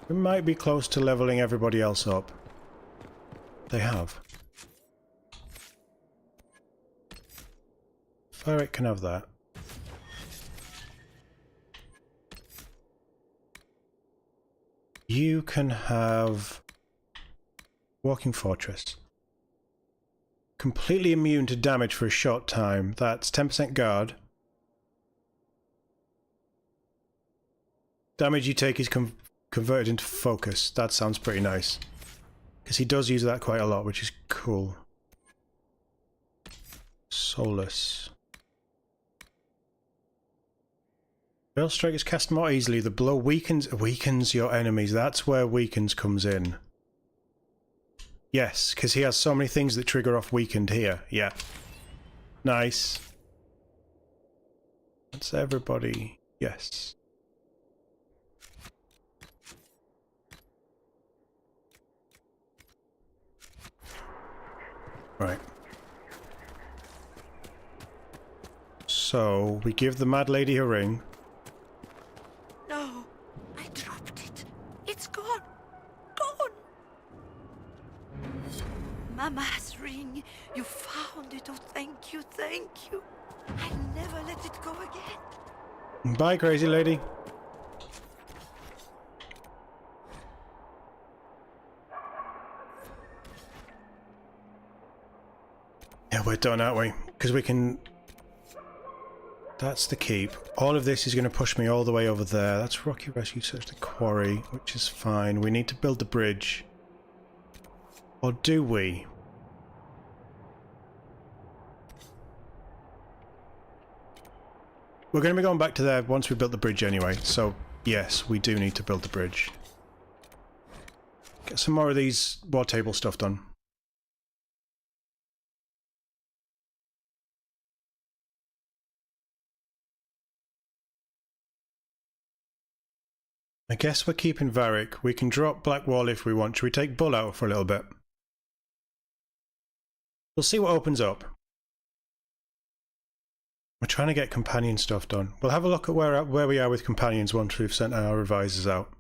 We might be close to levelling everybody else up. They have. Varric can have that. You can have Walking Fortress. Completely immune to damage for a short time. That's 10% guard. Damage you take is converted into focus. That sounds pretty nice. Because he does use that quite a lot, which is cool. Solus. Veil Strike is cast more easily. The blow weakens your enemies. That's where weakens comes in. Yes, because he has so many things that trigger off weakened here. Yeah. Nice. That's everybody. Yes. Right. So, we give the Mad Lady a ring. No, I dropped it. It's gone. Gone. Mama's ring. You found it. Oh, thank you, thank you. I'll never let it go again. Bye, crazy lady. Yeah, we're done, aren't we? Because we can... That's the keep. All of this is going to push me all the way over there. That's Rocky Rescue, search the quarry, which is fine. We need to build the bridge. Or do we? We're going to be going back to there once we built the bridge anyway, so yes, we do need to build the bridge. Get some more of these war table stuff done. I guess we're keeping Varric. We can drop Blackwall if we want. Should we take Bull out for a little bit? We'll see what opens up. We're trying to get companion stuff done. We'll have a look at where we are with companions once we've sent our revisers out.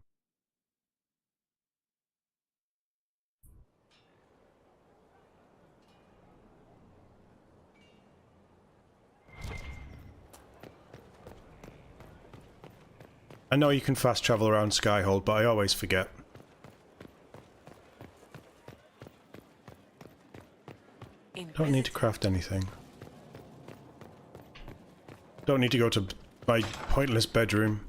I know you can fast travel around Skyhold, but I always forget. Don't need to craft anything. Don't need to go to my pointless bedroom.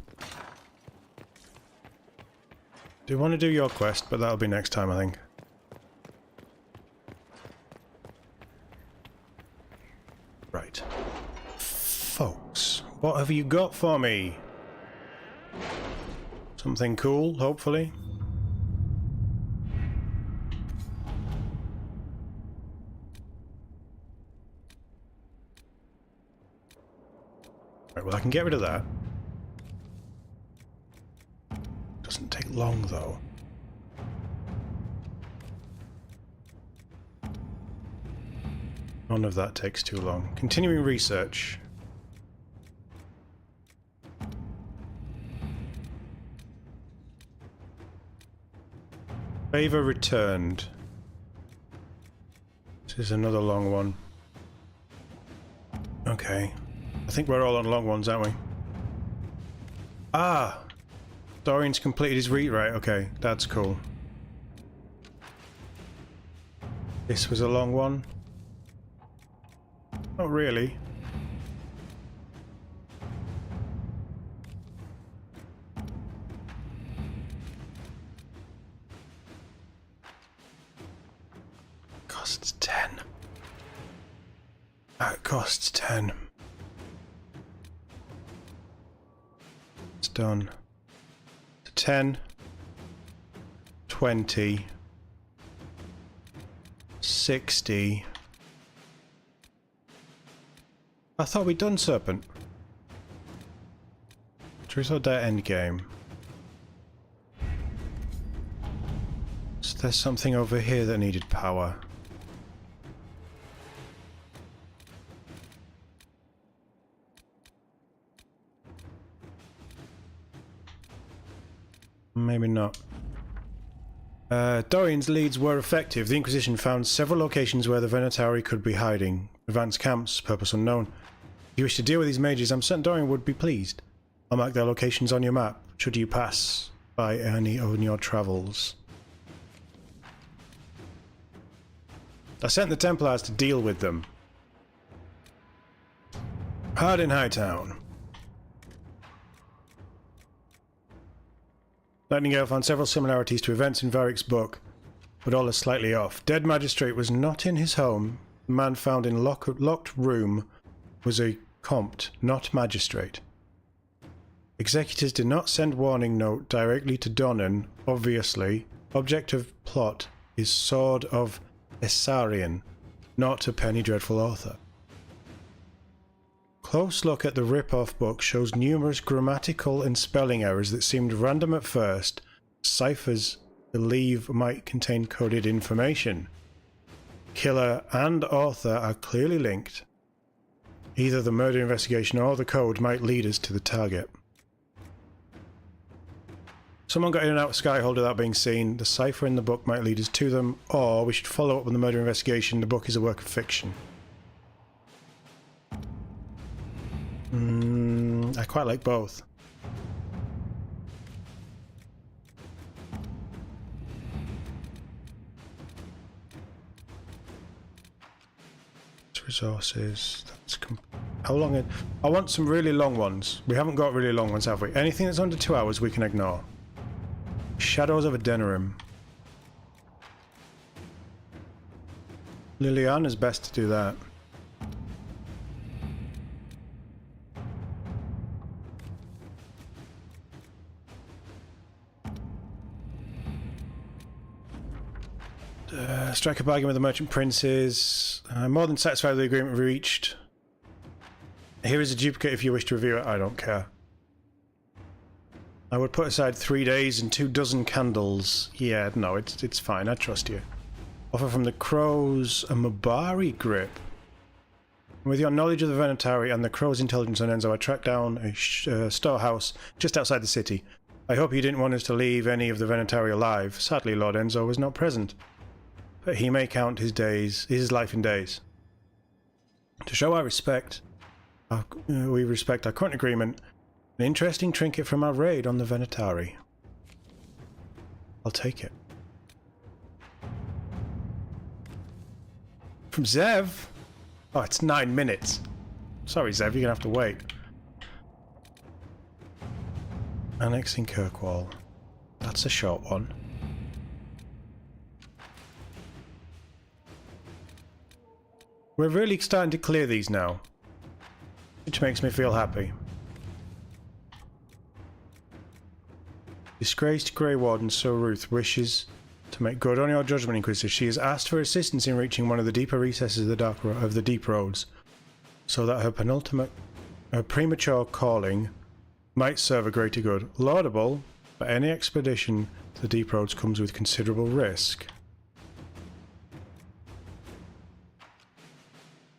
Do want to do your quest, but that'll be next time, I think. Right. Folks, what have you got for me? Something cool, hopefully. Right, well, I can get rid of that. Doesn't take long, though. None of that takes too long. Continuing research. Favor returned. This is another long one. Okay. I think we're all on long ones, aren't we? Ah! Dorian's completed his rewrite. Okay, that's cool. This was a long one. Not really. Costs 10. That costs 10. It's done. 10, 20, 60. I thought we'd done Serpent. Truth or Dare endgame. So there's something over here that needed power. Maybe not. Dorian's leads were effective. The Inquisition found several locations where the Venatari could be hiding. Advanced camps, purpose unknown. If you wish to deal with these mages, I'm certain Dorian would be pleased. I'll mark their locations on your map, should you pass by any on your travels. I sent the Templars to deal with them. Hard in Hightown. Nightingale found several similarities to events in Varric's book, but all are slightly off. Dead magistrate was not in his home. The man found in locked room was a compt, not magistrate. Executors did not send warning note directly to Donnan, obviously. Object of plot is Sword of Essarian, not a penny dreadful author. Close look at the rip-off book shows numerous grammatical and spelling errors that seemed random at first. Ciphers believe might contain coded information. Killer and author are clearly linked. Either the murder investigation or the code might lead us to the target. Someone got in and out of Skyhold without being seen. The cipher in the book might lead us to them, or we should follow up on the murder investigation. The book is a work of fiction. I quite like both. Resources. That's how long? I want some really long ones. We haven't got really long ones, have we? Anything that's under 2 hours we can ignore. Shadows of Adenirim. Liliana's best to do that. Strike a bargain with the merchant princes. I'm more than satisfied with the agreement we reached. Here is a duplicate if you wish to review it. I don't care. I would put aside 3 days and 24 candles. Yeah, no, it's fine. I trust you. Offer from the crows a Mabari grip. With your knowledge of the Venatari and the crow's intelligence on Enzo, I tracked down a storehouse just outside the city. I hope you didn't want us to leave any of the Venatari alive. Sadly, Lord Enzo was not present. But he may count his life in days. To show our respect, we respect our current agreement, an interesting trinket from our raid on the Venatari. I'll take it. From Zev? Oh, it's 9 minutes. Sorry, Zev, you're gonna have to wait. Annexing Kirkwall. That's a short one. We're really starting to clear these now, which makes me feel happy. Disgraced Grey Warden Sir Ruth wishes to make good on your judgment, Inquisitor. She has asked for assistance in reaching one of the deeper recesses of the deep roads, so that her premature calling might serve a greater good. Laudable, but any expedition to the deep roads comes with considerable risk.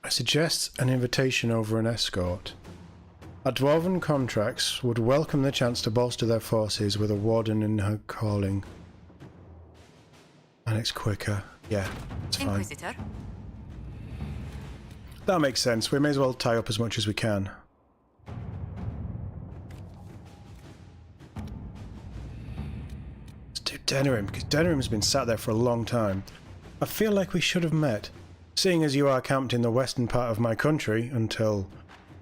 I suggest an invitation over an escort. Our dwarven contracts would welcome the chance to bolster their forces with a warden in her calling. And it's quicker. Yeah, it's fine. Inquisitor? That makes sense. We may as well tie up as much as we can. Let's do Denerim, because Denerim's been sat there for a long time. I feel like we should have met. Seeing as you are camped in the western part of my country until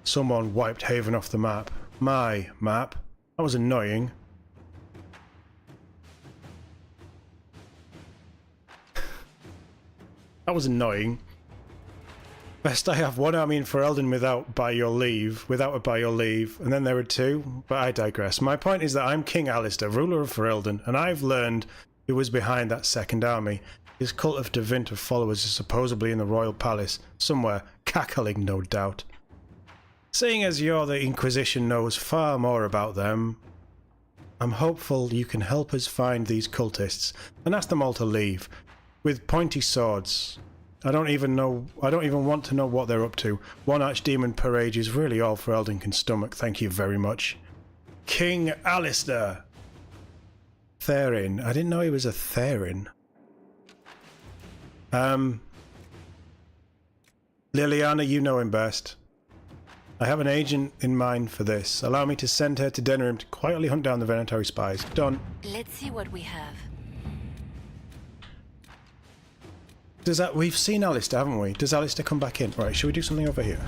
someone wiped Haven off the map. My map. That was annoying. That was annoying. Best I have one army in Ferelden without a by your leave, and then there are 2, but I digress. My point is that I'm King Alistair, ruler of Ferelden, and I've learned who was behind that second army. His cult of Devint followers is supposedly in the royal palace, somewhere, cackling no doubt. Seeing as you're the Inquisition knows far more about them, I'm hopeful you can help us find these cultists and ask them all to leave, with pointy swords. I don't even want to know what they're up to. One archdemon per age is really all Ferelden can stomach, thank you very much. King Alistair! Therin. I didn't know he was a Therin. Liliana, you know him best. I have an agent in mind for this. Allow me to send her to Denerim to quietly hunt down the Venatari spies. Done. Let's see what we have. Does that... We've seen Alistair, haven't we? Does Alistair come back in? Right, should we do something over here?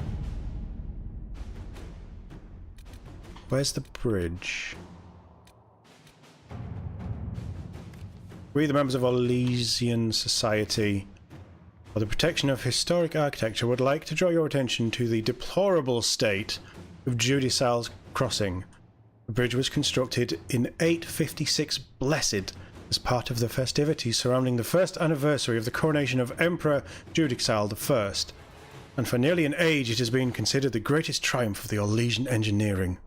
Where's the bridge? We, the members of Orlesian Society, for the protection of historic architecture, would like to draw your attention to the deplorable state of Judicial's Crossing. The bridge was constructed in 856 Blessed as part of the festivities surrounding the first anniversary of the coronation of Emperor Judical I, and for nearly an age it has been considered the greatest triumph of the Orlesian engineering.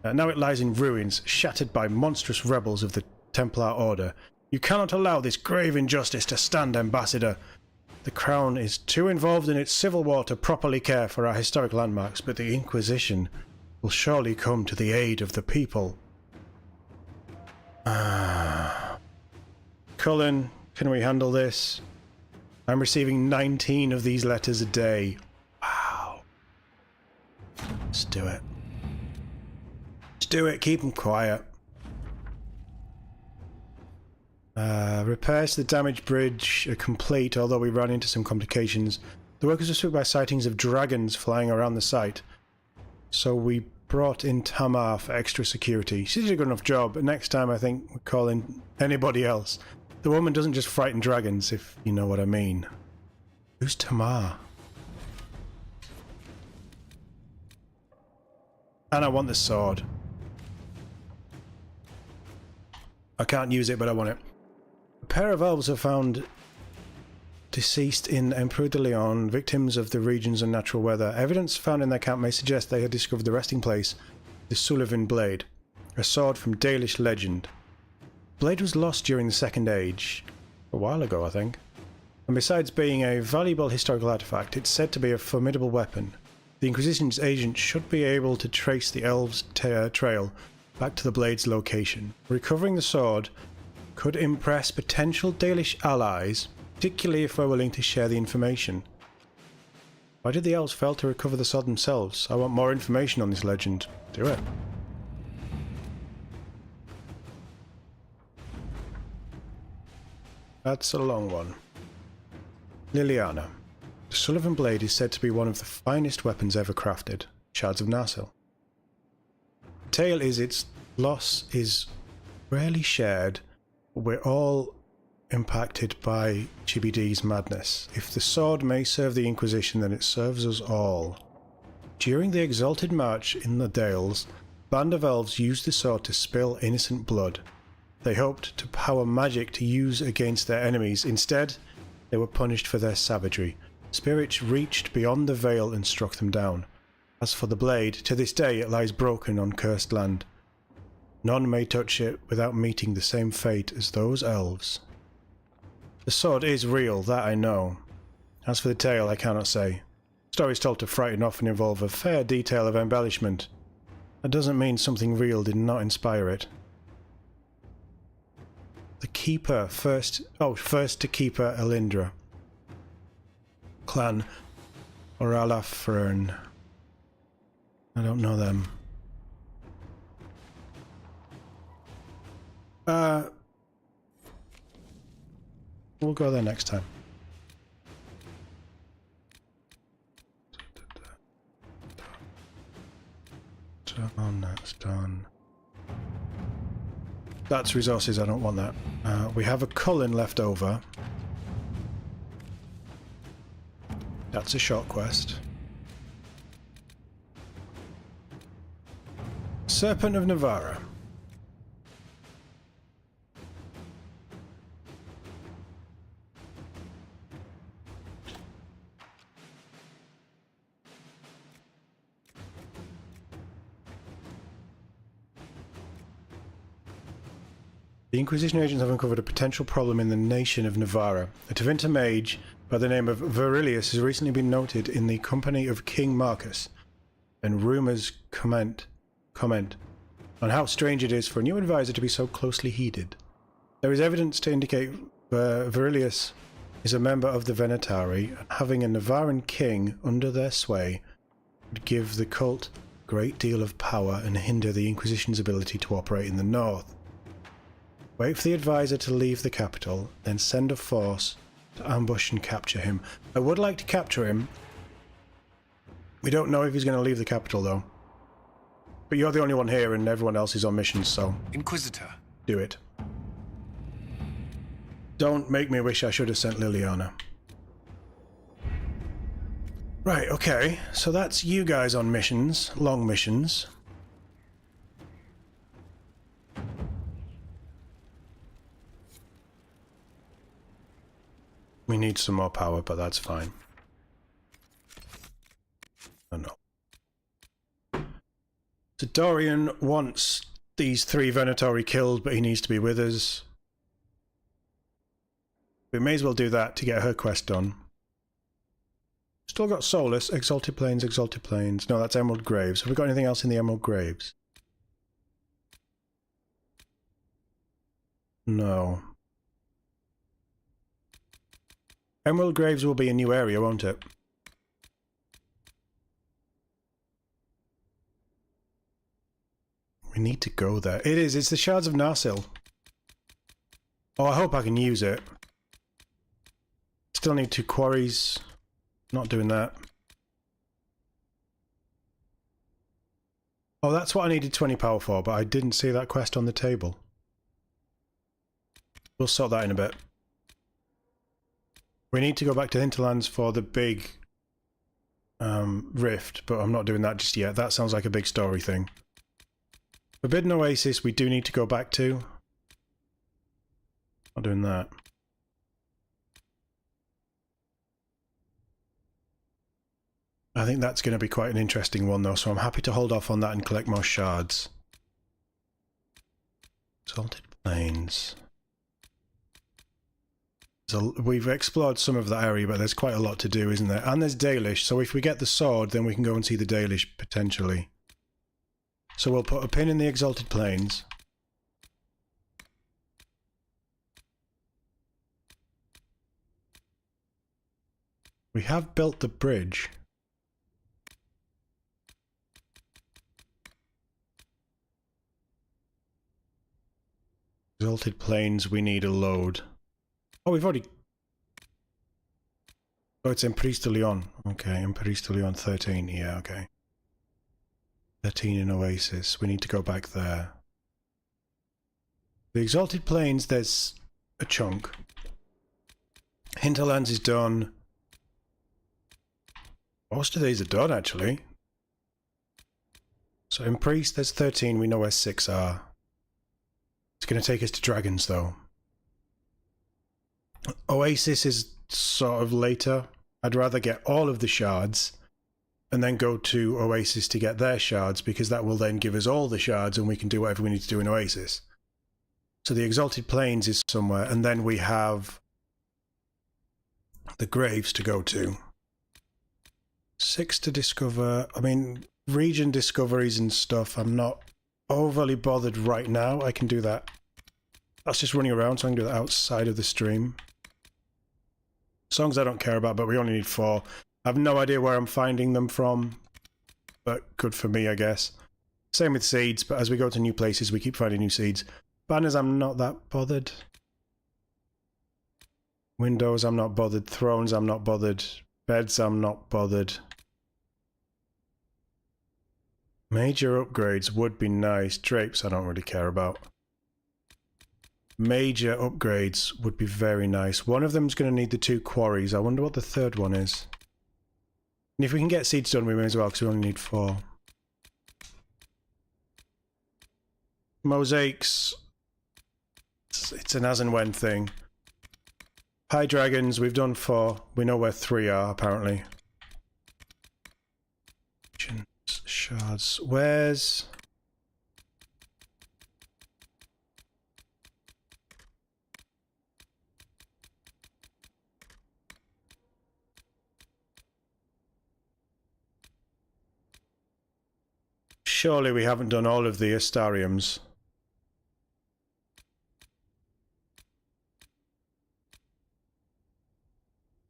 Now it lies in ruins, shattered by monstrous rebels of the Templar Order. You cannot allow this grave injustice to stand, Ambassador. The Crown is too involved in its civil war to properly care for our historic landmarks, but the Inquisition will surely come to the aid of the people. Cullen, can we handle this? I'm receiving 19 of these letters a day. Wow. Let's do it. Let's do it. Keep them quiet. Repairs to the damaged bridge are complete, although we ran into some complications. The workers were struck by sightings of dragons flying around the site, so we brought in Tamar for extra security. She did a good enough job, but next time I think we're calling anybody else. The woman doesn't just frighten dragons, if you know what I mean. Who's Tamar? And I want the sword. I can't use it, but I want it. A pair of elves are found deceased in Emperor de Leon, victims of the region's unnatural weather. Evidence found in their camp may suggest they had discovered the resting place, the Sullivan Blade, a sword from Dalish legend. The blade was lost during the Second Age, a while ago I think, and besides being a valuable historical artifact, it's said to be a formidable weapon. The Inquisition's agent should be able to trace the elves' trail back to the blade's location. Recovering the sword could impress potential Dalish allies, particularly if we're willing to share the information. Why did the elves fail to recover the sword themselves? I want more information on this legend. Do it. That's a long one. Liliana. The Sullivan Blade is said to be one of the finest weapons ever crafted. Shards of Narsil. The tale is its loss is rarely shared, but we're all impacted by GBD's madness. If the sword may serve the Inquisition, then it serves us all. During the exalted march in the Dales, a band of elves used the sword to spill innocent blood. They hoped to power magic to use against their enemies. Instead, they were punished for their savagery. Spirits reached beyond the veil and struck them down. As for the blade, to this day it lies broken on cursed land. None may touch it without meeting the same fate as those elves. The sword is real, that I know. As for the tale, I cannot say. Stories told to frighten often involve a fair detail of embellishment. That doesn't mean something real did not inspire it. The Keeper, first to Keeper Elindra. Clan Oralafern. I don't know them. We'll go there next time. Done, that's done. That's resources, I don't want that. We have a Cullen left over. That's a short quest. Serpent of Navarra. The Inquisition agents have uncovered a potential problem in the nation of Navarra. A Tevinter mage by the name of Verilius has recently been noted in the company of King Marcus, and rumours comment on how strange it is for a new advisor to be so closely heeded. There is evidence to indicate Verilius is a member of the Venatari, and having a Navaran king under their sway would give the cult a great deal of power and hinder the Inquisition's ability to operate in the north. Wait for the advisor to leave the capital, then send a force to ambush and capture him. I would like to capture him. We don't know if he's going to leave the capital, though. But you're the only one here, and everyone else is on missions, so... Inquisitor. Do it. Don't make me wish I should have sent Liliana. Right, okay. So that's you guys on missions. Long missions. We need some more power, but that's fine. Oh no. So Dorian wants these 3 Venatori killed, but he needs to be with us. We may as well do that to get her quest done. Still got Solus, Exalted Plains, Exalted Plains. No, that's Emerald Graves. Have we got anything else in the Emerald Graves? No. Emerald Graves will be a new area, won't it? We need to go there. It is. It's the Shards of Narsil. Oh, I hope I can use it. Still need 2 quarries. Not doing that. Oh, that's what I needed 20 power for, but I didn't see that quest on the table. We'll sort that in a bit. We need to go back to Hinterlands for the big rift, but I'm not doing that just yet. That sounds like a big story thing. Forbidden Oasis we do need to go back to. Not doing that. I think that's going to be quite an interesting one though, so I'm happy to hold off on that and collect more shards. Salted Plains. So we've explored some of that area, but there's quite a lot to do, isn't there? And there's Dalish, so if we get the sword, then we can go and see the Dalish, potentially. So we'll put a pin in the Exalted Plains. We have built the bridge. Exalted Plains, we need a load. Oh, we've already... Oh, it's Emprise de Leon. Okay, Emprise de Leon 13. Yeah, okay. 13 in Oasis. We need to go back there. The Exalted Plains, there's a chunk. Hinterlands is done. Most of these are done, actually. So Emprise, there's 13. We know where 6 are. It's going to take us to Dragons, though. Oasis is sort of later. I'd rather get all of the shards and then go to Oasis to get their shards, because that will then give us all the shards and we can do whatever we need to do in Oasis. So the Exalted Plains is somewhere, and then we have the Graves to go to. 6 to discover. I mean, region discoveries and stuff, I'm not overly bothered right now. I can do that. That's just running around, so I can do that outside of the stream. Songs I don't care about, but we only need 4. I have no idea where I'm finding them from, but good for me, I guess. Same with seeds, but as we go to new places, we keep finding new seeds. Banners, I'm not that bothered. Windows, I'm not bothered. Thrones, I'm not bothered. Beds, I'm not bothered. Major upgrades would be nice. Drapes, I don't really care about. Major upgrades would be very nice. One of them's going to need the 2 quarries. I wonder what the third one is. And if we can get seeds done, we may as well, because we only need 4. Mosaics. It's an as and when thing. High dragons, we've done 4. We know where 3 are, apparently. Shards. Where's... Surely we haven't done all of the Astariums.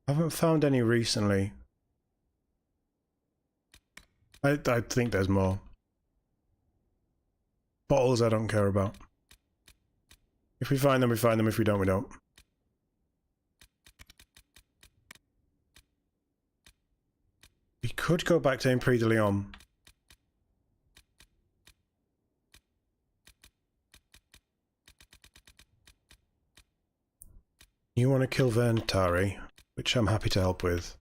I haven't found any recently. I think there's more. Bottles I don't care about. If we find them, we find them. If we don't, we don't. We could go back to Impri de Leon. You want to kill Vernatari, which I'm happy to help with.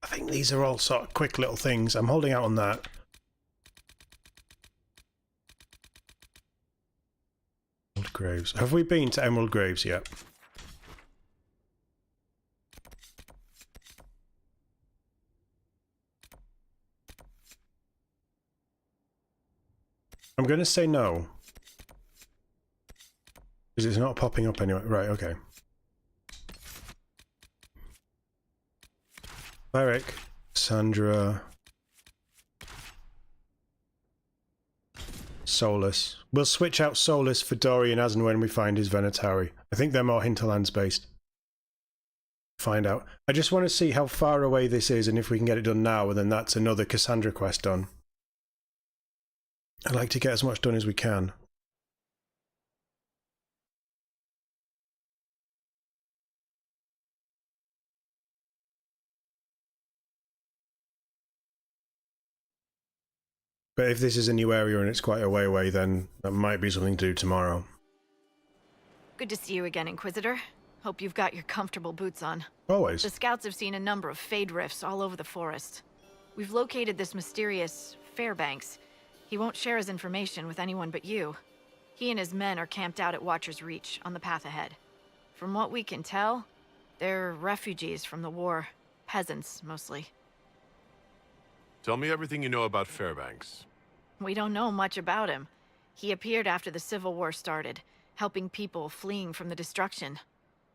I think these are all sort of quick little things. I'm holding out on that. Emerald Graves. Have we been to Emerald Graves yet? I'm going to say no. Because it's not popping up anyway. Right, okay. Varric, Sandra, Solus. We'll switch out Solus for Dorian as and when we find his Venatari. I think they're more hinterlands based. Find out. I just want to see how far away this is and if we can get it done now, and then that's another Cassandra quest done. I'd like to get as much done as we can. But if this is a new area and it's quite a way away, then that might be something to do tomorrow. Good to see you again, Inquisitor. Hope you've got your comfortable boots on. Always. The scouts have seen a number of Fade rifts all over the forest. We've located this mysterious Fairbanks. He won't share his information with anyone but you. He and his men are camped out at Watcher's Reach, on the path ahead. From what we can tell, they're refugees from the war. Peasants, mostly. Tell me everything you know about Fairbanks. We don't know much about him. He appeared after the Civil War started, helping people fleeing from the destruction.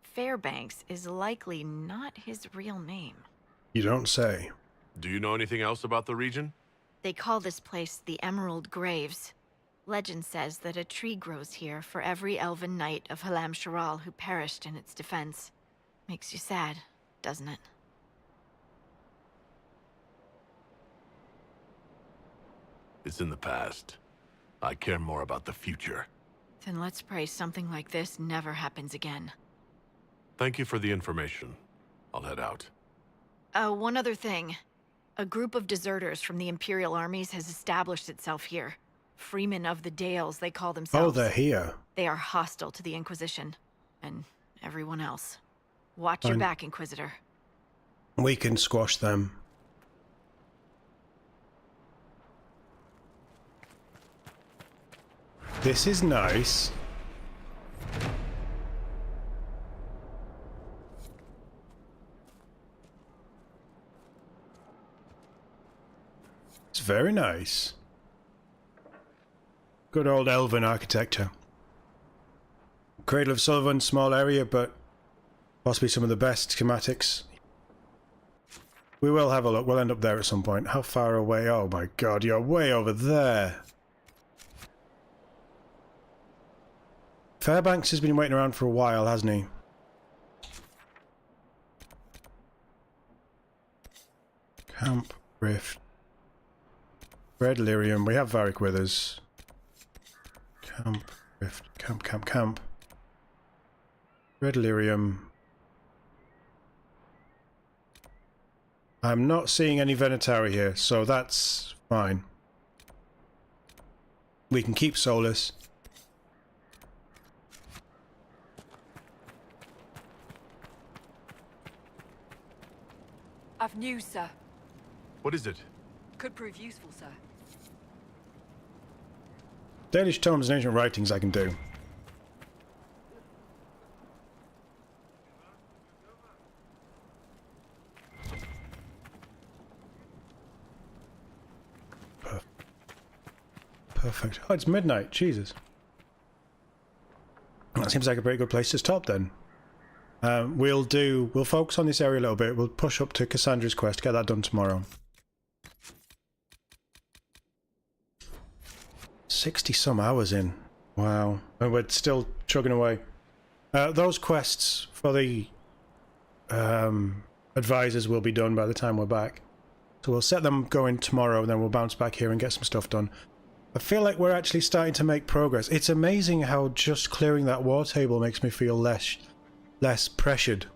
Fairbanks is likely not his real name. You don't say. Do you know anything else about the region? They call this place the Emerald Graves. Legend says that a tree grows here for every elven knight of Halam Sharal who perished in its defense. Makes you sad, doesn't it? It's in the past. I care more about the future. Then let's pray something like this never happens again. Thank you for the information. I'll head out. One other thing. A group of deserters from the Imperial armies has established itself here. Freemen of the Dales, they call themselves. Oh, they're here. They are hostile to the Inquisition. And everyone else. Watch your back, Inquisitor. We can squash them. This is nice. It's very nice. Good old elven architecture. Cradle of Sullivan, small area, but possibly some of the best schematics. We will have a look. We'll end up there at some point. How far away? Oh my god, you're way over there. Fairbanks has been waiting around for a while, hasn't he? Camp, Rift. Red Lyrium. We have Varric with us. Camp, Rift, camp. Red Lyrium. I'm not seeing any Venatari here, so that's fine. We can keep Solus. I've news, sir. What is it? Could prove useful, sir. Danish tomes and ancient writings I can do. Perfect. Oh, it's midnight. Jesus. That seems like a pretty good place to stop then. We'll focus on this area a little bit. We'll push up to Cassandra's quest, get that done tomorrow. 60 some hours in. Wow. And we're still chugging away. Those quests for the advisors will be done by the time we're back. So we'll set them going tomorrow, and then we'll bounce back here and get some stuff done. I feel like we're actually starting to make progress. It's amazing how just clearing that war table makes me feel less pressured.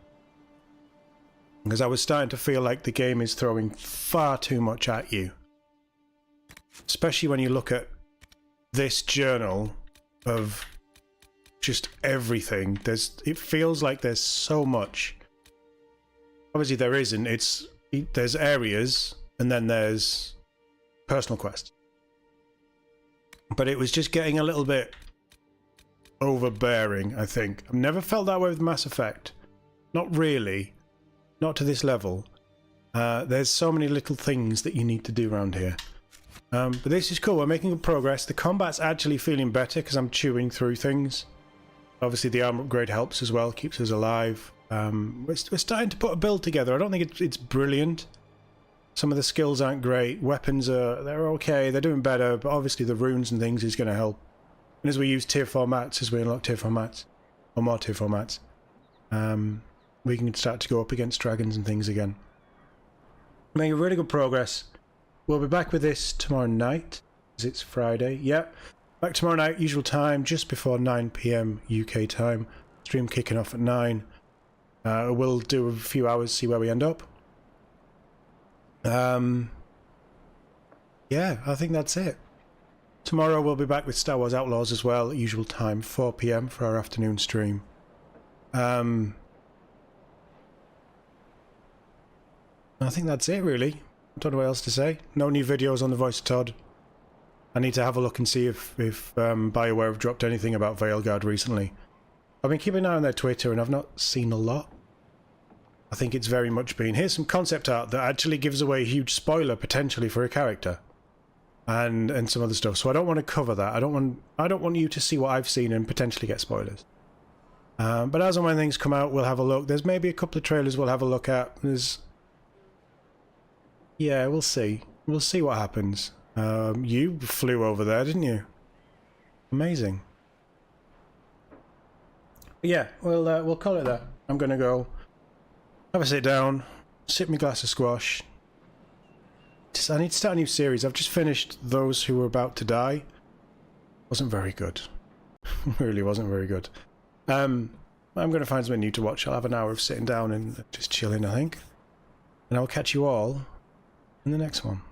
Because I was starting to feel like the game is throwing far too much at you. Especially when you look at this journal of just everything. It feels like there's so much. Obviously there isn't. There's areas, and then there's personal quests. But it was just getting a little bit overbearing, I think. I've never felt that way with Mass Effect. Not really. Not to this level. There's so many little things that you need to do around here. But this is cool. We're making good progress. The combat's actually feeling better because I'm chewing through things. Obviously the armor upgrade helps as well. Keeps us alive. We're starting to put a build together. I don't think it's brilliant. Some of the skills aren't great. Weapons they're okay. They're doing better. But obviously the runes and things is going to help. And as we use tier 4 mats, as we unlock tier 4 mats, or more tier 4 mats, we can start to go up against dragons and things again. Making really good progress. We'll be back with this tomorrow night, as it's Friday. Yep, back tomorrow night, usual time, just before 9 PM UK time. Stream kicking off at 9. We'll do a few hours, see where we end up. Yeah, I think that's it. Tomorrow we'll be back with Star Wars Outlaws as well, at usual time, 4 PM for our afternoon stream. I think that's it, really. I don't know what else to say. No new videos on the Voice of Todd. I need to have a look and see if BioWare have dropped anything about Veilguard recently. I've been keeping an eye on their Twitter and I've not seen a lot. I think it's very much been, here's some concept art that actually gives away a huge spoiler potentially for a character. And some other stuff. So I don't want to cover that. I don't want you to see what I've seen and potentially get spoilers. But as and when things come out, we'll have a look. There's maybe a couple of trailers we'll have a look at. Yeah, we'll see. We'll see what happens. You flew over there, didn't you? Amazing. But yeah, we'll call it that. I'm gonna go have a sit down, sip my glass of squash. I need to start a new series. I've just finished Those Who Were About to Die. Wasn't very good. Really wasn't very good. I'm going to find something new to watch. I'll have an hour of sitting down and just chilling, I think. And I'll catch you all in the next one.